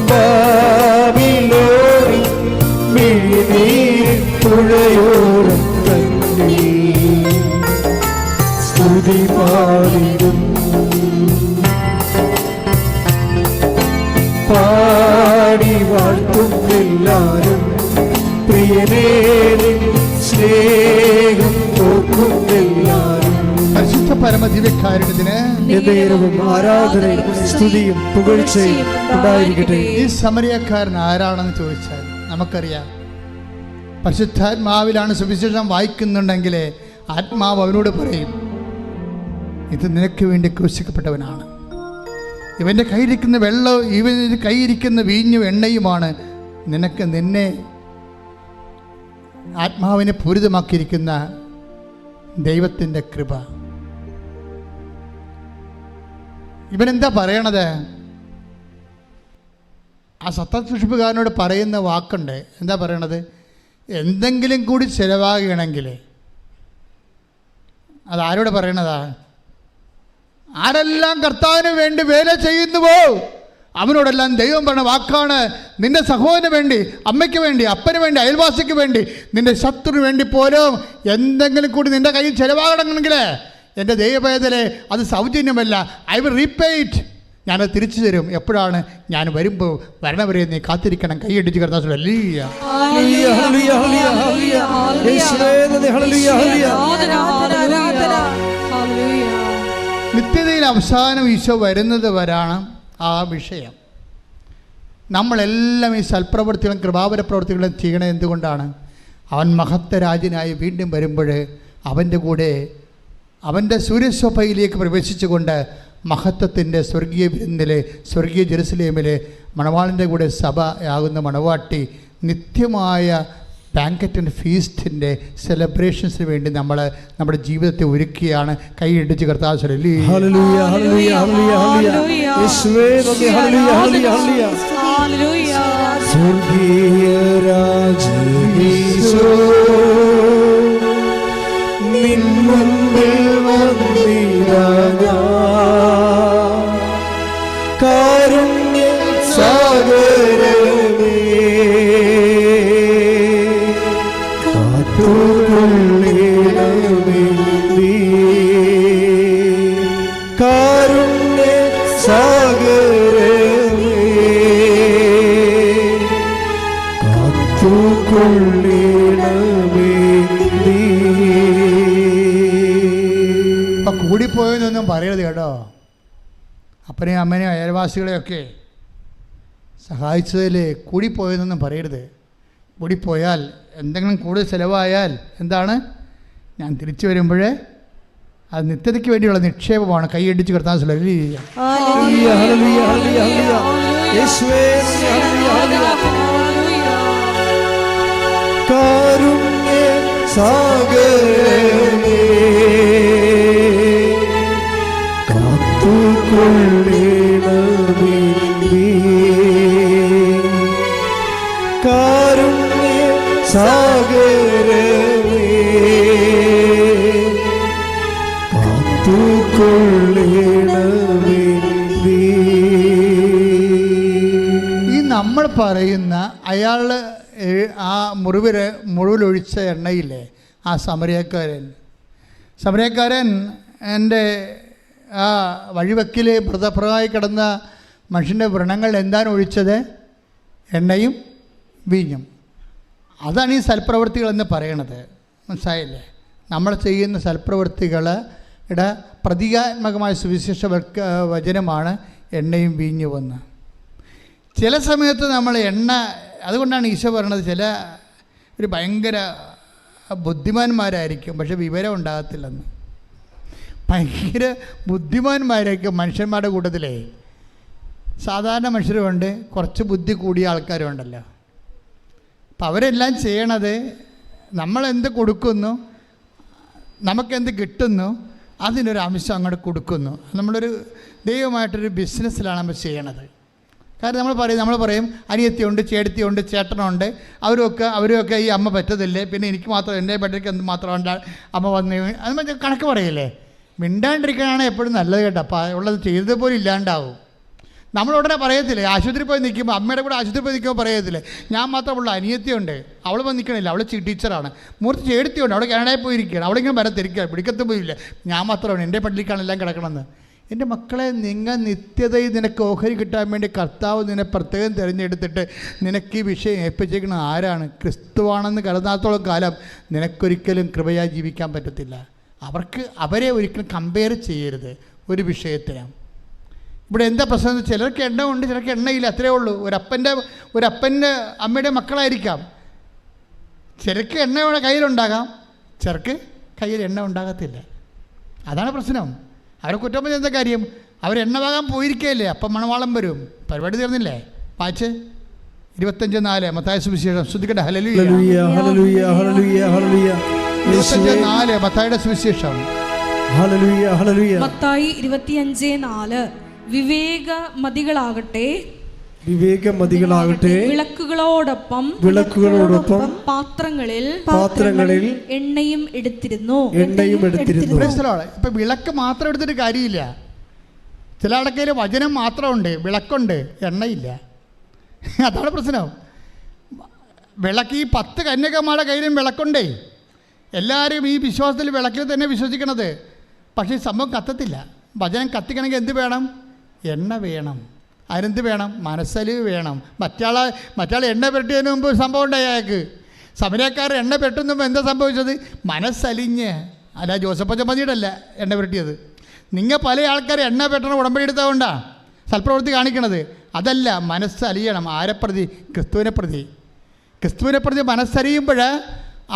ബാബിലോണിൻ മിഴിനീരിൻ പുഴയോരം തങ്ങി സ്തുതി പാടിടും പാടി വാഴ്ത്തുന്നെല്ലാരും പ്രിയനേ നിൻ സ്നേഹം ഓർക്കുന്നെല്ലാരും. പരിശുദ്ധ പരമദിവ്യകാരുണ്യത്തിന് ആരാധനയും സ്തുതിയും പുകഴ്ചയും ഉണ്ടായിരിക്കട്ടെ. ഈ സമരിയക്കാരൻ ആരാണെന്ന് ചോദിച്ചാൽ നമുക്കറിയാം. പരിശുദ്ധാത്മാവിലാണ് സുവിശേഷം വായിക്കുന്നുണ്ടെങ്കിൽ ആത്മാവ് അവനോട് പറയും, ഇത് നിനക്ക് വേണ്ടി ക്രൂശിക്കപ്പെട്ടവനാണ്. ഇവൻ്റെ കയ്യിരിക്കുന്ന വെള്ളവും ഇവൻ്റെ കയ്യിരിക്കുന്ന വീഞ്ഞും എണ്ണയുമാണ് നിന്നെ ആത്മാവിനെ പൂരിതമാക്കിയിരിക്കുന്ന ദൈവത്തിൻ്റെ കൃപ. ഇവനെന്താ പറയണത്? ആ സത്യസൂക്ഷിപ്പുകാരനോട് പറയുന്ന വാക്കുണ്ട്. എന്താ പറയണത്? എന്തെങ്കിലും കൂടി ചിലവാകണമെങ്കിൽ അതാരോട് പറയണതാ? ആരെല്ലാം കർത്താവിന് വേണ്ടി വേല ചെയ്യുന്നുവോ അവനോടെല്ലാം ദൈവം പറഞ്ഞ വാക്കാണ്. നിന്റെ സഹോദരന് വേണ്ടി, അമ്മയ്ക്ക് വേണ്ടി, അപ്പന് വേണ്ടി, അയൽവാസിക്ക് വേണ്ടി, നിന്റെ ശത്രുവിന് വേണ്ടി പോലും എന്തെങ്കിലും കൂടി നിന്റെ കയ്യിൽ ചിലവാകണമെങ്കിൽ എൻ്റെ ദൈവവേദനെ അത് സൗജന്യമല്ല. I will repay it. ഞാനത് തിരിച്ചു തരും. എപ്പോഴാണ്? ഞാൻ വരുമ്പോൾ വരണവരെ നീ കാത്തിരിക്കണം. കൈയടിച്ച് കർത്താവ് നിത്യതയിൽ അവസാനം ഈശോ വരുന്നത് വരാണ് ആ വിഷയം. നമ്മളെല്ലാം ഈ സൽപ്രവൃത്തികളും കൃപാപര പ്രവൃത്തികളും ചെയ്യണത് എന്തുകൊണ്ടാണ്? അവൻ മഹത്വരാജനായി വീണ്ടും വരുമ്പോൾ അവൻ്റെ കൂടെ അവൻ്റെ സൂര്യശോഭയിലേക്ക് പ്രവേശിച്ചുകൊണ്ട് മഹത്വത്തിൻ്റെ സ്വർഗീയ വിരുന്നിലെ സ്വർഗീയ ജെറുസലേമിലെ മണവാളിൻ്റെ കൂടെ സഭയാകുന്ന മണവാട്ടി നിത്യമായ ബാങ്കറ്റ് ആൻഡ് ഫീസ്റ്റിൻ്റെ സെലിബ്രേഷൻസിന് വേണ്ടി നമ്മൾ നമ്മുടെ ജീവിതത്തെ ഒരുക്കിയാണ്. കൈയിടിച്ച് കർത്താവ് കാരുണ്യ സാഗരമേ കാത്തുകൊള്ളണമേ കാരുണ്യ സാഗരമേ കാത്തുകൊള്ളണമേ നീ. അപ്പം കൂടിപ്പോയെന്നൊന്നും പറയരുത് കേട്ടോ. അപ്പനെയും അമ്മനെയും അയൽവാസികളെയൊക്കെ സഹായിച്ചതിൽ കൂടിപ്പോയെന്നൊന്നും പറയരുത്. കൂടിപ്പോയാൽ എന്തെങ്കിലും കൂടുതൽ ചിലവായാൽ എന്താണ്, ഞാൻ തിരിച്ചു വരുമ്പോഴേ അത് നിത്യതയ്ക്ക് വേണ്ടിയുള്ള നിക്ഷേപമാണ്. കൈയടിച്ച് കിടത്താൻ ഹല്ലേലൂയ, ഹല്ലേലൂയ, ഹല്ലേലൂയ. യേശുവേ, ഹല്ലേലൂയ. കാരുണ്യ സാഗരമേ കാത്തുകൊള്ളണമേ നീ. കാരുണ്യ സാഗരമേ കാത്തുകൊള്ളണമേ നീ. ഈ നമ്മൾ പറയുന്ന അയാൾ ആ മുറിവിലൊഴിച്ച എണ്ണയില്ലേ, ആ സമരക്കാരൻ എൻ്റെ ആ വഴിവെക്കിൽ വ്രതപ്രമായി കിടന്ന മനുഷ്യൻ്റെ വ്രണങ്ങൾ എന്താണ് ഒഴിച്ചത്? എണ്ണയും വീഞ്ഞും. അതാണ് ഈ സൽപ്രവൃത്തികളെന്ന് പറയണത്. മനസ്സിലായില്ലേ? നമ്മൾ ചെയ്യുന്ന സൽപ്രവൃത്തികളുടെ പ്രതീകാത്മകമായ സുവിശേഷ വചനമാണ് എണ്ണയും വീഞ്ഞുമെന്ന്. ചില സമയത്ത് നമ്മൾ അതുകൊണ്ടാണ് ഈശോ പറയണത്, ചില ഒരു ഭയങ്കര ബുദ്ധിമാന്മാരായിരിക്കും പക്ഷെ വിവരം ഉണ്ടാകത്തില്ലെന്ന്. ഭയങ്കര ബുദ്ധിമാന്മാരായിരിക്കും മനുഷ്യന്മാരുടെ കൂട്ടത്തിലേ. സാധാരണ മനുഷ്യരുമുണ്ട്, കുറച്ച് ബുദ്ധി കൂടിയ ആൾക്കാരുണ്ടല്ലോ. അപ്പം അവരെല്ലാം ചെയ്യണത് നമ്മളെന്ത് കൊടുക്കുന്നു, നമുക്കെന്ത് കിട്ടുന്നു, അതിനൊരു അംശം അങ്ങോട്ട് കൊടുക്കുന്നു. നമ്മളൊരു ദൈവമായിട്ടൊരു ബിസിനസ്സിലാണ് നമ്മൾ ചെയ്യണത്. കാരണം നമ്മൾ പറയും അനിയത്തിയുണ്ട്, ചേട്ടത്തിയുണ്ട്, ചേട്ടനുണ്ട്, അവരൊക്കെ ഈ അമ്മ പറ്റത്തില്ലേ, പിന്നെ എനിക്ക് മാത്രം എൻ്റെ ബെഡ്ക്ക് എന്ത് മാത്രം അമ്മ വന്ന് അത് കണക്ക് പറയില്ലേ. മിണ്ടാണ്ടിരിക്കാനാണ് എപ്പോഴും നല്ലത് കേട്ടോ. അപ്പോൾ ഉള്ളത് ചെയ്തത് പോലും ഇല്ലാണ്ടാവും. നമ്മളുടനെ പറയത്തില്ലേ, ആശുപത്രി പോയി നിൽക്കുമ്പോൾ, അമ്മയുടെ കൂടെ ആശുപത്രി പോയി നിൽക്കുമ്പോൾ പറയത്തില്ലേ, ഞാൻ മാത്രമുള്ള അനിയത്തിയുണ്ട്, അവൾ വന്ന് നിൽക്കണില്ല, അവൾ ടീച്ചറാണ്, മൂർത്തി ചേട്ടത്തിയുണ്ട്, അവിടെ കാനഡയിൽ പോയിരിക്കുകയാണ്, അവളിങ്ങനെ വരത്തിരിക്കുക, പിടിക്കത്ത് പോയില്ല, ഞാൻ മാത്രമാണ് എൻ്റെ പള്ളിക്കാണെല്ലാം കിടക്കണമെന്ന്. എൻ്റെ മക്കളെ, നിങ്ങൾ നിത്യതയിൽ നിനക്ക് ഓഹരി കിട്ടാൻ വേണ്ടി കർത്താവ് നിന്നെ പ്രത്യേകം തിരഞ്ഞെടുത്തിട്ട് നിനക്ക് ഈ വിഷയം ഏൽപ്പിച്ചേക്കുന്ന ആരാണ്? ക്രിസ്തുവാണെന്ന് കരുതാത്തോളം കാലം നിനക്കൊരിക്കലും കൃപയായി ജീവിക്കാൻ പറ്റത്തില്ല. അവരെ ഒരിക്കലും കമ്പയർ ചെയ്യരുത് ഒരു വിഷയത്തിന്. ഇവിടെ എന്താ പ്രശ്നം? ചിലർക്ക് എണ്ണ ഉണ്ട്, ചിലർക്ക് എണ്ണയില്ല, അത്രേ ഉള്ളൂ. ഒരപ്പൻ്റെ അമ്മയുടെ മക്കളായിരിക്കാം. ചിലർക്ക് എണ്ണ കയ്യിലുണ്ടാകാം, ചിലർക്ക് കയ്യിൽ എണ്ണ ഉണ്ടാകത്തില്ല. അതാണ് പ്രശ്നം. അവരെ കുറ്റം പറഞ്ഞ എന്താ കാര്യം? അവരെണ്ണ വാങ്ങാൻ പോയിരിക്കുകയല്ലേ, അപ്പം മണവാളം വരും. പരിപാടി തീർന്നില്ലേ? വായിച്ച് 25:4 മത്തായി സുവിശേഷം. ശ്രദ്ധിക്കട്ടെ. ഹല്ലേലൂയ, ഹല്ലേലൂയ, ഹല്ലേലൂയ, ഹല്ലേലൂയ. 25:4 മത്തായിയുടെ സുവിശേഷം. ഹല്ലേലൂയ, ഹല്ലേലൂയ. മത്തായി 25:4 വിവേകമതികളാകട്ടെ വിളക്കുകളോടൊപ്പം പാത്രങ്ങളിൽ എണ്ണയും എടുത്തിരുന്നു. ഇപ്പൊ വിളക്ക് മാത്രം എടുത്തിട്ട് കാര്യമില്ല. ചില ആൾക്കാർ വചനം മാത്രമുണ്ട്, വിളക്കുണ്ട്, എണ്ണയില്ല. അതാണ് പ്രശ്നം. വിളക്ക് ഈ 10 കന്യകമാരുടെ കയ്യിലും വിളക്കുണ്ടേ. എല്ലാവരും ഈ വിശ്വാസത്തിൽ വിളക്കിൽ തന്നെ വിശ്വസിക്കണത്. പക്ഷേ ഈ സംഭവം കത്തത്തില്ല. വചനം കത്തിക്കണമെങ്കിൽ എന്ത് വേണം? എണ്ണ വേണം. അതിനെന്ത് വേണം? മനസ്സലിവ് വേണം. മറ്റാൾ എണ്ണ പെരട്ടിയതിന് മുമ്പ് ഒരു സംഭവം ഉണ്ടായി. അയാൾക്ക് സമരക്കാർ എണ്ണ പെട്ടുമ്പോൾ എന്താ സംഭവിച്ചത്? മനസ്സലിഞ്ഞ്. അല്ല, ജോസഫ് മതിയിടല്ല എണ്ണ പെരട്ടിയത്. നിങ്ങൾ പല ആൾക്കാർ എണ്ണ പെട്ടണ ഉടമ്പടി എടുത്തതുകൊണ്ടാണ് സൽപ്രവൃത്തി കാണിക്കണത്. അതല്ല, മനസ്സലിയണം. ആരെ പ്രതി? ക്രിസ്തുവിനെ പ്രതി മനസ്സലിയുമ്പോൾ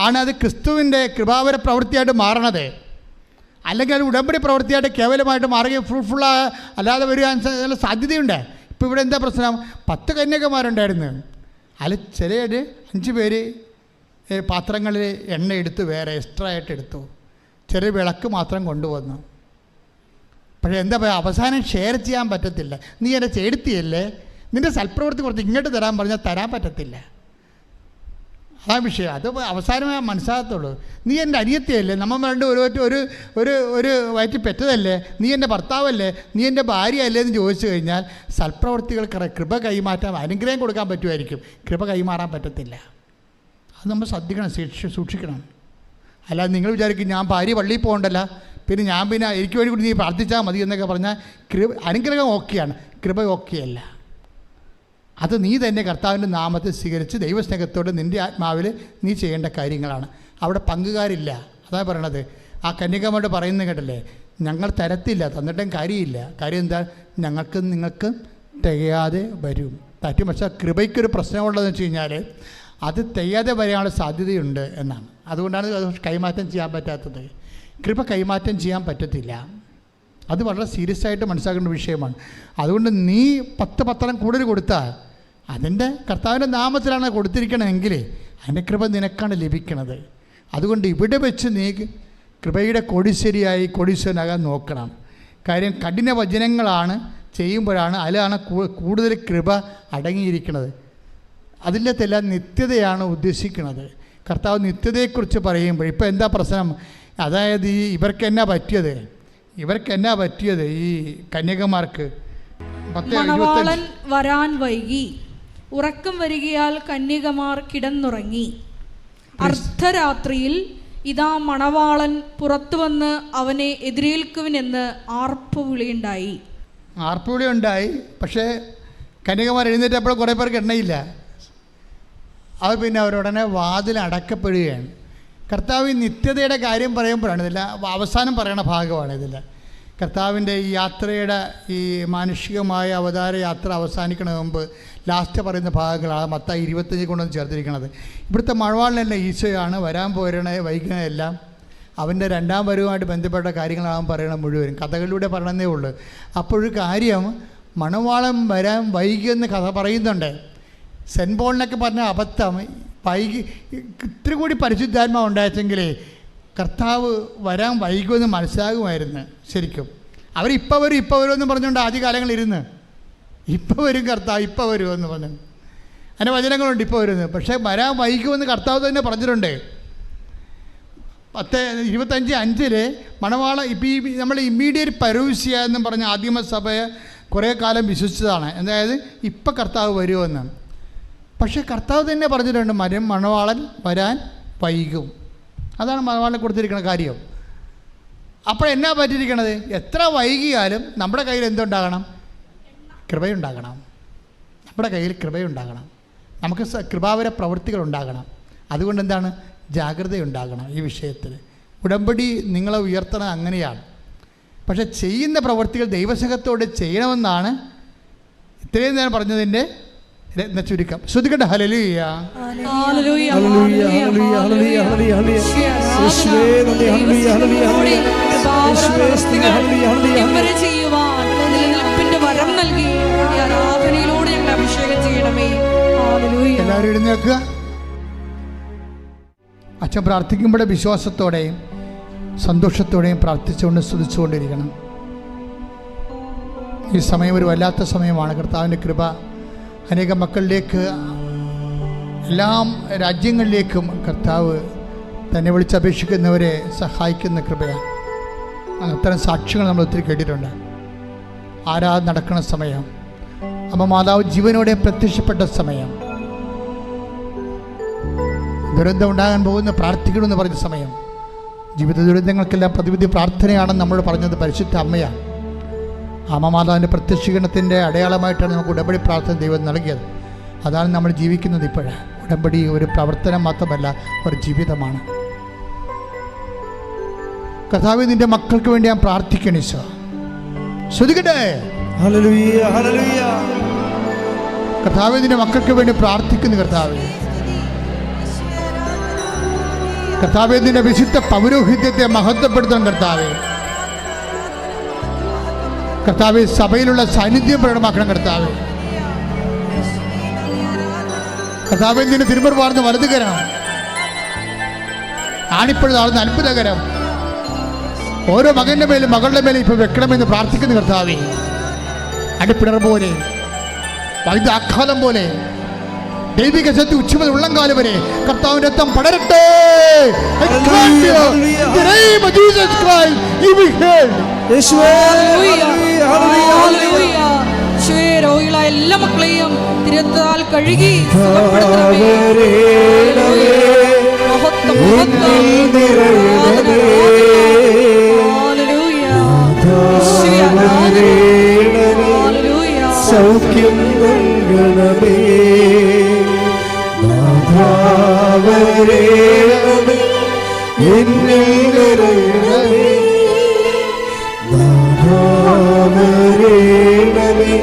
ആണ് അത് ക്രിസ്തുവിൻ്റെ കൃപാവര പ്രവൃത്തിയായിട്ട് മാറണത്. അല്ലെങ്കിൽ അത് ഉടമ്പടി പ്രവൃത്തിയായിട്ട് കേവലമായിട്ട് മാറുകയും ഫ്രൂട്ട്ഫുള്ളാ അല്ലാതെ വരിക സാധ്യതയുണ്ട്. ഇപ്പോൾ ഇവിടെ എന്താ പ്രശ്നം? 10 കന്യകമാരുണ്ടായിരുന്നു. അതിൽ ചില 5 പേര് പാത്രങ്ങളിൽ എണ്ണ എടുത്ത് വേറെ എക്സ്ട്രാ ആയിട്ട് എടുത്തു. ചെറിയ വിളക്ക് മാത്രം കൊണ്ടുവന്നു. പക്ഷേ എന്താ പറയുക, അവസാനം ഷെയർ ചെയ്യാൻ പറ്റത്തില്ല. നീ എൻ്റെ ചേടുത്തിയല്ലേ, നിൻ്റെ സൽപ്രവൃത്തി കുറച്ച് ഇങ്ങോട്ട് തരാൻ പറഞ്ഞാൽ തരാൻ പറ്റത്തില്ല. അതാണ് വിഷയം. അത് അവസാനമേ മനസ്സിലാകത്തുള്ളൂ. നീ എൻ്റെ അനിയത്തിയല്ലേ, നമ്മൾ രണ്ട് ഒരു വയറ്റിൽ പെറ്റതല്ലേ, നീ എൻ്റെ ഭർത്താവല്ലേ, നീ എൻ്റെ ഭാര്യയല്ലേ എന്ന് ചോദിച്ചു കഴിഞ്ഞാൽ സൽപ്രവൃത്തികൾക്ക് കൃപ കൈമാറ്റാൻ, അനുഗ്രഹം കൊടുക്കാൻ പറ്റുമായിരിക്കും, കൃപ കൈമാറാൻ പറ്റത്തില്ല. അത് നമ്മൾ ശ്രദ്ധിക്കണം, സൂക്ഷിക്കണം. അല്ലാതെ നിങ്ങൾ വിചാരിക്കും ഞാൻ ഭാര്യ പള്ളിയിൽ പോകണ്ടല്ല, പിന്നെ എനിക്ക് വേണ്ടി കൂടി നീ പ്രാർത്ഥിച്ചാൽ മതി എന്നൊക്കെ പറഞ്ഞാൽ അനുഗ്രഹം ഓക്കെയാണ്, കൃപ ഓക്കെയല്ല. അത് നീ തന്നെ കർത്താവിൻ്റെ നാമത്തെ സ്വീകരിച്ച് ദൈവസ്നേഹത്തോടെ നിൻ്റെ ആത്മാവിൽ നീ ചെയ്യേണ്ട കാര്യങ്ങളാണ്. അവിടെ പങ്കുകാരില്ല. അതാ പറയണത്. ആ കന്യകമാരോട് പറയുന്നത് കേട്ടല്ലേ, ഞങ്ങൾ തരത്തില്ല, തന്നിട്ടും കാര്യമില്ല. കാര്യം എന്താ, നിങ്ങൾക്ക് തികയാതെ വരും. പക്ഷേ കൃപയ്ക്കൊരു പ്രശ്നമുള്ളതെന്ന് വെച്ച് കഴിഞ്ഞാൽ അത് തികയാതെ വരാനുള്ള സാധ്യതയുണ്ട് എന്നാണ്. അതുകൊണ്ടാണ് അത് കൈമാറ്റം ചെയ്യാൻ പറ്റാത്തത്. കൃപ കൈമാറ്റം ചെയ്യാൻ പറ്റത്തില്ല. അത് വളരെ സീരിയസ് ആയിട്ട് മനസ്സിലാക്കേണ്ട വിഷയമാണ്. അതുകൊണ്ട് നീ 10 പത്രം കൂടുതൽ കൊടുത്താൽ അതിൻ്റെ കർത്താവിൻ്റെ നാമത്തിലാണ് കൊടുത്തിരിക്കണമെങ്കിൽ അതിൻ്റെ കൃപ നിനക്കാണ് ലഭിക്കുന്നത്. അതുകൊണ്ട് ഇവിടെ വെച്ച് നീ കൃപയുടെ കോടീശ്വരനാകാൻ നോക്കണം. കാര്യം കഠിന വചനങ്ങളാണ് ചെയ്യുമ്പോഴാണ് അതിലാണ് കൂടുതൽ കൃപ അടങ്ങിയിരിക്കുന്നത്. അതിലെല്ലാം നിത്യതയാണ് ഉദ്ദേശിക്കുന്നത്. കർത്താവ് നിത്യതയെക്കുറിച്ച് പറയുമ്പോൾ ഇപ്പോൾ എന്താ പ്രശ്നം? അതായത് ഇവർക്ക് എന്നാ പറ്റിയത് ഈ കന്യകമാർക്ക്? മണവാളൻ വരാൻ വൈകി, ഉറക്കം വരികയാൽ കന്യകമാർ കിടന്നുറങ്ങി. അർദ്ധരാത്രിയിൽ ഇതാ മണവാളൻ പുറത്തു വന്ന് അവനെ എതിരേൽക്കുവിനെന്ന് ആർപ്പുവിളിയുണ്ടായി. പക്ഷേ കന്യകമാർ എഴുന്നേറ്റപ്പോൾ കുറേ പേർക്ക് എണ്ണയില്ല. അവർ പിന്നെ അവരുടനെ വാതിൽ അടക്കപ്പെടുകയാണ്. കർത്താവ് നിത്യതയുടെ കാര്യം പറയുമ്പോഴാണ് ഇതില്ല, അവസാനം പറയുന്ന ഭാഗമാണ് ഇതില്ല. കർത്താവിൻ്റെ ഈ യാത്രയുടെ ഈ മാനുഷികമായ അവതാര യാത്ര അവസാനിക്കണ മുമ്പ് ലാസ്റ്റ് പറയുന്ന ഭാഗങ്ങളാണ് മത്തായി 25 കൊണ്ടൊന്ന് ചേർത്തിരിക്കുന്നത്. ഇവിടുത്തെ മണവാളനല്ല ഈശോയാണ്. വരാൻ വൈകുന്നതെല്ലാം അവൻ്റെ രണ്ടാം വരവുമായിട്ട് ബന്ധപ്പെട്ട കാര്യങ്ങളാണ് പറയണം മുഴുവനും. കഥകളിലൂടെ പറയണമെന്നേ ഉള്ളൂ. അപ്പോഴൊരു കാര്യം, മണവാളൻ വരാൻ വൈകിയെന്ന് കഥ പറയുന്നുണ്ട്. സെൻറ്റ് പോളിനൊക്കെ പറഞ്ഞ അബദ്ധം, ഇത്തിരി കൂടി പരിശുദ്ധാത്മാവ് ഉണ്ടായിട്ടെങ്കിലേ കർത്താവ് വരാൻ വൈകുമെന്ന് മനസ്സിലാകുമായിരുന്നു. ശരിക്കും അവരിപ്പോൾ വരുമെന്ന് പറഞ്ഞുകൊണ്ട് ആദ്യകാലങ്ങളിരുന്ന് ഇപ്പോൾ വരും കർത്താവ്, ഇപ്പോൾ വരുമെന്ന് പറഞ്ഞു. അതിൻ്റെ വചനങ്ങളുണ്ട് ഇപ്പോൾ വരുന്നത്. പക്ഷേ വരാൻ വൈകുമെന്ന് കർത്താവ് തന്നെ പറഞ്ഞിട്ടുണ്ട്. 10:25 മണവാള ഇപ്പം ഈ നമ്മൾ ഇമ്മീഡിയറ്റ് പരൂസ്യ എന്നും പറഞ്ഞ ആദിമസഭയെ കുറേ കാലം വിശ്വസിച്ചതാണ്. അതായത് ഇപ്പം കർത്താവ് വരുമെന്ന്. പക്ഷേ കർത്താവ് തന്നെ പറഞ്ഞിട്ടുണ്ട് മണവാളൻ വരാൻ വൈകും. അതാണ് മണവാളനെ കൊടുത്തിരിക്കുന്ന കാര്യം. അപ്പോൾ എന്നാ പറ്റിയിരിക്കണത്? എത്ര വൈകിയാലും നമ്മുടെ കയ്യിൽ എന്തുണ്ടാകണം? കൃപയുണ്ടാകണം. നമ്മുടെ കയ്യിൽ കൃപയുണ്ടാകണം. നമുക്ക് കൃപാവര പ്രവൃത്തികളുണ്ടാകണം. അതുകൊണ്ട് എന്താണ്? ജാഗ്രതയുണ്ടാകണം ഈ വിഷയത്തിൽ. ഉടമ്പടി നിങ്ങളെ ഉയർത്തണം അങ്ങനെയാണ്. പക്ഷെ ചെയ്യുന്ന പ്രവൃത്തികൾ ദൈവസ്നേഹത്തോടെ ചെയ്യണമെന്നാണ് ഇത്രയും നേരം പറഞ്ഞതിൻ്റെ ചുരുക്കം. ശ്രദ്ധിക്കട്ടെ. ഹല്ലേലൂയ. എല്ലാവരും എഴുന്നേൽക്കുക. അച്ഛൻ പ്രാർത്ഥിക്കുമ്പോൾ വിശ്വാസത്തോടെയും സന്തോഷത്തോടെയും പ്രാർത്ഥിച്ചുകൊണ്ട് സ്തുതിച്ചുകൊണ്ടിരിക്കണം. ഈ സമയം ഒരു വല്ലാത്ത സമയമാണ്. കർത്താവിൻ്റെ കൃപ അനേകം മക്കളിലേക്ക്, എല്ലാ രാജ്യങ്ങളിലേക്കും കർത്താവ് തന്നെ വിളിച്ചപേക്ഷിക്കുന്നവരെ സഹായിക്കുന്ന കൃപയാണ്. അത്തരം സാക്ഷ്യങ്ങൾ നമ്മൾ ഒത്തിരി കേട്ടിട്ടുണ്ട്. ആരാധന നടക്കുന്ന സമയം, അമ്മ മാതാവ് ജീവനോടെ പ്രത്യക്ഷപ്പെട്ട സമയം, ദുരന്തം ഉണ്ടാകാൻ പോകുന്ന പ്രാർത്ഥിക്കണമെന്ന് പറഞ്ഞ സമയം, ജീവിത ദുരന്തങ്ങൾക്കെല്ലാം പ്രതിവിധി പ്രാർത്ഥനയാണെന്ന് നമ്മൾ പറഞ്ഞത് പരിശുദ്ധ അമ്മയാണ്. അമ്മ മാതാവിൻ്റെ പ്രത്യക്ഷീകരണത്തിൻ്റെ അടയാളമായിട്ടാണ് നമുക്ക് ഉടമ്പടി പ്രാർത്ഥന ദൈവം നൽകിയത്. അതാണ് നമ്മൾ ജീവിക്കുന്നത് ഇപ്പോഴ്. ഉടമ്പടി ഒരു പ്രവർത്തനം മാത്രമല്ല, ഒരു ജീവിതമാണ്. കർത്താവേ, നിന്റെ മക്കൾക്ക് വേണ്ടി ഞാൻ പ്രാർത്ഥിക്കണം. ഈശോ ശ്രദ്ധിക്കട്ടെ. ഹല്ലേലൂയ, ഹല്ലേലൂയ. കർത്താവേ, നിന്റെ മക്കൾക്ക് വേണ്ടി പ്രാർത്ഥിക്കുന്നു. കർത്താവേ, നിന്റെ വിശുദ്ധ പൗരോഹിത്യത്തെ മഹത്വപ്പെടുത്തണം. കർത്താവേ, സഭയിലുള്ള സാന്നിധ്യം പ്രകടമാക്കണം. കർത്താവേ, നിന്റെ തിരുമുറുവാർന്ന വലതുകരം, ആണിപ്പഴുതാർന്ന അത്ഭുതകരം ഓരോ മകന്റെ മേലും മകളുടെ മേലും ഇപ്പൊ വെക്കണമെന്ന് പ്രാർത്ഥിക്കുന്നു. കർത്താവേ, അടിപ്പിണർ പോലെ, വൈദ്യാഘാതം പോലെ, ദൈവിക ശക്തി ഉച്ചമുതൽ ഉള്ളംകാലം വരെ കർത്താവിന്റെ രക്തം പടരട്ടെ. രോഗികളായ എല്ലാ മക്കളെയും തിരുത്താൽ കഴുകി സൗഖ്യം നൽകണമേ. നാഥാ വരേണമേ, എന്നിൽ നിറയണമേ. നാഥാ വരേണമേ,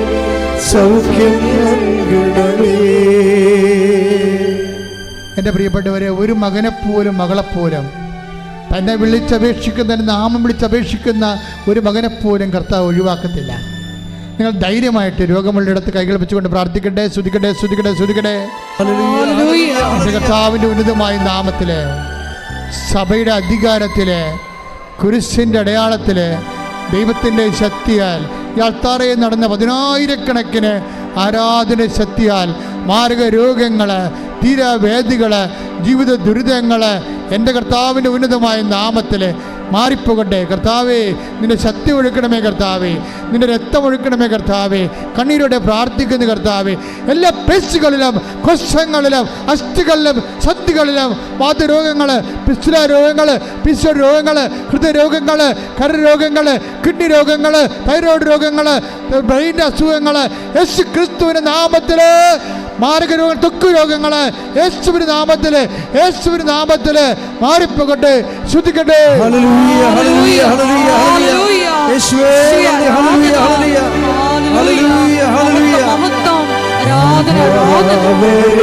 സൗഖ്യം നൽകണമേ. എൻ്റെ പ്രിയപ്പെട്ടവരെ, ഒരു മകനെപ്പോലും മകളെപ്പോലും തന്നെ വിളിച്ചപേക്ഷിക്കുന്ന, നാമം വിളിച്ചപേക്ഷിക്കുന്ന ഒരു മകനെപ്പോലും കർത്താവ് ഒഴിവാക്കത്തില്ല. നിങ്ങൾ ധൈര്യമായിട്ട് രോഗമുള്ളിടത്ത് കൈകൾ വെച്ചുകൊണ്ട് പ്രാർത്ഥിക്കട്ടെ. സ്തുതിക്കട്ടെ, സ്തുതിക്കട്ടെ, സ്തുതിക്കട്ടെ. കർത്താവിൻ്റെ ഉന്നതമായ നാമത്തില്, സഭയുടെ അധികാരത്തില്, കുരിശിൻ്റെ അടയാളത്തില്, ദൈവത്തിൻ്റെ ശക്തിയാൽ, ഈ അൾത്താറയിൽ നടന്ന 10,000-കണക്കിന് ആരാധന ശക്തിയാൽ മാരക രോഗങ്ങൾ, തീരാവേദികൾ, ജീവിത ദുരിതങ്ങൾ എൻ്റെ കർത്താവിൻ്റെ ഉന്നതമായ നാമത്തിൽ മാറിപ്പോകട്ടെ. കർത്താവേ, നിന്റെ ശക്തി ഒഴുക്കണമേ. കർത്താവേ, നിന്റെ രക്തം ഒഴുക്കണമേ. കർത്താവേ, കണ്ണീരോടെ പ്രാർത്ഥിക്കുന്ന കർത്താവേ, എല്ലാ പേശികളിലും, കൊശങ്ങളിലും, അസ്ഥികളിലും, സന്ധികളിലും വാതരോഗങ്ങൾ, പിസ്തുല രോഗങ്ങൾ, പിസ്വ രോഗങ്ങൾ, ഹൃദയരോഗങ്ങൾ, കരരോഗങ്ങൾ, കിഡ്നി രോഗങ്ങൾ, തൈറോയ്ഡ് രോഗങ്ങൾ, ബ്രെയിൻ്റെ അസുഖങ്ങൾ, യേശു ക്രിസ്തുവിൻ്റെ നാമത്തിൽ മാരകരോഗങ്ങൾ, ത്വക്ക് രോഗങ്ങൾ യേശുവിന്റെ നാമത്തിൽ, യേശുവിന്റെ നാമത്തിൽ മാറിപ്പോകട്ടെ. ശ്രുതിക്കട്ടെ. ഹല്ലേലൂയ, ഹല്ലേലൂയ, ഹല്ലേലൂയ. യേശുവേ നന്ദി. ഹല്ലേലൂയ, ഹല്ലേലൂയ, ഹല്ലേലൂയ, ഹല്ലേലൂയ. ആരാധന, ആരാധന.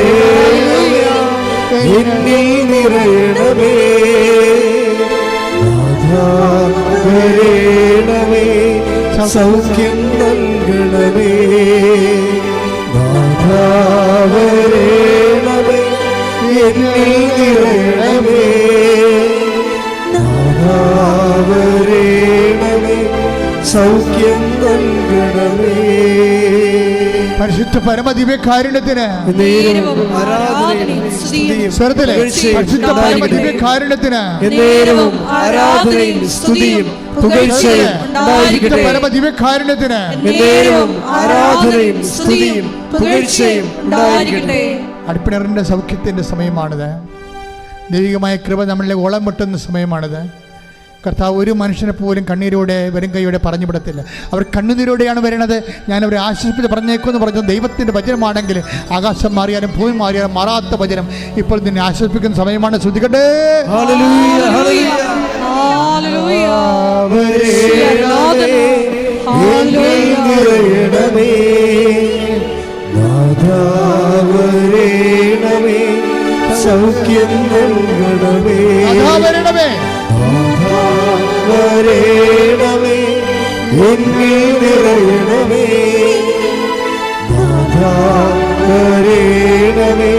എന്നിൽ നിറയണമേ. നാഥാ വരേണമേ, സൗഖ്യം നൽകണമേ. നാഥാ വരേണമേ, എന്നിൽ നിറയണമേ. നാഥാ വരേണമേ, സൗഖ്യം നൽകണമേ. പരിശുദ്ധ പരമദിവ്യകാരുണ്യത്തിന് ആരാധനയും സ്തുതിയും സ്വർഗ്ഗത്തിലെ പരിശുദ്ധ പരമദിവ്യകാരുണ്യത്തിന് എന്നേരവും ആരാധനയും സ്തുതിയും പുകഴ്ചയും ഉണ്ടായിരിക്കട്ടെ. പരമദിവ്യകാരുണ്യത്തിന് എന്നേരവും ആരാധനയും സ്തുതിയും പുകഴ്ചയും ഉണ്ടായിരിക്കട്ടെ. അടിപ്പിണറിൻ്റെ സൗഖ്യത്തിൻ്റെ സമയമാണിത്. ദൈവികമായ കൃപ നമ്മളിലെ ഓളം മുട്ടുന്ന സമയമാണിത്. കർത്താവ് ഒരു മനുഷ്യനെ പോലും കണ്ണീരോടെ വരും കൈയോടെ പറഞ്ഞു വിടത്തില്ല. അവർ കണ്ണുനീരോടെയാണ് വരുന്നത്. ഞാൻ അവരെ ആശ്വസിപ്പിച്ച് പറഞ്ഞേക്കുമെന്ന് പറഞ്ഞത് ദൈവത്തിൻ്റെ വചനമാണെങ്കിൽ ആകാശം മാറിയാലും ഭൂമി മാറിയാലും മാറാത്ത വചനം ഇപ്പോൾ നിന്നെ ആശ്വസിപ്പിക്കുന്ന സമയമാണ്. ശ്രുതിക്കട്ടെ. ഹല്ലേലൂയ, ഹല്ലേലൂയ, ഹല്ലേലൂയ. നാഥാ വരേണമേ, സൗഖ്യം നൽകണമേ. നാഥാ വരണമേ, നാഥാ വരേണമേ, എന്നിൽ നിറയണമേ. നാഥാ വരേണമേ,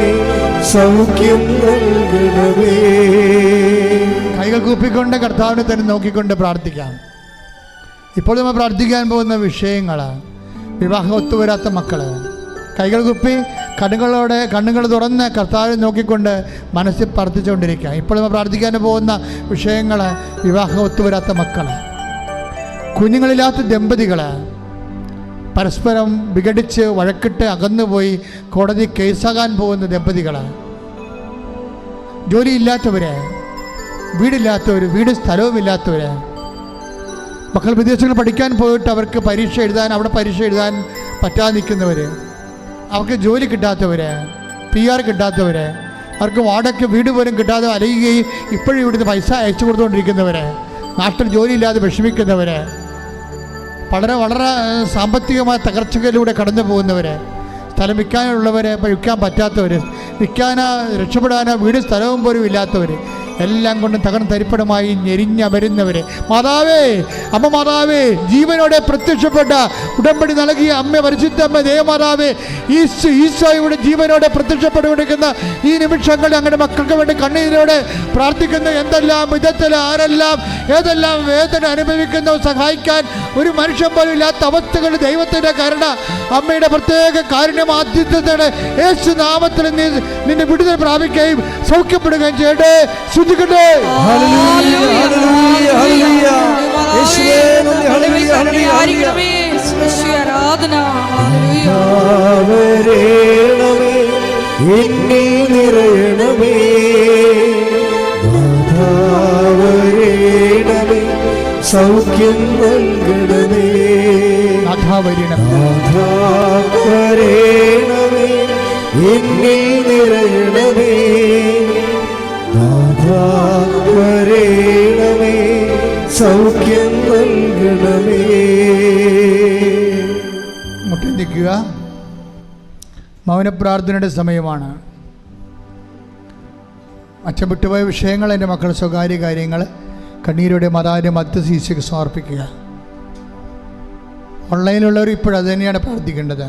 സൗഖ്യം നൽകണമേ. കൈകൾ കൂപ്പിക്കൊണ്ട് കർത്താവിനെ തന്നെ നോക്കിക്കൊണ്ട് പ്രാർത്ഥിക്കാം. ഇപ്പോൾ നമ്മൾ പ്രാർത്ഥിക്കാൻ പോകുന്ന വിഷയങ്ങൾ, വിവാഹം ഒത്തുവരാത്ത മക്കൾ. കൈകൾ കുപ്പി കണ്ണുകൾ തുറന്ന് കർത്താവിനെ നോക്കിക്കൊണ്ട് മനസ്സിൽ പ്രാർത്ഥിച്ചുകൊണ്ടിരിക്കുക. ഇപ്പോൾ നമ്മൾ പ്രാർത്ഥിക്കാൻ പോകുന്ന വിഷയങ്ങൾ, വിവാഹം ഒത്തുവരാത്ത മക്കൾ, കുഞ്ഞുങ്ങളില്ലാത്ത ദമ്പതികൾ, പരസ്പരം വിഘടിച്ച് വഴക്കിട്ട് അകന്നുപോയി കോടതി കേസാകാൻ പോകുന്ന ദമ്പതികൾ, ജോലിയില്ലാത്തവർ, വീടില്ലാത്തവർ, വീട് സ്ഥലവുമില്ലാത്തവർ, മക്കൾ വിദേശങ്ങൾ പഠിക്കാൻ പോയിട്ട് അവർക്ക് പരീക്ഷ എഴുതാൻ പറ്റാതെ നിൽക്കുന്നവർ, അവർക്ക് ജോലി കിട്ടാത്തവർ, PR കിട്ടാത്തവർ, അവർക്ക് വാടക വീട് പോലും കിട്ടാതെ അലയുകയും ഇപ്പോഴും ഇവിടുന്ന് പൈസ അയച്ചു കൊടുത്തുകൊണ്ടിരിക്കുന്നവർ, നാട്ടിൽ ജോലിയില്ലാതെ വിഷമിക്കുന്നവർ, വളരെ സാമ്പത്തികമായ തകർച്ചകളിലൂടെ കടന്നു പോകുന്നവർ, സ്ഥലം വിൽക്കാനുള്ളവർ വിൽക്കാൻ പറ്റാത്തവർ, വിൽക്കാനോ രക്ഷപ്പെടാനോ വീട് സ്ഥലവും പോലും ഇല്ലാത്തവർ, എല്ലാം കൊണ്ടും തരിപ്പടമായി ഞെരിഞ്ഞമരുന്നവർ. മാതാവേ, അമ്മ മാതാവേ, ജീവനോടെ പ്രത്യക്ഷപ്പെട്ട ഉടമ്പടി നൽകിയ അമ്മ, പരിശുദ്ധ അമ്മ ദേവമാതാവേ, ഈശോയുടെ ജീവനോടെ പ്രത്യക്ഷപ്പെട്ടുകൊണ്ടിരിക്കുന്ന ഈ നിമിഷങ്ങളിൽ ഞങ്ങളുടെ മക്കൾക്ക് വേണ്ടി കണ്ണീരോടെ പ്രാർത്ഥിക്കുന്ന എന്തെല്ലാം വിധത്തിൽ ആരെല്ലാം ഏതെല്ലാം വേദന അനുഭവിക്കുന്ന സഹായിക്കാൻ ഒരു മനുഷ്യൻ പോലും ഇല്ലാത്ത അവസ്ഥകൾ ദൈവത്തിൻ്റെ കരുണ, അമ്മയുടെ പ്രത്യേക കാരുണ്യമാധ്യത്തോടെ യേശു നാമത്തിൽ നിന്നെ വിടുതൽ പ്രാപിക്കുകയും സൗഖ്യപ്പെടുകയും ചെയ്യട്ടെ. ശ്രുതിക്കട്ടെ. ഹല്ലേലൂയ, ഹല്ലേലൂയ, ഹല്ലേലൂയ. യേശുവേ നന്ദി. ഹല്ലേലൂയ, ഹല്ലേലൂയ. ആരാധന. വരേണമേ, എന്നിൽ നിറയണമേ. നാഥാ വരേണമേ, സൗഖ്യം നൽകണമേ. നാഥാ വരണമേ. നാഥാ വരണമേ, എന്നിൽ നിറയണമേ. നാഥാ വരണമേ, സൗഖ്യം നൽകണമേ. മുട്ടി നിൽക്കുക. മൗനപ്രാർത്ഥനയുടെ സമയമാണ്. അച്ഛൻ വിട്ടുപോയ വിഷയങ്ങൾ, എൻ്റെ മക്കളുടെ സ്വകാര്യ കാര്യങ്ങൾ കണ്ണീരോടെ മതാന്റെ മധ്യശീശയ്ക്ക് സമർപ്പിക്കുക. ഓൺലൈനിലുള്ളവർ ഇപ്പോഴത് തന്നെയാണ് പ്രാർത്ഥിക്കേണ്ടത്.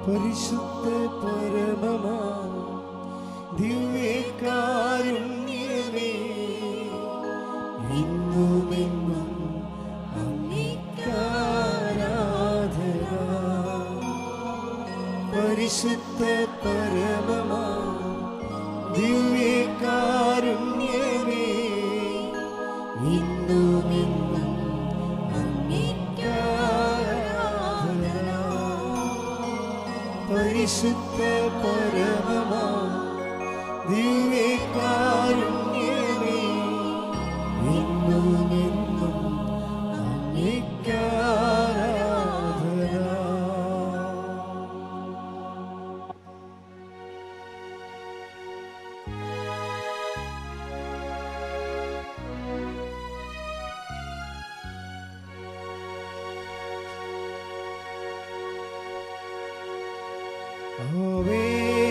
പരിശുദ്ധ പരമമാ ദിവ്യകാരുണ്യമേ, ഇന്നുമെന്നും അങ്ങേക്കാരാധന. പരിശുദ്ധ പരമമാ ദിവ്യകാരുണ്യമേ, ഇന്നുമെന്നും പരിശുദ്ധ പരമമാ ദിവ്യകാരുണ്യമേ, ഇന്നുമെന്നും അങ്ങേക്കാരാധന. ആവേ